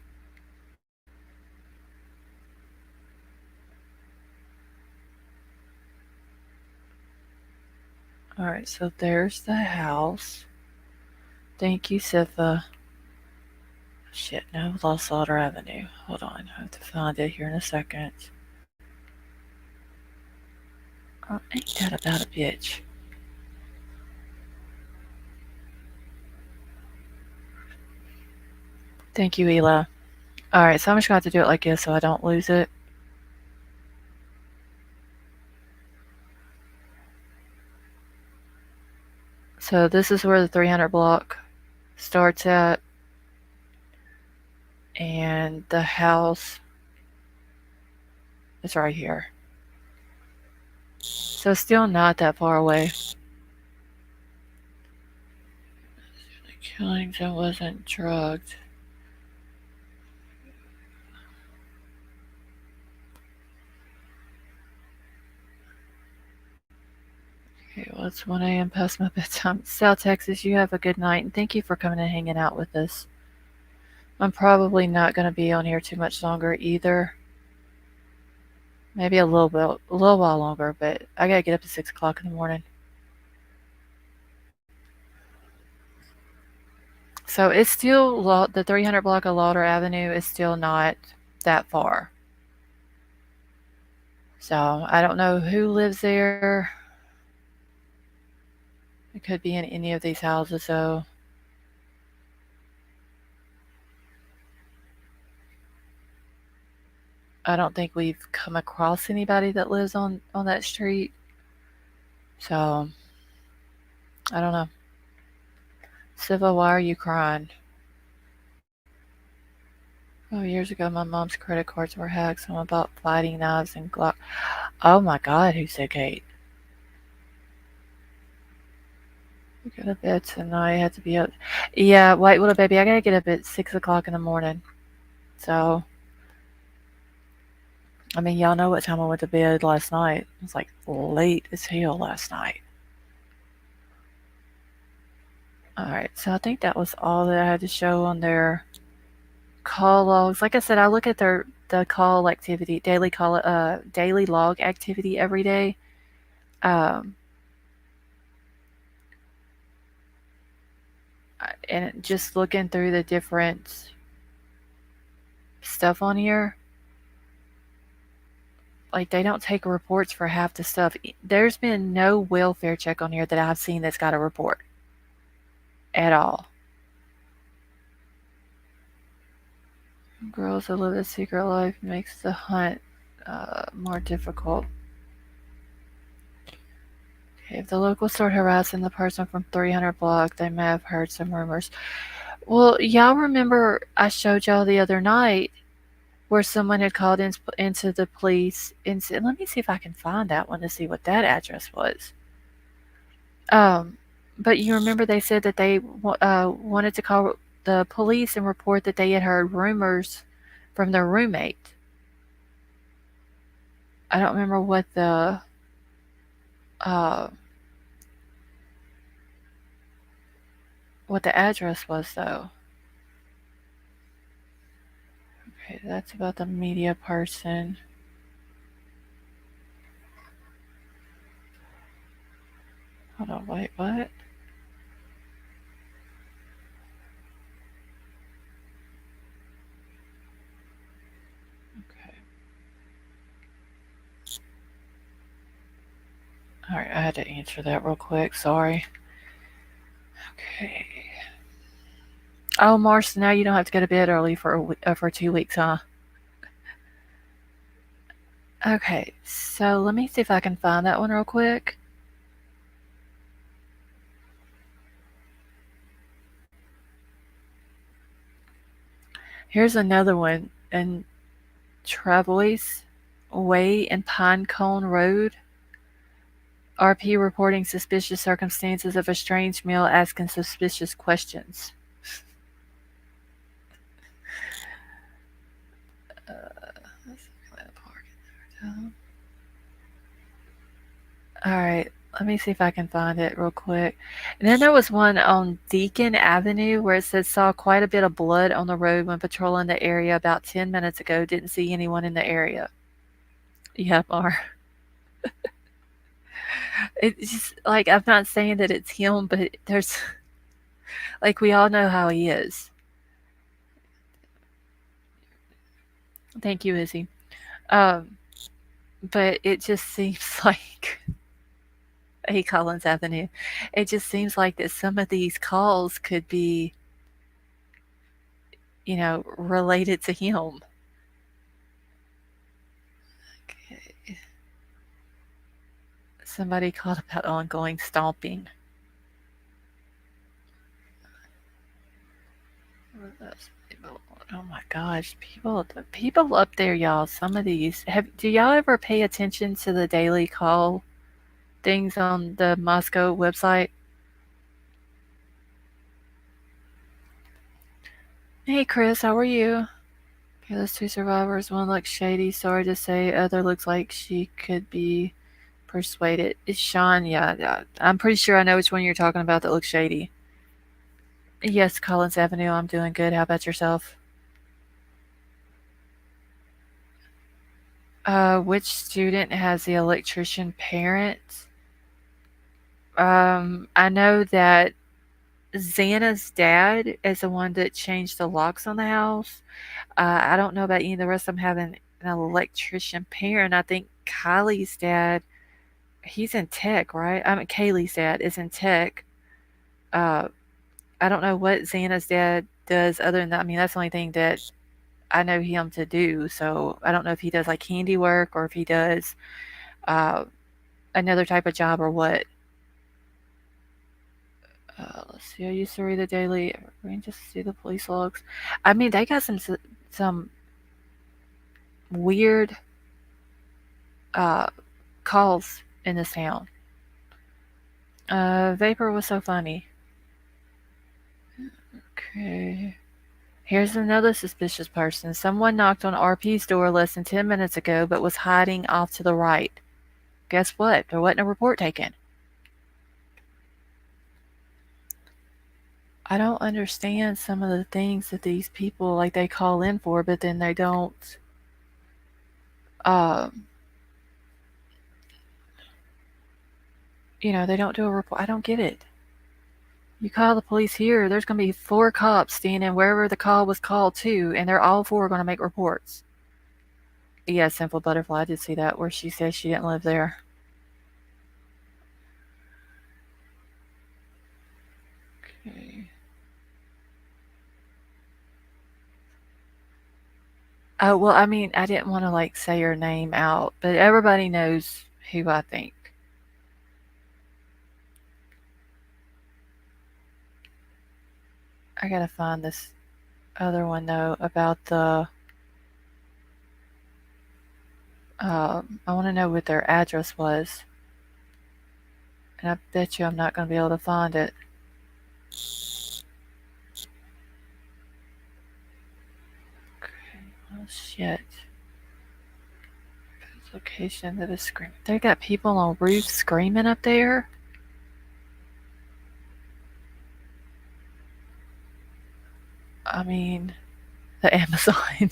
Alright, so there's the house. Thank you, Sifa. Shit, no, Lost Lauder Avenue. Hold on, I have to find it here in a second. Oh, ain't that about a bitch? Thank you, Ela. Alright, so I'm just going to have to do it like this so I don't lose it. So this is where the 300 block starts at. And the house is right here. So still not that far away. The killings, I wasn't drugged. Okay, well, it's 1 a.m. past my bedtime. South Texas, you have a good night, and thank you for coming and hanging out with us. I'm probably not going to be on here too much longer either. Maybe a little while longer, but I gotta get up at 6 o'clock in the morning. So it's still the 300 block of Lauder Avenue is still not that far. So I don't know who lives there. It could be in any of these houses, though. I don't think we've come across anybody that lives on that street. So I don't know. Siva, why are you crying? Oh, years ago, my mom's credit cards were hacked, so I'm about fighting knives and Glock. Oh my God, who said Kate? I go to bed tonight. I have to be up. Yeah, White Little Baby, I gotta get up at 6 o'clock in the morning. So, I mean, y'all know what time I went to bed last night. It was like late as hell last night. Alright, so I think that was all that I had to show on their call logs. Like I said, I look at the call activity, daily log activity every day. And just looking through the different stuff on here, like, they don't take reports for half the stuff. There's been no welfare check on here that I've seen that's got a report at all. Girls that live a secret life makes the hunt more difficult. If the locals start harassing the person from 300 block, they may have heard some rumors. Well, y'all remember I showed y'all the other night where someone had called into the police and said, let me see if I can find that one to see what that address was. But you remember they said that they wanted to call the police and report that they had heard rumors from their roommate. I don't remember uh, what the address was though. Okay, that's about the media person. Hold on, wait, what? Okay. Alright, I had to answer that real quick, sorry. Okay. Oh, Mars, now you don't have to go to bed early for 2 weeks, huh? Okay, so let me see if I can find that one real quick. Here's another one in Travois Way and Pinecone Road. RP reporting suspicious circumstances of a strange male asking suspicious questions. Alright, let me see if I can find it real quick. And then there was one on Deacon Avenue where it says saw quite a bit of blood on the road when patrolling the area about 10 minutes ago. Didn't see anyone in the area. Yeah, Mar. It's just like, I'm not saying that it's him, but there's like, we all know how he is. Thank you, Izzy. But it just seems like Collins Avenue. It just seems like that some of these calls could be, related to him. Okay. Somebody called about ongoing stomping. Oh my gosh, people up there, y'all. Some of these. Do y'all ever pay attention to the daily call things on the Moscow website? Hey, Chris, how are you? Okay, those two survivors. One looks shady. Sorry to say. Other looks like she could be persuaded. It's Sean. Yeah. I'm pretty sure I know which one you're talking about that looks shady. Yes, Collins Avenue. I'm doing good. How about yourself? Which student has the electrician parent? I know that Xana's dad is the one that changed the locks on the house. I don't know about any of the rest of them having an electrician parent. I think Kylie's dad, he's in tech, right? Kaylee's dad is in tech. Uh, I don't know what Xana's dad does other than that. I mean, that's the only thing that I know him to do. So I don't know if he does like handiwork or if he does uh, another type of job or what. Let's see. I used to read the daily. Just see the police logs. I mean, they got some weird calls in this town. Vapor was so funny. Okay. Here's another suspicious person. Someone knocked on RP's door less than 10 minutes ago, but was hiding off to the right. Guess what? There wasn't a report taken. I don't understand some of the things that these people, like, they call in for, but then they don't, they don't do a report. I don't get it. You call the police here, there's going to be 4 cops standing wherever the call was called to, and they're all 4 going to make reports. Yeah, Simple Butterfly, I did see that, where she says she didn't live there. Okay. Well, I mean, I didn't want to, like, say her name out, but everybody knows who I think. I gotta find this other one though about the. I want to know what their address was, and I bet you I'm not gonna be able to find it. Okay, oh shit. Location that is screaming. They got people on roofs screaming up there. I mean, the Amazon.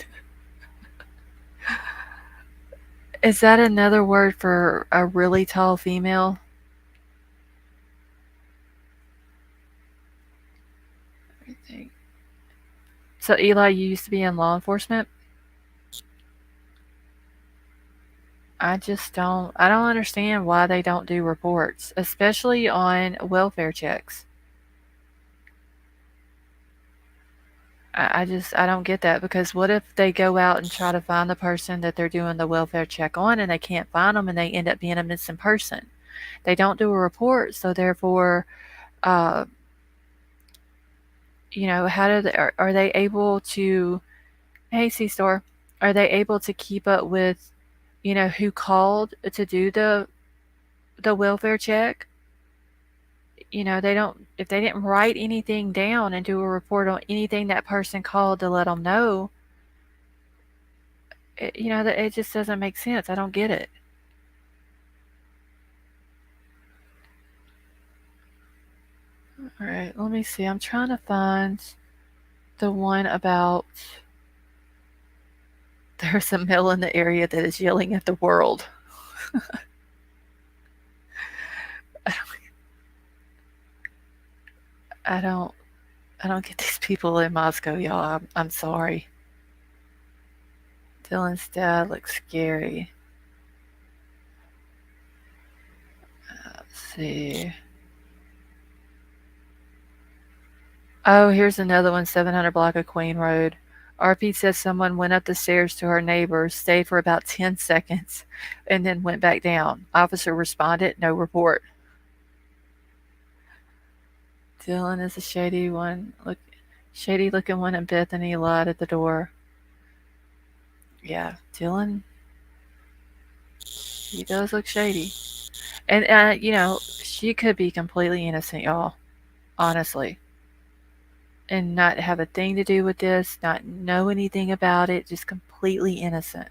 Is that another word for a really tall female? Let me think. So, Eli, you used to be in law enforcement? I don't understand why they don't do reports, especially on welfare checks. I don't get that because what if they go out and try to find the person that they're doing the welfare check on and they can't find them and they end up being a missing person? They don't do a report, so therefore, uh, how do are they able to? Hey, C store, are they able to keep up with, who called to do the welfare check? They don't. If they didn't write anything down and do a report on anything that person called to let them know, that it just doesn't make sense. I don't get it. All right, let me see. I'm trying to find the one about there's a male in the area that is yelling at the world. I don't I don't get these people in Moscow, y'all. I'm sorry. Dylan's dad looks scary. Let's see. Oh, here's another one, 700 block of Queen Road. RP says someone went up the stairs to her neighbor, stayed for about 10 seconds, and then went back down. Officer responded, no report. Dylan is a shady one. Shady looking one, and Bethany lied at the door. Yeah, Dylan, he does look shady. And, she could be completely innocent, y'all. Honestly. And not have a thing to do with this, not know anything about it, just completely innocent.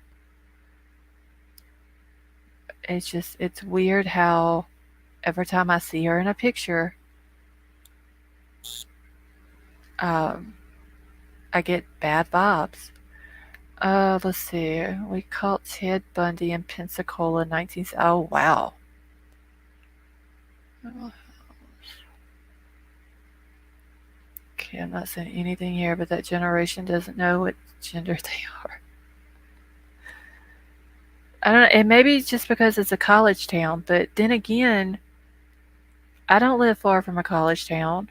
It's weird how every time I see her in a picture, um, I get bad vibes. Let's see. We caught Ted Bundy in Pensacola, 19. Oh, wow. Okay, I'm not saying anything here, but that generation doesn't know what gender they are. I don't know. And maybe just because it's a college town, but then again, I don't live far from a college town,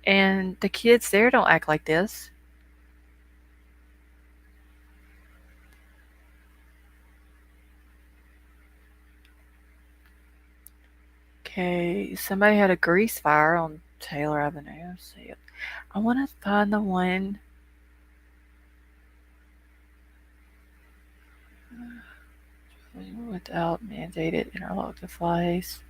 and the kids there don't act like this. Okay, somebody had a grease fire on Taylor Avenue. Let's see. I want to find the one. Without mandated interlock device.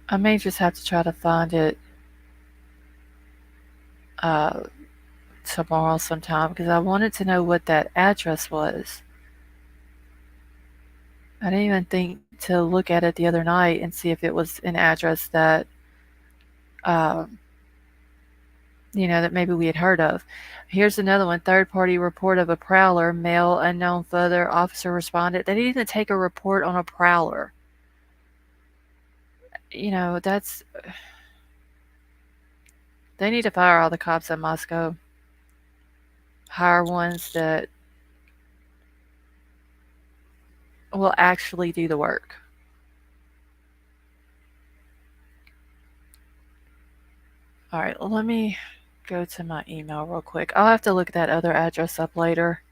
I may just have to try to find it tomorrow sometime because I wanted to know what that address was. I didn't even think to look at it the other night and see if it was an address that, that maybe we had heard of. Here's another one. Third-party report of a Prowler. Male unknown further. Officer responded. They didn't even take a report on a Prowler. That's... They need to fire all the cops in Moscow. Hire ones that will actually do the work. All right, let me go to my email real quick. I'll have to look that other address up later.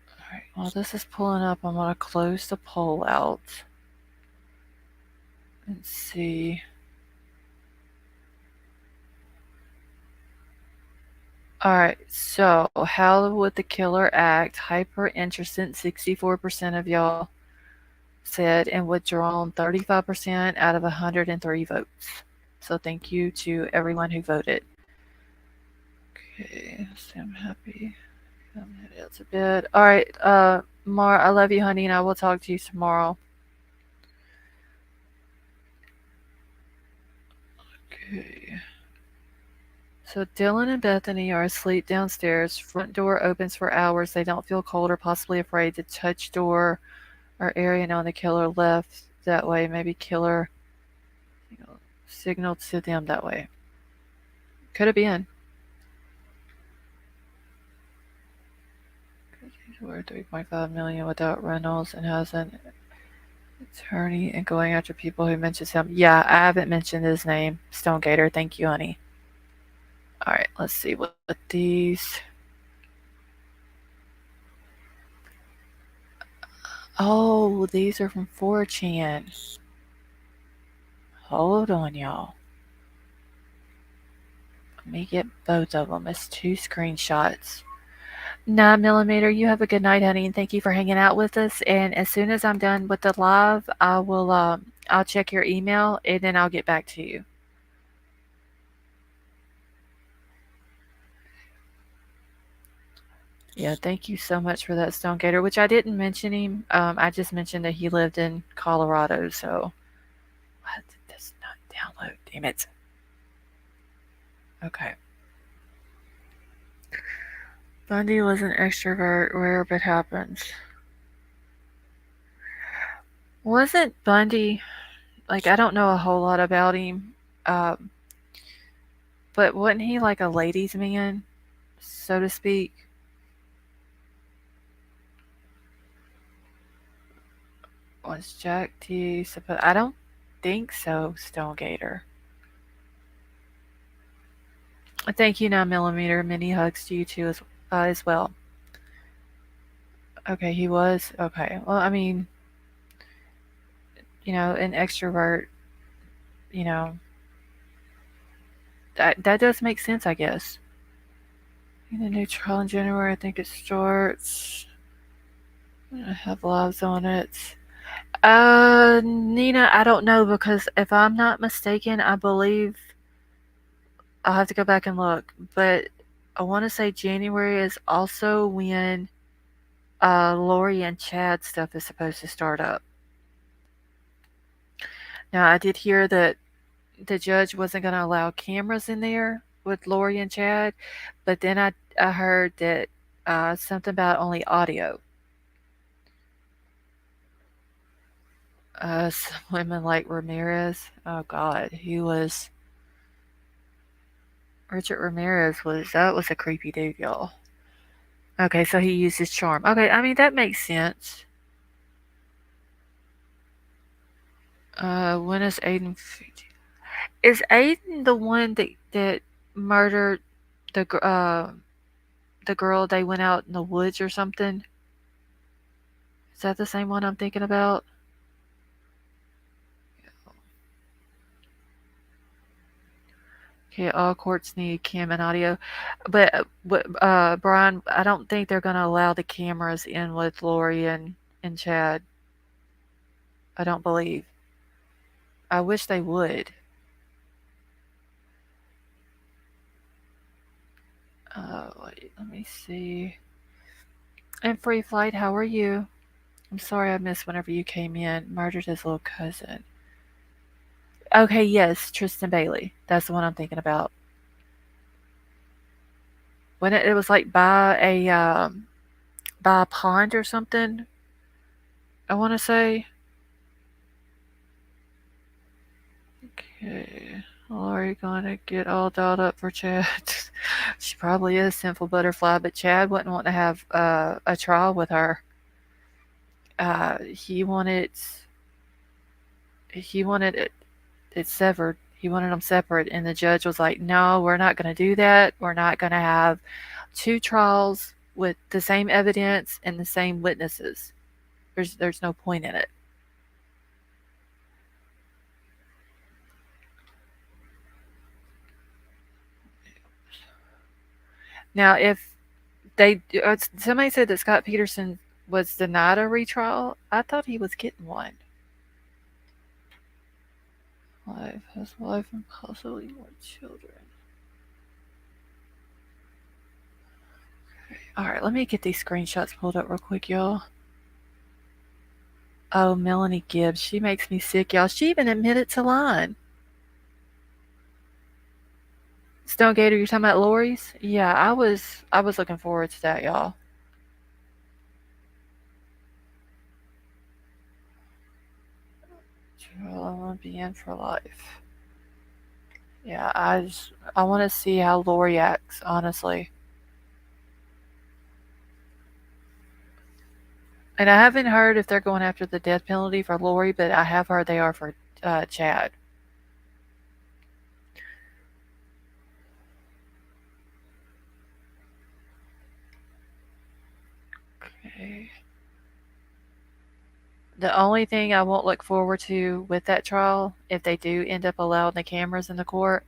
All right, while this is pulling up, I'm going to close the poll out. Let's see. All right, so how would the killer act? Hyper interested, 64% of y'all said, and withdrawn 35% out of 103 votes. So thank you to everyone who voted. Okay, so I'm happy. That's a bit. All right, Mar, I love you, honey, and I will talk to you tomorrow. Okay. So Dylan and Bethany are asleep downstairs. Front door opens for hours. They don't feel cold or possibly afraid to touch door or area known the killer left that way. Maybe killer signaled to them that way. Could have been. He's worth 3.5 million without Reynolds and has an attorney and going after people who mentions him. Yeah, I haven't mentioned his name. Stonegater. Thank you, honey. All right, let's see what these. Oh, these are from 4chan. Hold on, y'all. Let me get both of them. It's 2 screenshots. 9mm, you have a good night, honey, and thank you for hanging out with us. And as soon as I'm done with the live, I will I'll check your email and then I'll get back to you. Yeah, thank you so much for that, Stonegater, which I didn't mention him. I just mentioned that he lived in Colorado, so what did this not download? Damn it. Okay. Bundy was an extrovert, rare but happens. Wasn't Bundy, like, I don't know a whole lot about him, but wasn't he like a ladies' man, so to speak? Was Jack T supposed? I don't think so, Stonegater. Thank you, 9mm. Many hugs to you too as well. Okay, he was. Okay. Well, I mean, an extrovert, you know, that does make sense, I guess. In a new trial in January, I think it starts. I have lives on it. Nina, I don't know because if I'm not mistaken, I believe I'll have to go back and look, but I want to say January is also when Lori and Chad stuff is supposed to start up. Now, I did hear that the judge wasn't going to allow cameras in there with Lori and Chad, but then I heard that something about only audio. Some women like Ramirez. Oh God, Richard Ramirez was a creepy dude, y'all. Okay, so he used his charm. Okay, I mean that makes sense. When is Aiden? Is Aiden the one that murdered the girl? They went out in the woods or something. Is that the same one I'm thinking about? Okay, all courts need cam and audio, but Brian, I don't think they're going to allow the cameras in with Lori and Chad. I don't believe. I wish they would. Wait, let me see. And Free Flight, how are you? I'm sorry I missed whenever you came in. Murdered his little cousin. Okay, yes, Tristan Bailey. That's the one I'm thinking about. When it was like by a pond or something, I want to say. Okay, Lori gonna get all dolled up for Chad. She probably is Sinful Butterfly, but Chad wouldn't want to have a trial with her. He wanted it severed. He wanted them separate, and the judge was like, "No, we're not going to do that. We're not going to have 2 trials with the same evidence and the same witnesses. There's no point in it." Now, if somebody said that Scott Peterson was denied a retrial, I thought he was getting one. His wife, and possibly more children. All right, let me get these screenshots pulled up real quick, y'all. Oh, Melanie Gibbs, she makes me sick, y'all. She even admitted to lying. Stone Gator, you're talking about Lori's? Yeah, I was looking forward to that, y'all. I want to be in for life. Yeah, I want to see how Lori acts, honestly. And I haven't heard if they're going after the death penalty for Lori, but I have heard they are for Chad. Okay. The only thing I won't look forward to with that trial, if they do end up allowing the cameras in the court,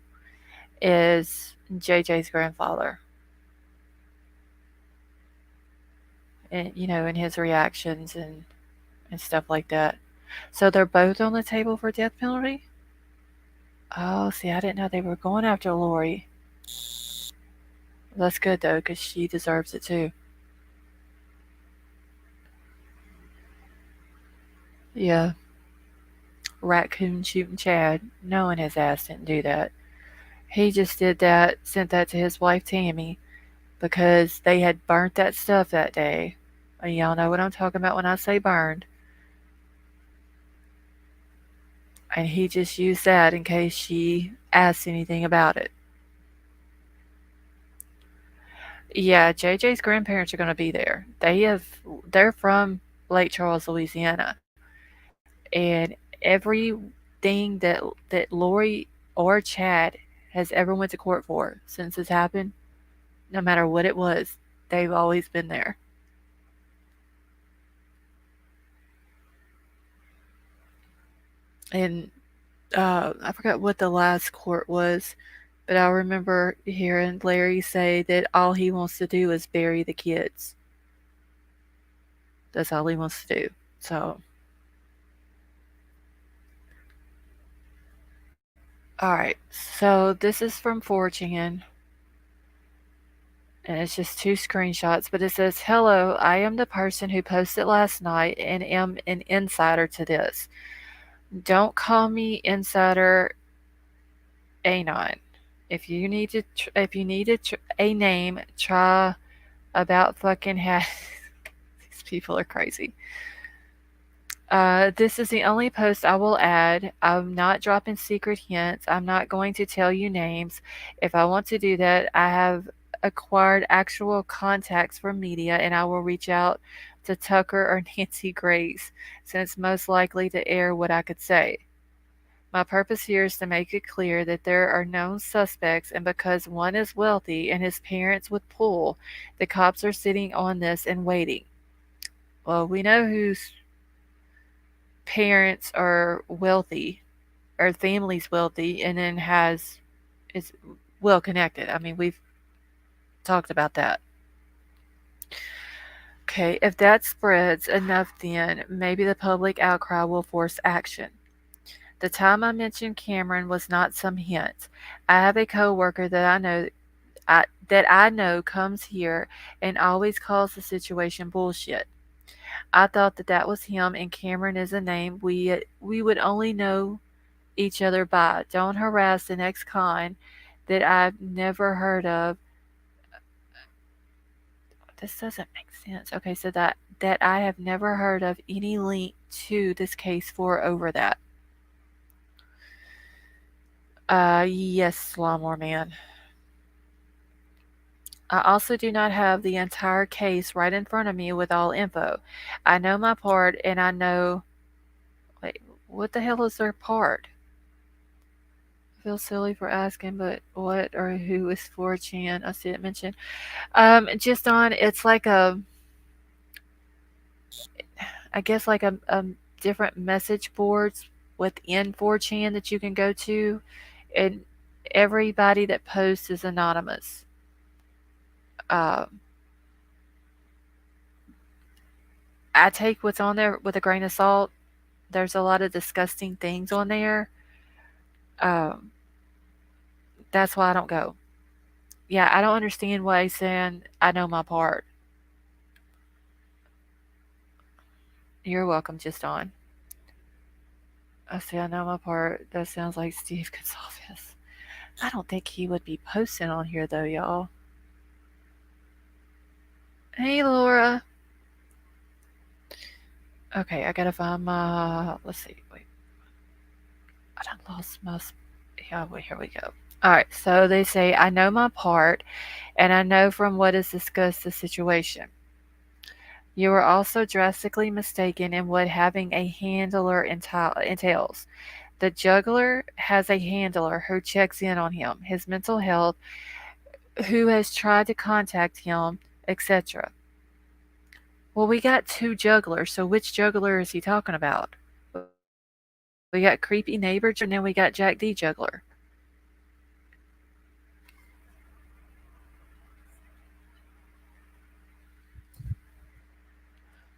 is JJ's grandfather. And, and his reactions and stuff like that. So they're both on the table for death penalty? Oh, see, I didn't know they were going after Lori. That's good, though, because she deserves it, too. Yeah. Raccoon shooting Chad, knowing his ass didn't do that. He just did that, sent that to his wife Tammy, because they had burnt that stuff that day. And y'all know what I'm talking about when I say burned. And he just used that in case she asked anything about it. Yeah, JJ's grandparents are going to be there. They're from Lake Charles, Louisiana. And everything that Lori or Chad has ever went to court for since this happened, no matter what it was, they've always been there. And I forgot what the last court was, but I remember hearing Larry say that all he wants to do is bury the kids. That's all he wants to do. So, all right. So this is from 4chan. And it's just two screenshots, but it says, "Hello, I am the person who posted last night and am an insider to this. Don't call me Insider Anon. If you need a name, try about fucking these people are crazy. This is the only post I will add. I'm not dropping secret hints. I'm not going to tell you names. If I want to do that, I have acquired actual contacts from media and I will reach out to Tucker or Nancy Grace, since most likely to air what I could say. My purpose here is to make it clear that there are known suspects, and because one is wealthy and his parents would pull, the cops are sitting on this and waiting." Well, we know whose parents are wealthy, or family's wealthy, and then is well connected. I mean, we've talked about that. Okay, if that spreads enough, then maybe the public outcry will force action. The time I mentioned Cameron was not some hint. I have a coworker that I know comes here and always calls the situation bullshit. I thought that was him, and Cameron is a name we would only know each other by. Don't harass the next con that I've never heard of. This doesn't make sense. Okay, so that I have never heard of any link to this case for over that. Yes, Lawnmower Man. I also do not have the entire case right in front of me with all info. I know my part, and I know... Wait, what the hell is their part? I feel silly for asking, but what or who is 4chan? I see it mentioned. Just on, it's like I guess like a different message boards within 4chan that you can go to, and everybody that posts is anonymous. Uh, I take what's on there with a grain of salt. There's a lot of disgusting things on there. Um, that's why I don't go. Yeah, I don't understand why he's saying I know my part. You're welcome, just on. I say I know my part. That sounds like Steve Gonsalves. I don't think he would be posting on here though, y'all. Hey, Laura. Okay, I gotta find my. Let's see. Wait, I done lost my. Yeah, wait, here we go. All right, so they say I know my part, and I know from what is discussed the situation. You are also drastically mistaken in what having a handler entails. The juggler has a handler who checks in on him, his mental health, who has tried to contact him, etc. Well, we got two jugglers, so which juggler is he talking about? We got creepy neighbor juggler, and then we got Jack D juggler.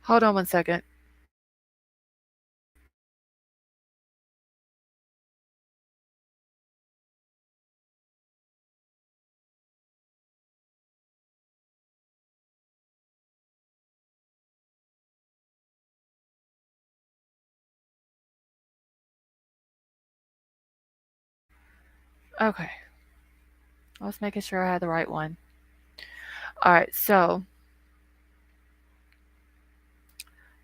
Hold on one second. Okay, I was making sure I had the right one. All right, so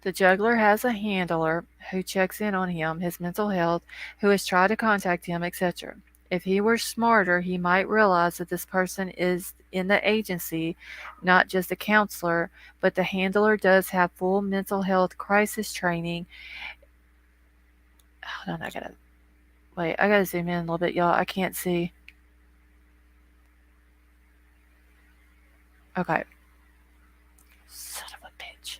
the juggler has a handler who checks in on him, his mental health, who has tried to contact him, etc. If he were smarter, he might realize that this person is in the agency, not just a counselor, but the handler does have full mental health crisis training. Hold on, I gotta zoom in a little bit, y'all. I can't see. Okay. Son of a bitch.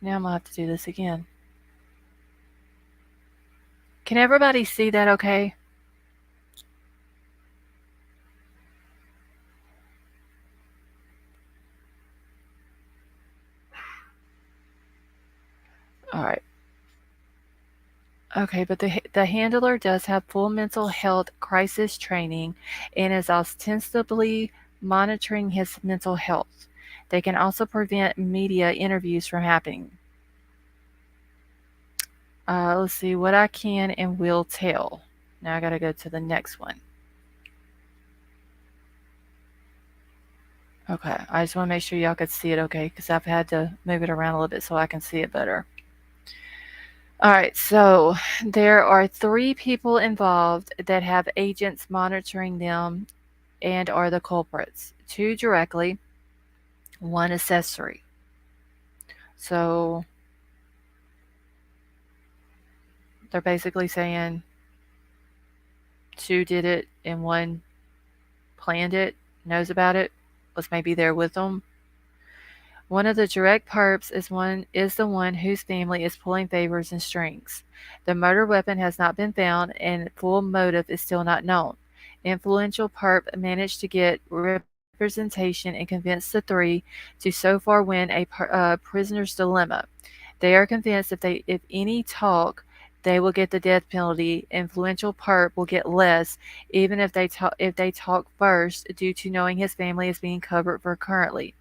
Now I'm gonna have to do this again. Can everybody see that okay? All right. Okay, but the handler does have full mental health crisis training and is ostensibly monitoring his mental health. They can also prevent media interviews from happening. Let's see what I can and will tell. Now I gotta go to the next one. Okay, I just want to make sure y'all could see it okay because I've had to move it around a little bit so I can see it better. All right, so there are 3 people involved that have agents monitoring them and are the culprits. 2 directly, 1 accessory. So they're basically saying 2 did it and 1 planned it, knows about it, was maybe there with them. One of the direct perps is the one whose family is pulling favors and strings. The murder weapon has not been found and full motive is still not known. Influential perp managed to get representation and convince the 3 to so far win a prisoner's dilemma. They are convinced if any talk, they will get the death penalty. Influential perp will get less, even if they talk first, due to knowing his family is being covered for currently.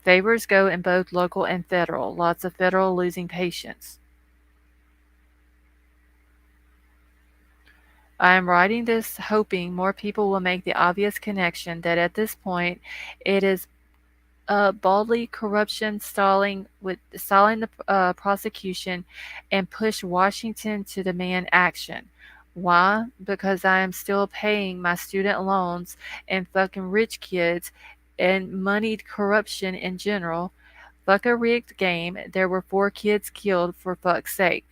Favors go in both local and federal. Lots of federal losing patience. I am writing this hoping more people will make the obvious connection that at this point it is baldly corruption stalling the prosecution and push Washington to demand action. Why? Because I am still paying my student loans and fucking rich kids and moneyed corruption in general. Fuck a rigged game. There were 4 kids killed for fuck's sake.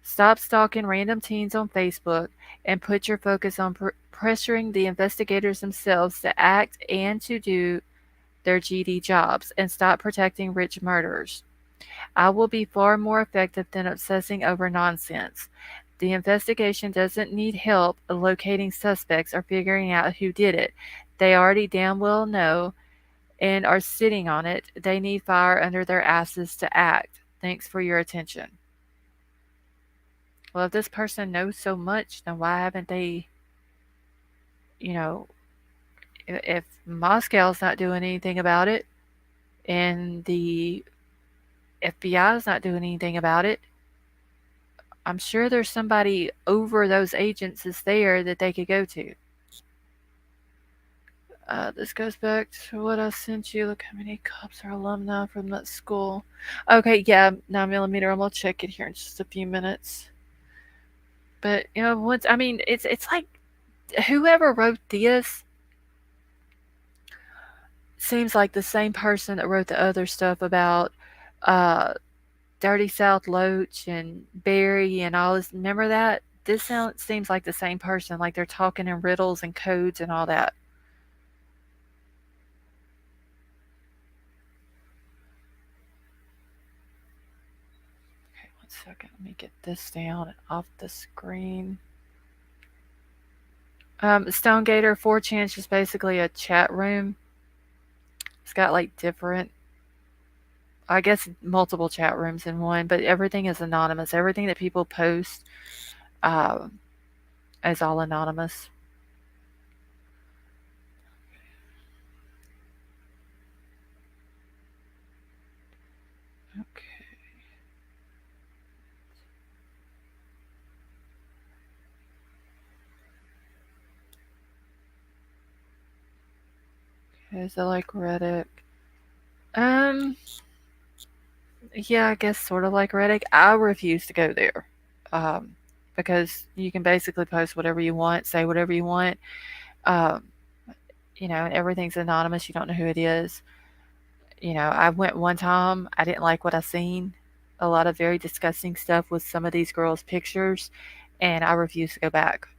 Stop stalking random teens on Facebook and put your focus on pressuring the investigators themselves to act and to do their GD jobs and stop protecting rich murderers. I will be far more effective than obsessing over nonsense. The investigation doesn't need help locating suspects or figuring out who did it. They already damn well know and are sitting on it. They need fire under their asses to act. Thanks for your attention. Well, if this person knows so much, then why haven't they, you know, if Moscow's not doing anything about it and the FBI is not doing anything about it, I'm sure there's somebody over those agents is there that they could go to. This goes back to what I sent you. Look how many cops are alumni from that school. Okay, yeah, 9mm. I'm gonna check it here in just a few minutes. But once it's like whoever wrote this seems like the same person that wrote the other stuff about uh, Dirty South Loach and Barry and all this. Remember that? This seems like the same person. Like they're talking in riddles and codes and all that. Okay, 1 second. Let me get this down off the screen. Stonegater 4chan is just basically a chat room. It's got like different, I guess, multiple chat rooms in one, but everything is anonymous. Everything that people post is all anonymous. Okay. Okay, so like Reddit. Yeah, I guess sort of like Reddit. I refuse to go there. Because you can basically post whatever you want, say whatever you want. Um, and everything's anonymous. You don't know who it is. I went one time. I didn't like what I seen. A lot of very disgusting stuff with some of these girls' pictures, and I refuse to go back.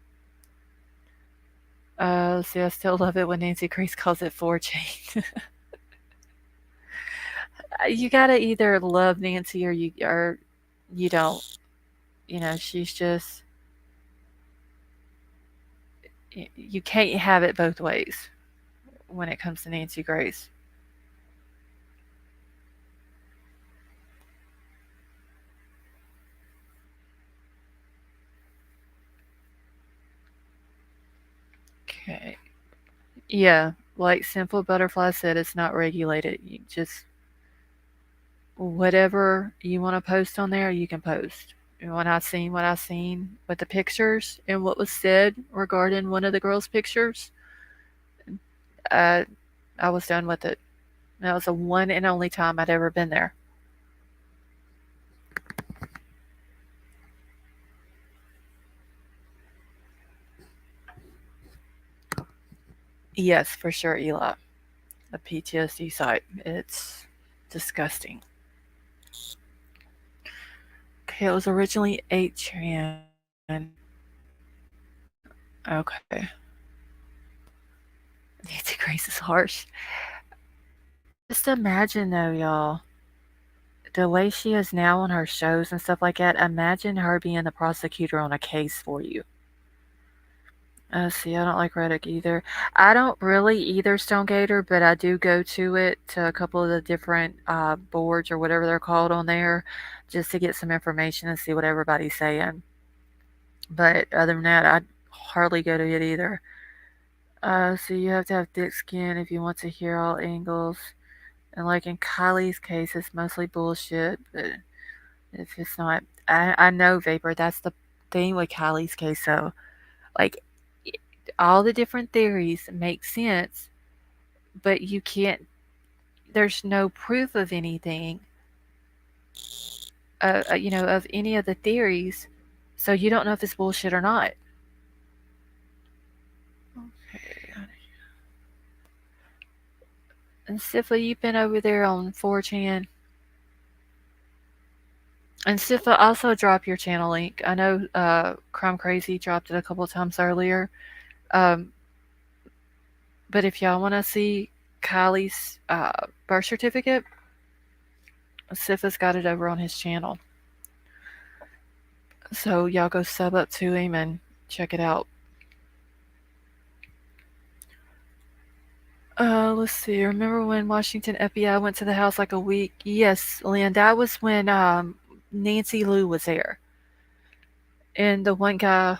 See, I still love it when Nancy Grace calls it 4chan. You gotta either love Nancy or you don't. She's just, you can't have it both ways when it comes to Nancy Grace. Okay. Yeah, like Simple Butterfly said, it's not regulated. You just, whatever you want to post on there, you can post. And when I seen what I seen with the pictures and what was said regarding one of the girls' pictures, I was done with it. That was the one and only time I'd ever been there. Yes, for sure, Eli. The PTSD site. It's disgusting. Okay, it was originally 8chan. Okay. Nancy Grace is harsh. Just imagine though, y'all, the way she is now on her shows and stuff like that. Imagine her being the prosecutor on a case for you. See, I don't like Reddit either. I don't really either, Stonegater, but I do go to it, to a couple of the different boards or whatever they're called on there, just to get some information and see what everybody's saying. But other than that, I hardly go to it either. So you have to have thick skin if you want to hear all angles. And like in Kylie's case, it's mostly bullshit. But if it's not, I know, Vapor, that's the thing with Kylie's case. So, like, all the different theories make sense, but you can't, there's no proof of anything, of any of the theories. So you don't know if it's bullshit or not. Okay. And Sifa, you've been over there on 4chan. And Sifa, also drop your channel link. I know Crime Crazy dropped it a couple times earlier. But if y'all want to see Kylie's birth certificate, Sifa's got it over on his channel. So y'all go sub up to him and check it out. Let's see. Remember when Washington FBI went to the house like a week? Yes, Lynn. That was when Nancy Lou was there, and the one guy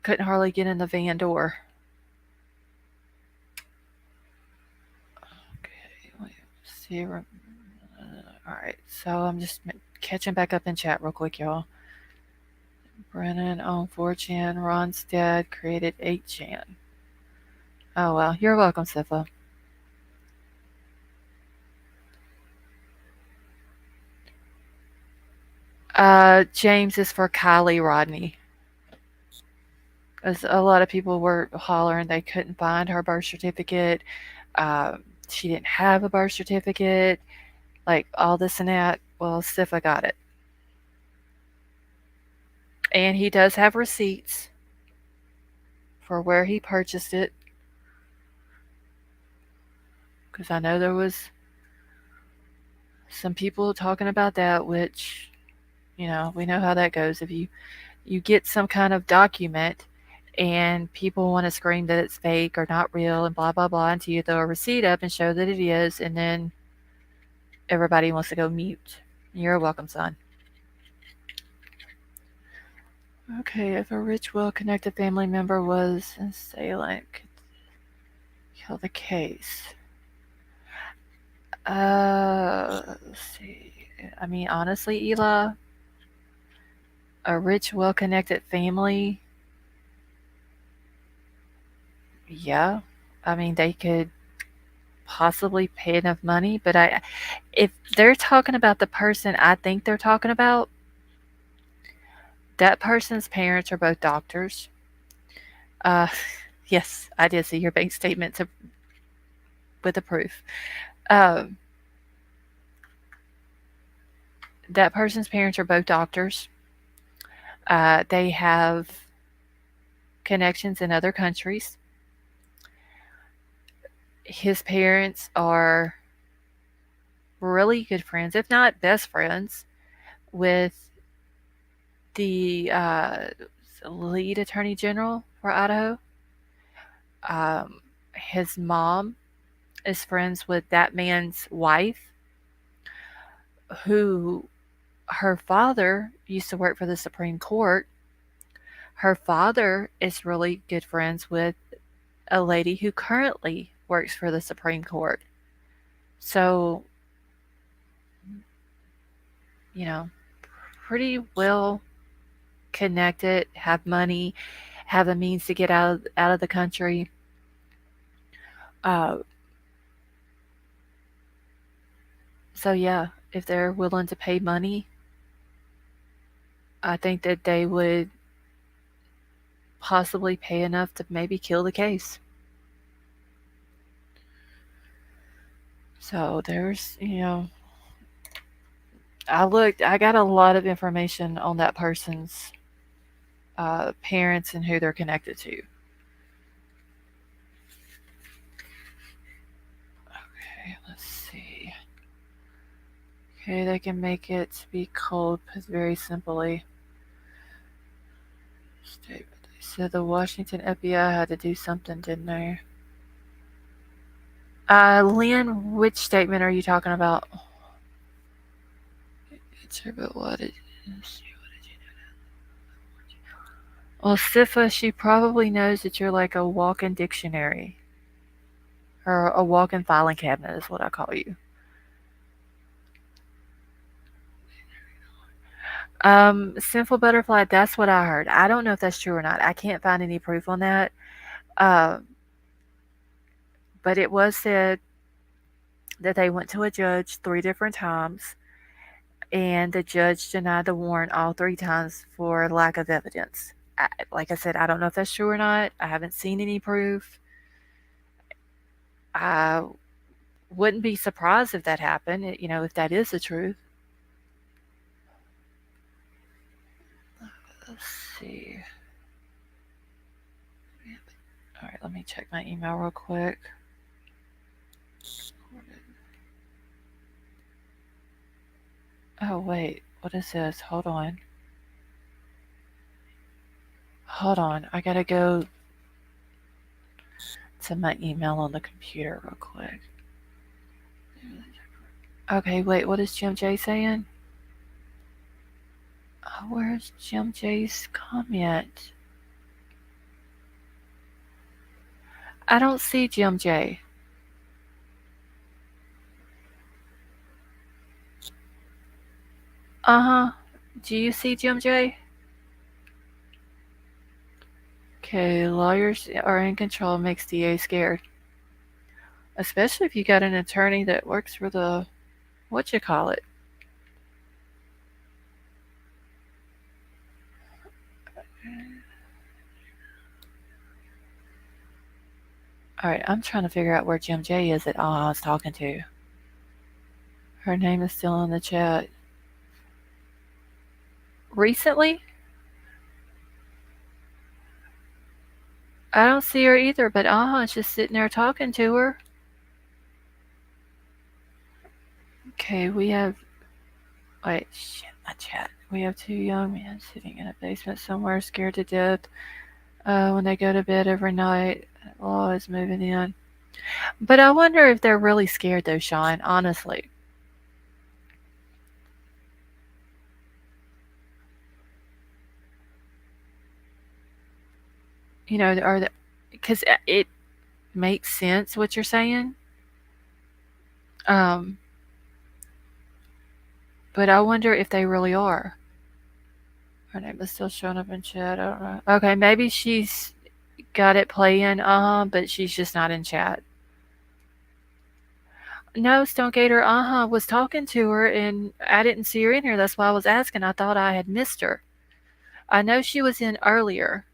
couldn't hardly get in the van door. Okay, let's see. All right. So I'm just catching back up in chat real quick, y'all. Brennan on 4chan. Ron's dad created 8chan. Oh well, you're welcome, Sifa. James is for Kylie Rodney. As a lot of people were hollering they couldn't find her birth certificate. She didn't have a birth certificate. Like all this and that. Well, Sifa got it. And he does have receipts for where he purchased it. Because I know there was some people talking about that, which, we know how that goes. If you get some kind of document and people want to scream that it's fake or not real and blah, blah, blah, until you throw a receipt up and show that it is, and then everybody wants to go mute. You're welcome, son. Okay, if a rich, well-connected family member was an assailant, could kill the case. Let's see. I mean, honestly, Ela, a rich, well-connected family, yeah. I mean, they could possibly pay enough money, but if they're talking about the person I think they're talking about, that person's parents are both doctors. Uh, yes, I did see your bank statement with the proof. That person's parents are both doctors. They have connections in other countries. His parents are really good friends, if not best friends, with the lead attorney general for Idaho. His mom is friends with that man's wife, who her father used to work for the Supreme Court. Her father is really good friends with a lady who currently works for the Supreme Court. So, pretty well connected, have money, have the means to get out of the country. So yeah, if they're willing to pay money, I think that they would possibly pay enough to maybe kill the case. So there's, I got a lot of information on that person's parents and who they're connected to. Okay, let's see. Okay, they can make it be cold very simply. They said the Washington FBI had to do something, didn't they? Lynn, which statement are you talking about? It's her, but what did you know? Well, Sifa, she probably knows that you're like a walk-in dictionary. Or a walk-in filing cabinet is what I call you. Sinful Butterfly, that's what I heard. I don't know if that's true or not. I can't find any proof on that. But it was said that they went to a judge 3 different times, and the judge denied the warrant all 3 times for lack of evidence. Like I said, I don't know if that's true or not. I haven't seen any proof. I wouldn't be surprised if that happened, if that is the truth. Let's see. All right, let me check my email real quick. Oh, wait. What is this? Hold on. hold on. I gotta go to my email on the computer real quick. Okay, wait, what is Jim J saying? Where's Jim J's comment? I don't see Jim J. Uh-huh. Do you see Jim J? Okay, lawyers are in control, makes DA scared. Especially if you got an attorney that works for the, whatchamacallit. Alright, I'm trying to figure out where Jim J is that I was talking to. Her name is still in the chat. Recently? I don't see her either, but is just sitting there talking to her. Okay, we have... Wait, shit, my chat. We have 2 young men sitting in a basement somewhere scared to death. When they go to bed every night, law is moving in. But I wonder if they're really scared though, Sean, honestly. You know, are the, because it makes sense what you're saying. But I wonder if they really are. Her name is still showing up in chat. I don't know. Okay, maybe she's got it playing, but she's just not in chat. No, Stonegator, was talking to her and I didn't see her in here. That's why I was asking. I thought I had missed her. I know she was in earlier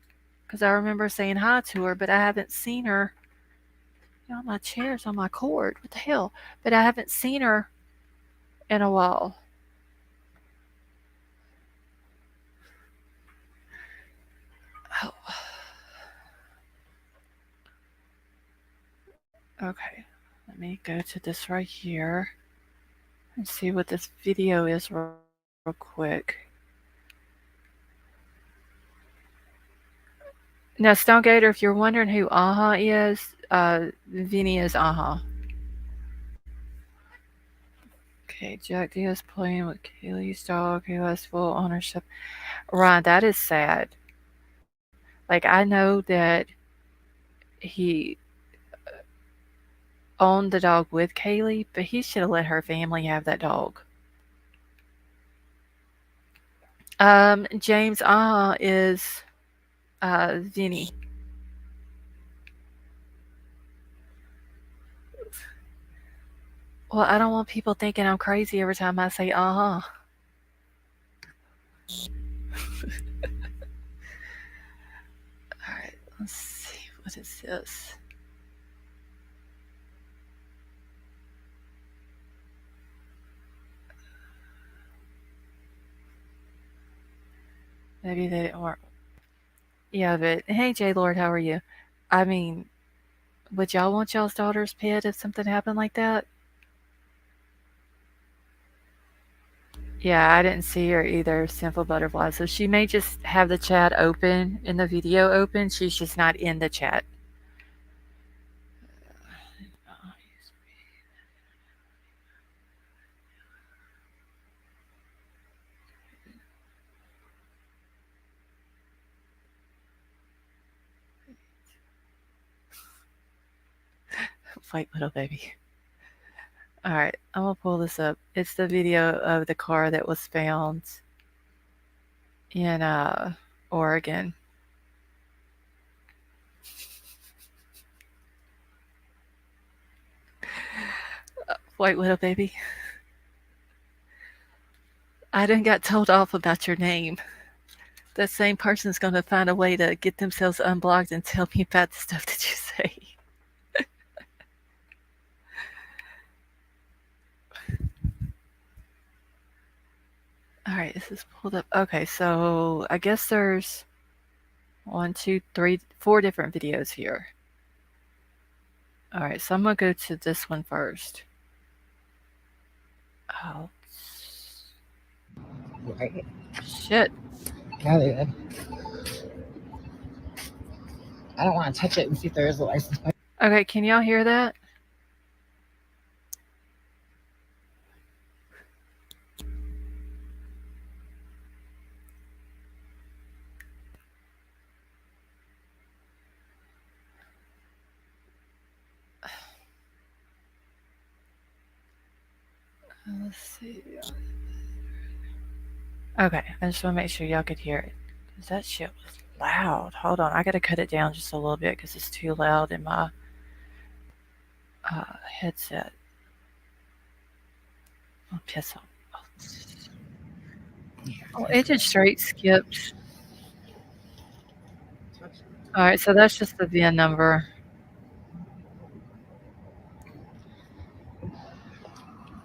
because I remember saying hi to her, but I haven't seen her. You know, my chair's on my cord. What the hell? But I haven't seen her in a while. Oh. Okay, let me go to this right here and see what this video is real quick. Now, Stonegator, if you're wondering who is, Vinny is Okay, Jack D is playing with Kaylee's dog who has full ownership. Ryan, that is sad. Like, I know that he owned the dog with Kaylee, but he should have let her family have that dog. James is Vinny. Well, I don't want people thinking I'm crazy every time I say Alright, let's see. What is this? Maybe they weren't. Yeah, but hey, J Lord, how are you? I mean, would y'all want y'all's daughter's pet if something happened like that? Yeah, I didn't see her either, Simple Butterfly. So she may just have the chat open and the video open. She's just not in the chat. Fight little baby. Alright, I'm gonna pull this up. It's the video of the car that was found in Oregon. White Widow baby. I done got told off about your name. That same person's gonna find a way to get themselves unblocked and tell me about the stuff that you say. Alright, this is pulled up. Okay, so I guess there's 1, 2, 3, 4 different videos here. Alright, so I'm gonna go to this one first. Oh. Right. Shit. Got it. I don't want to touch it and see if there is a license plate. Okay, can y'all hear that? Let's see. Okay, I just want to make sure y'all could hear it. Because that shit was loud. Hold on, I gotta cut it down just a little bit because it's too loud in my headset. Oh, piss off. Oh, it just straight skipped. Alright, so that's just the VIN number.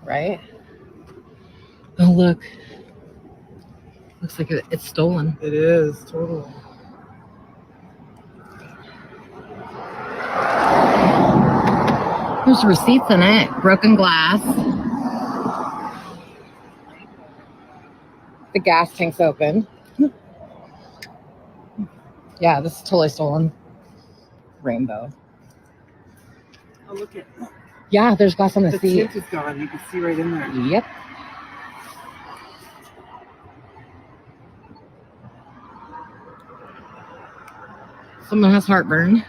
Right? Oh, look. Looks like it's stolen. It is, totally. There's receipts in it. Broken glass. The gas tank's open. Yeah, this is totally stolen. Rainbow. Oh, look at Yeah, there's glass on the seat. tint is gone. You can see right in there. Yep. Someone has heartburn.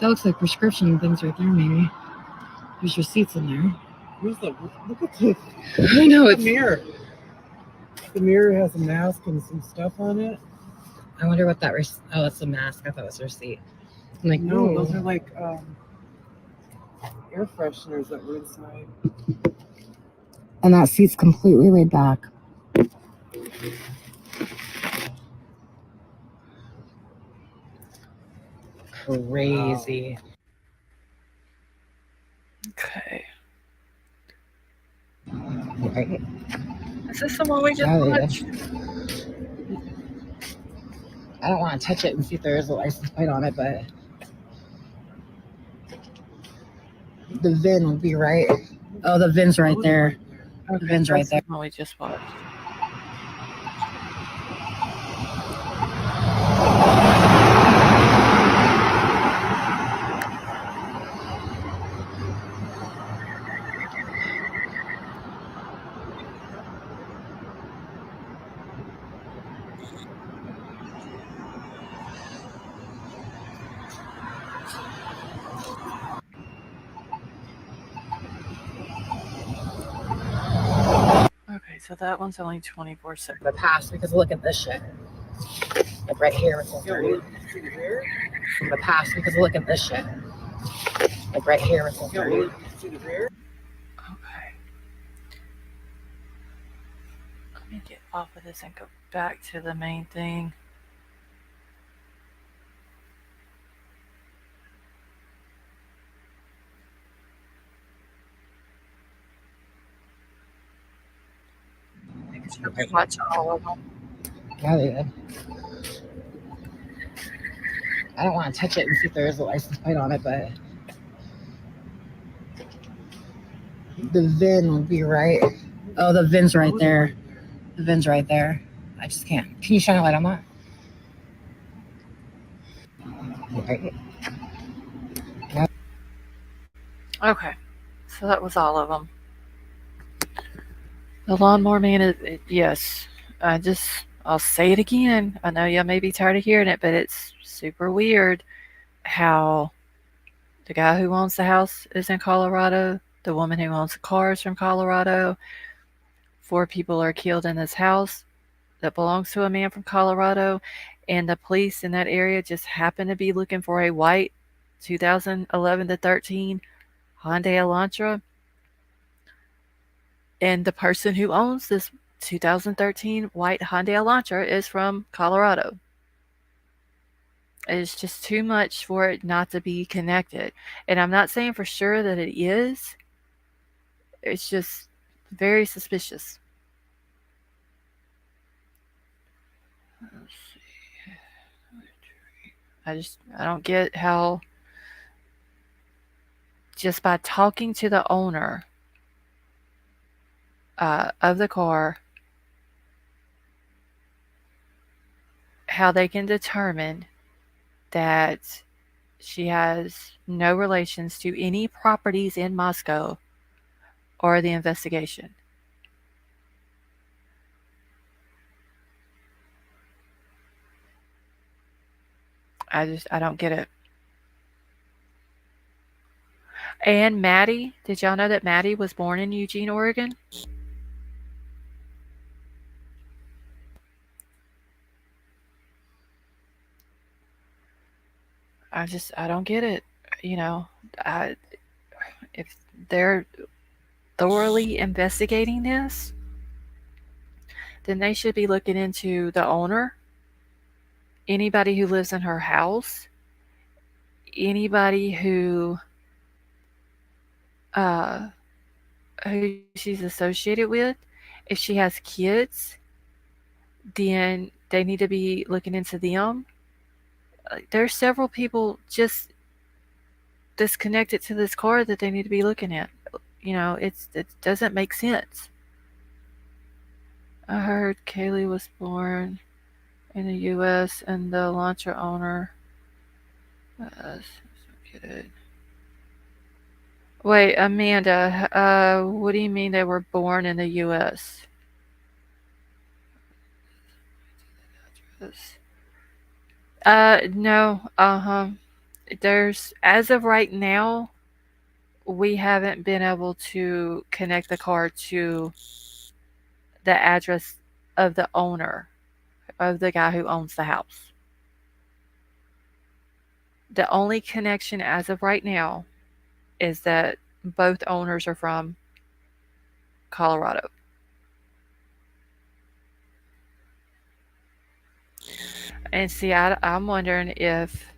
That looks like prescription things right there, maybe. There's receipts in there. Where's the? Look at this. I know, The it's... mirror. The mirror has a mask and some stuff on it. I wonder what that... Oh, it's a mask. I thought it was a receipt. I'm like, No, ooh. those are like air fresheners that were inside. And that seat's completely laid back. Crazy. Okay. Right? Is this the one we just Yeah, they watched? I don't want to touch it and see if there is a license plate on it, but the VIN will be right. Oh, the VIN's right there. Okay, The VIN's right that's there. the one we just watched. Okay, so that one's only 24 seconds. The past, because look at this shit. Like right here. It's the past, because look at this shit. Like right here. It's the Okay. Let me get off of this and go back to the main thing. Because we watch all of them. Yeah, they did. I don't want to touch it and see if there is a license plate on it, but the VIN will be right. Oh, the VIN's right there. The VIN's right there. I just can't. Can you shine a light on that? Right. Okay, so that was all of them. The lawnmower man, yes. I'll say it again. I know y'all may be tired of hearing it, but it's super weird how the guy who owns the house is in Colorado, the woman who owns the car is from Colorado. 4 people are killed in this house that belongs to a man from Colorado, and the police in that area just happen to be looking for a white 2011 to 13 Hyundai Elantra. And the person who owns this 2013 white Hyundai Elantra is from Colorado. It's just too much for it not to be connected. And I'm not saying for sure that it is. It's just very suspicious. Let's see. I don't get how just by talking to the owner of the car, how they can determine that she has no relations to any properties in Moscow or the investigation. I don't get it. And Maddie, did y'all know that Maddie was born in Eugene, Oregon? I don't get it. You know, I, if they're thoroughly investigating this, then they should be looking into the owner, anybody who lives in her house, anybody uh, who she's associated with. If she has kids, then they need to be looking into them. There's several people just disconnected to this car that they need to be looking at. You know, it doesn't make sense. I heard Kaylee was born in the U.S. and the launcher owner. Good. Wait, Amanda, what do you mean they were born in the U.S.? No, There's, as of right now, we haven't been able to connect the car to the address of the owner, of the guy who owns the house. The only connection as of right now is that both owners are from Colorado. And see, I'm wondering if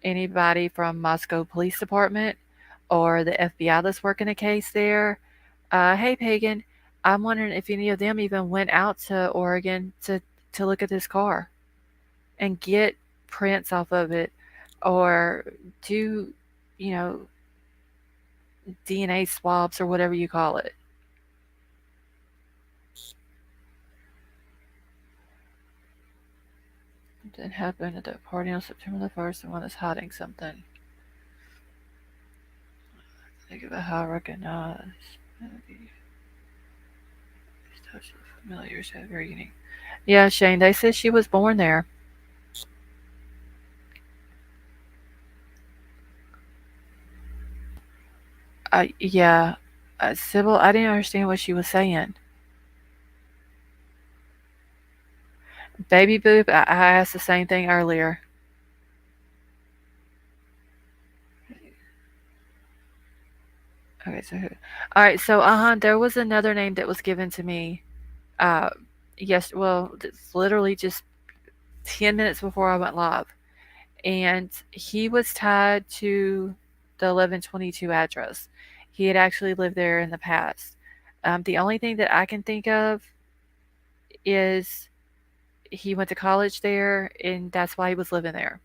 anybody from Moscow Police Department or the FBI that's working a case there, hey Pagan, I'm wondering if any of them even went out to Oregon to look at this car and get prints off of it or do, you know, DNA swabs or whatever you call it. It didn't happen at that party on September the 1st. Someone is hiding something. Think about how I recognize. Familiars have very unique. Yeah, Shane, they said she was born there. Yeah. Sybil, I didn't understand what she was saying. Baby Boop, I asked the same thing earlier. Okay, so who? All right, so there was another name that was given to me. Uh, yes, well, it's literally just 10 minutes before I went live, and he was tied to the 1122 address. He had actually lived there in the past. The only thing that I can think of is he went to college there, and that's why he was living there.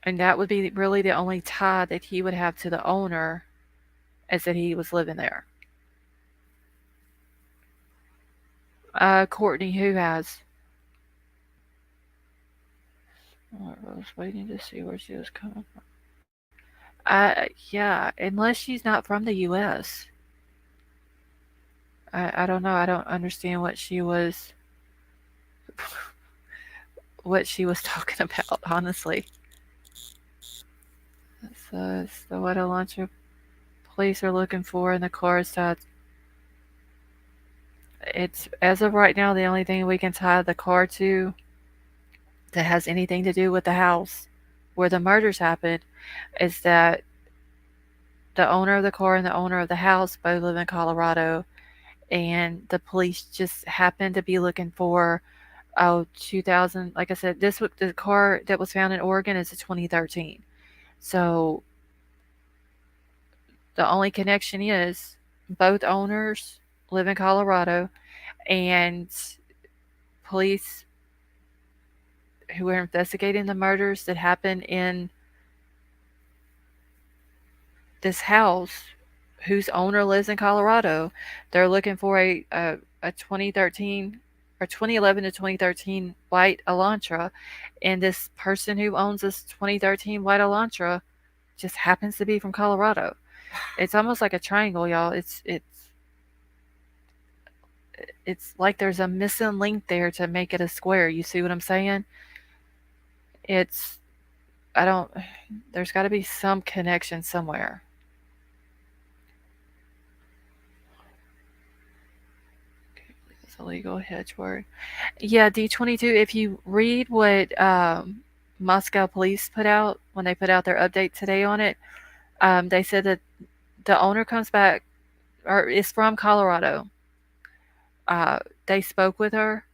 And that would be really the only tie that he would have to the owner, is that he was living there. Courtney, who has? I was waiting to see where she was coming from. Yeah, unless she's not from the U.S. I don't know. I don't understand what she was talking about, honestly. So it's the what a launcher police are looking for in the car side. It's, as of right now, the only thing we can tie the car to that has anything to do with the house where the murders happened is that the owner of the car and the owner of the house both live in Colorado, and the police just happened to be looking for 2000. Like I said, the car that was found in Oregon is a 2013. So the only connection is both owners live in Colorado, and police who are investigating the murders that happened in this house whose owner lives in Colorado. They're looking for a 2013 or 2011 to 2013 white Elantra, and this person who owns this 2013 white Elantra just happens to be from Colorado. It's almost like a triangle, y'all. It's like there's a missing link there to make it a square. You see what I'm saying? It's I don't. There's got to be some connection somewhere. It's a legal hedge word. Yeah, D22. If you read what Moscow police put out when they put out their update today on it, they said that the owner comes back or is from Colorado. They spoke with her.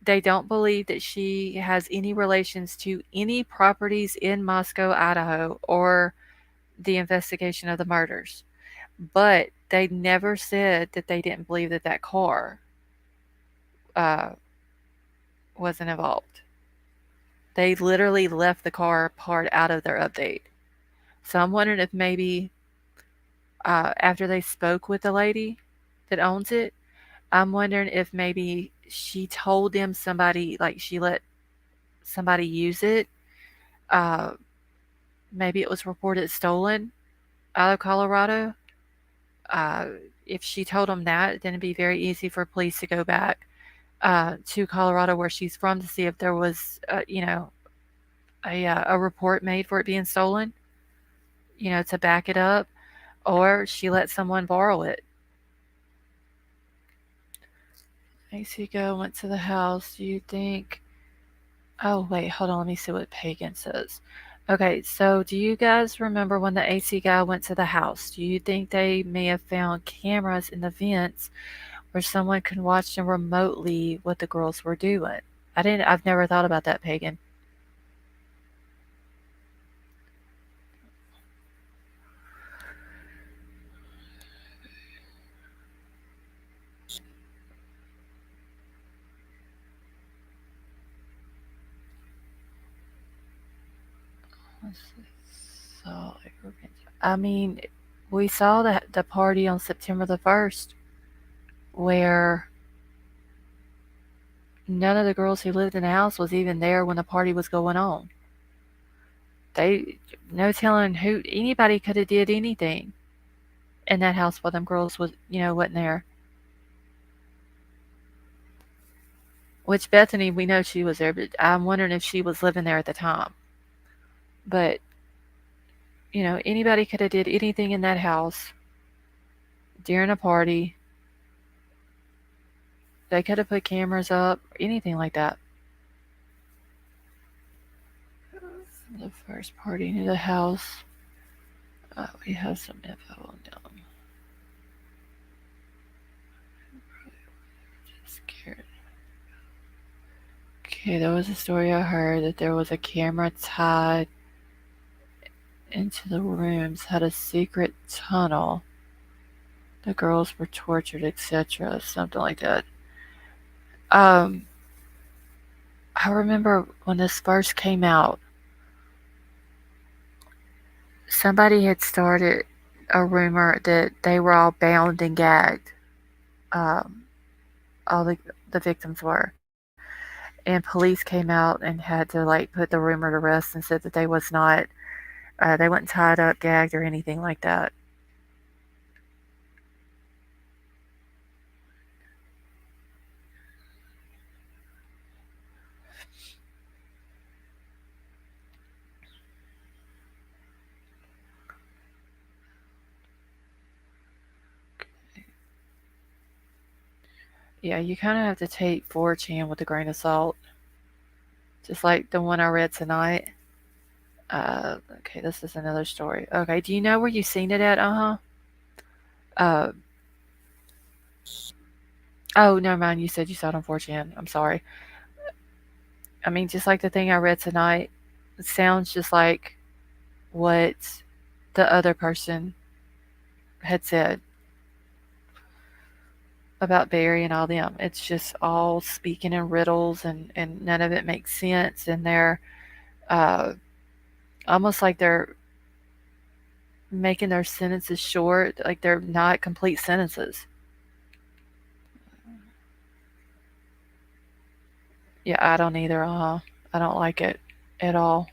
They don't believe that she has any relations to any properties in Moscow, Idaho, or the investigation of the murders. But they never said that they didn't believe that that car uh, wasn't involved. They literally left the car part out of their update. So I'm wondering if maybe after they spoke with the lady that owns it, I'm wondering if maybe she told them somebody, like she let somebody use it. Uh, Maybe it was reported stolen out of Colorado. Uh, if she told them that, then it'd be very easy for police to go back to Colorado where she's from to see if there was, a report made for it being stolen, to back it up, or she let someone borrow it. ACGO went to the house. Do you think? Oh, wait, hold on. Let me see what Pagan says. Okay, so do you guys remember when the AC guy went to the house? Do you think they may have found cameras in the vents where someone could watch them remotely what the girls were doing? I've never thought about that, Pagan. So, I mean, we saw the party on September the 1st where none of the girls who lived in the house was even there when the party was going on. No telling who anybody could have did anything in that house while them girls wasn't there. Which Bethany, we know she was there, but I'm wondering if she was living there at the time. But anybody could have did anything in that house during a party. They could have put cameras up, anything like that. The first party into the house. We have some info on them. Just scared. Okay, there was a story I heard that there was a camera tied into the rooms, had a secret tunnel. The girls were tortured, etc. Something like that. I remember when this first came out, somebody had started a rumor that they were all bound and gagged. All the victims were. And police came out and had to put the rumor to rest and said that they wasn't tied up, gagged, or anything like that. Yeah, you kind of have to take 4chan with a grain of salt. Just like the one I read tonight. Okay, this is another story. Okay, do you know where you seen it at? Uh, oh, never mind. You said you saw it on 4chan. I'm sorry. I mean, just like the thing I read tonight, it sounds just like what the other person had said about Barry and all them. It's just all speaking in riddles and none of it makes sense. And they're almost like they're making their sentences short, like they're not complete sentences. Yeah, I don't either. I don't like it at all.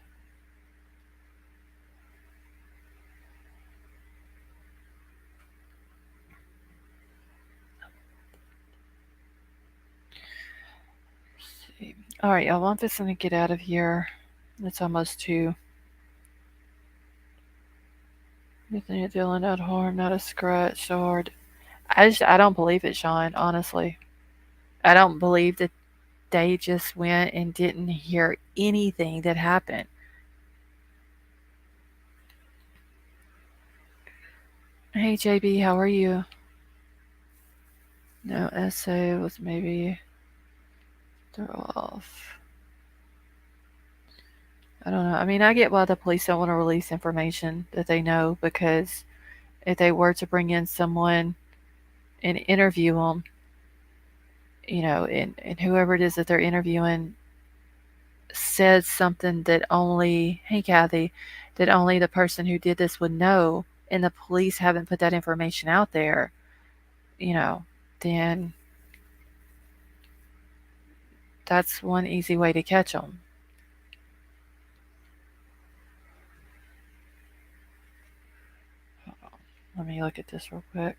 Let's see. All right, y'all. I'm just gonna get out of here. It's almost 2. Anthony Dillon, not harm, not a scratch, or I don't believe it, Sean. Honestly, I don't believe that they just went and didn't hear anything that happened. Hey JB, how are you? No essay was maybe throw off. I don't know. I mean, I get why the police don't want to release information that they know because if they were to bring in someone and interview them, and whoever it is that they're interviewing says something that only, hey Kathy, that only the person who did this would know, and the police haven't put that information out there, then that's one easy way to catch them. Let me look at this real quick.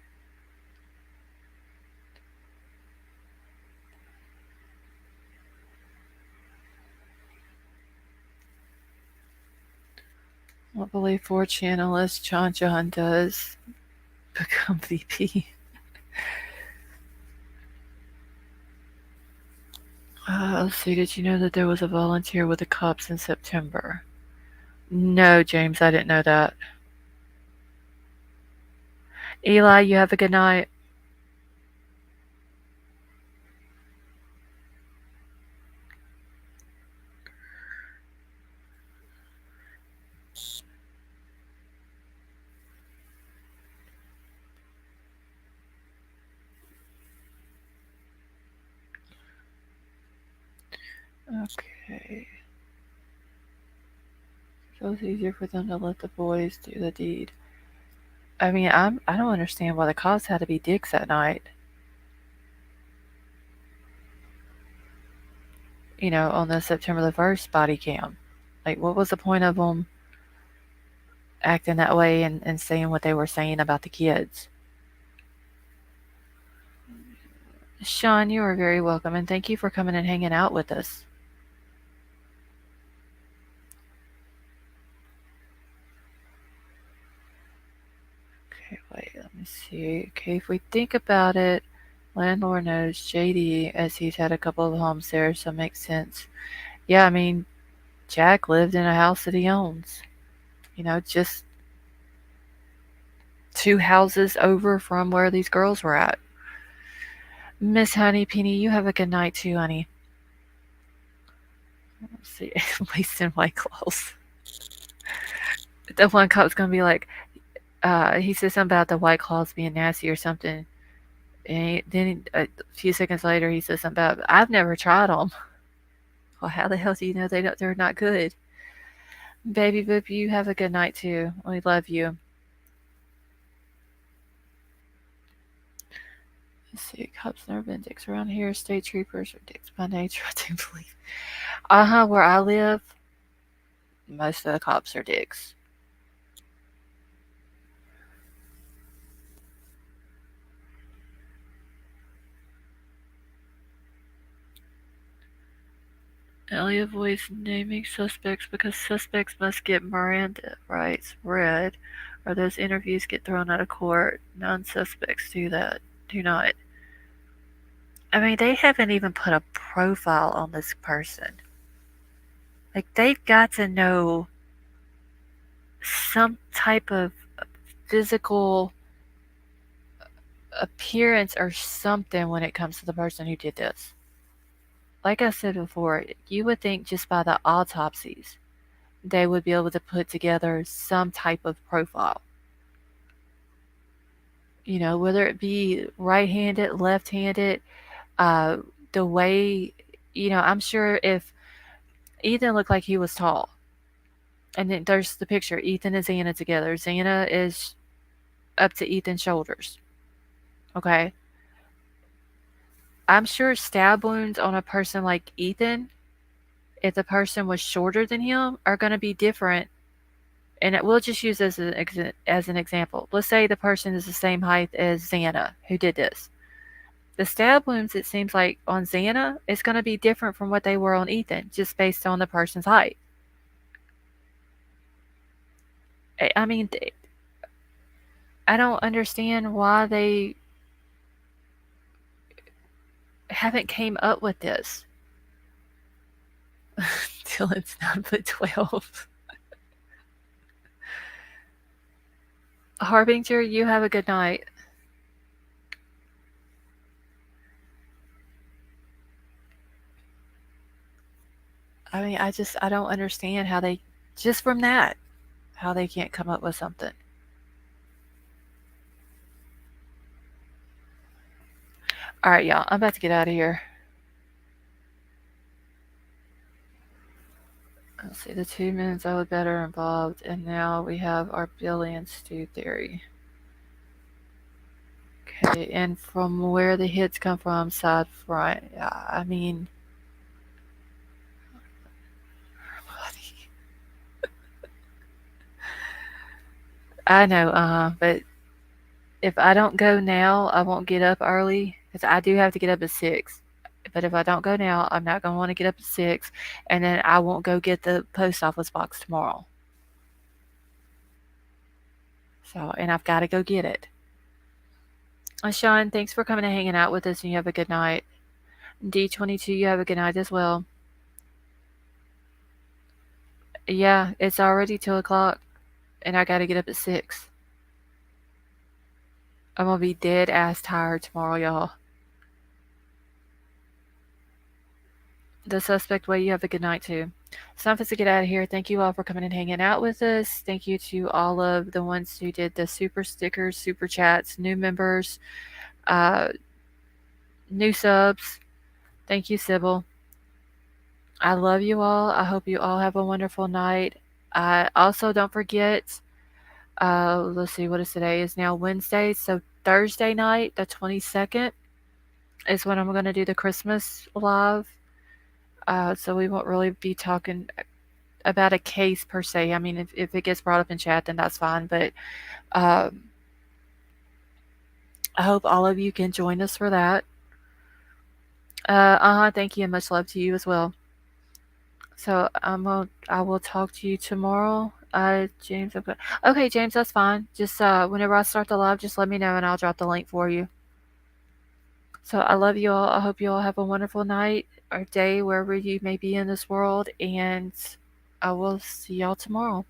I believe 4 analyst John does become VP. Let's see, did you know that there was a volunteer with the cops in September? No, James, I didn't know that. Eli, you have a good night. Okay. So it's easier for them to let the boys do the deed. I mean, I don't understand why the cops had to be dicks that night. On the September the 1st body cam. Like, what was the point of them acting that way and saying what they were saying about the kids? Sean, you are very welcome, and thank you for coming and hanging out with us. Okay, wait, let me see. Okay, if we think about it, landlord knows JD as he's had a couple of homes there, so it makes sense. Yeah, I mean, Jack lived in a house that he owns. Just 2 houses over from where these girls were at. Miss Honey Penny, you have a good night too, honey. Let's see, laced in white claws. The one cop's gonna be like, he said something about the white claws being nasty or something. And then a few seconds later, he says something about, I've never tried them. Well, how the hell do you know they're not good? Baby Boop, you have a good night too. We love you. Let's see, cops never been dicks around here. State troopers are dicks by nature, I do believe. Where I live, most of the cops are dicks. Ellie avoids naming suspects because suspects must get Miranda rights read, or those interviews get thrown out of court. Non-suspects do not. I mean, they haven't even put a profile on this person. Like, they've got to know some type of physical appearance or something when it comes to the person who did this. Like I said before, you would think just by the autopsies, they would be able to put together some type of profile. Whether it be right-handed, left-handed, the way, I'm sure if Ethan looked like he was tall, And then there's the picture, Ethan and Xana together. Xana is up to Ethan's shoulders. Okay. I'm sure stab wounds on a person like Ethan, if the person was shorter than him, are going to be different. And we'll just use this as an example. Let's say the person is the same height as Xana, who did this. The stab wounds, it seems like, on Xana is going to be different from what they were on Ethan, just based on the person's height. I mean, I don't understand why they haven't came up with this. Dylan's 9'12". Harbinger, you have a good night. I mean, I don't understand how they, just from that, how they can't come up with something. All right, y'all, I'm about to get out of here. Let's see, the 2 minutes I was better involved, and now we have our Billy and Stu theory. Okay, and from where the hits come from, side front. I mean, I know, but if I don't go now, I won't get up early because I do have to get up at 6. But if I don't go now, I'm not going to want to get up at 6, and then I won't go get the post office box tomorrow. So, and I've got to go get it. Sean, thanks for coming and hanging out with us, and you have a good night. D22, you have a good night as well. Yeah, it's already 2 o'clock, and I got to get up at 6. I'm going to be dead ass tired tomorrow, y'all. The suspect way, you have a good night too. It's time for us to get out of here. Thank you all for coming and hanging out with us. Thank you to all of the ones who did the super stickers, super chats, new members, new subs. Thank you, Sybil. I love you all. I hope you all have a wonderful night. Also, don't forget, let's see, what is today? It's now Wednesday. So Thursday night, the 22nd, is when I'm going to do the Christmas live. So we won't really be talking about a case per se. I mean, if it gets brought up in chat, then that's fine. But I hope all of you can join us for that. Thank you, and much love to you as well. So I will talk to you tomorrow. James, okay, James, that's fine. Just whenever I start the live, just let me know and I'll drop the link for you. So I love you all. I hope you all have a wonderful night or day wherever you may be in this world, and I will see y'all tomorrow.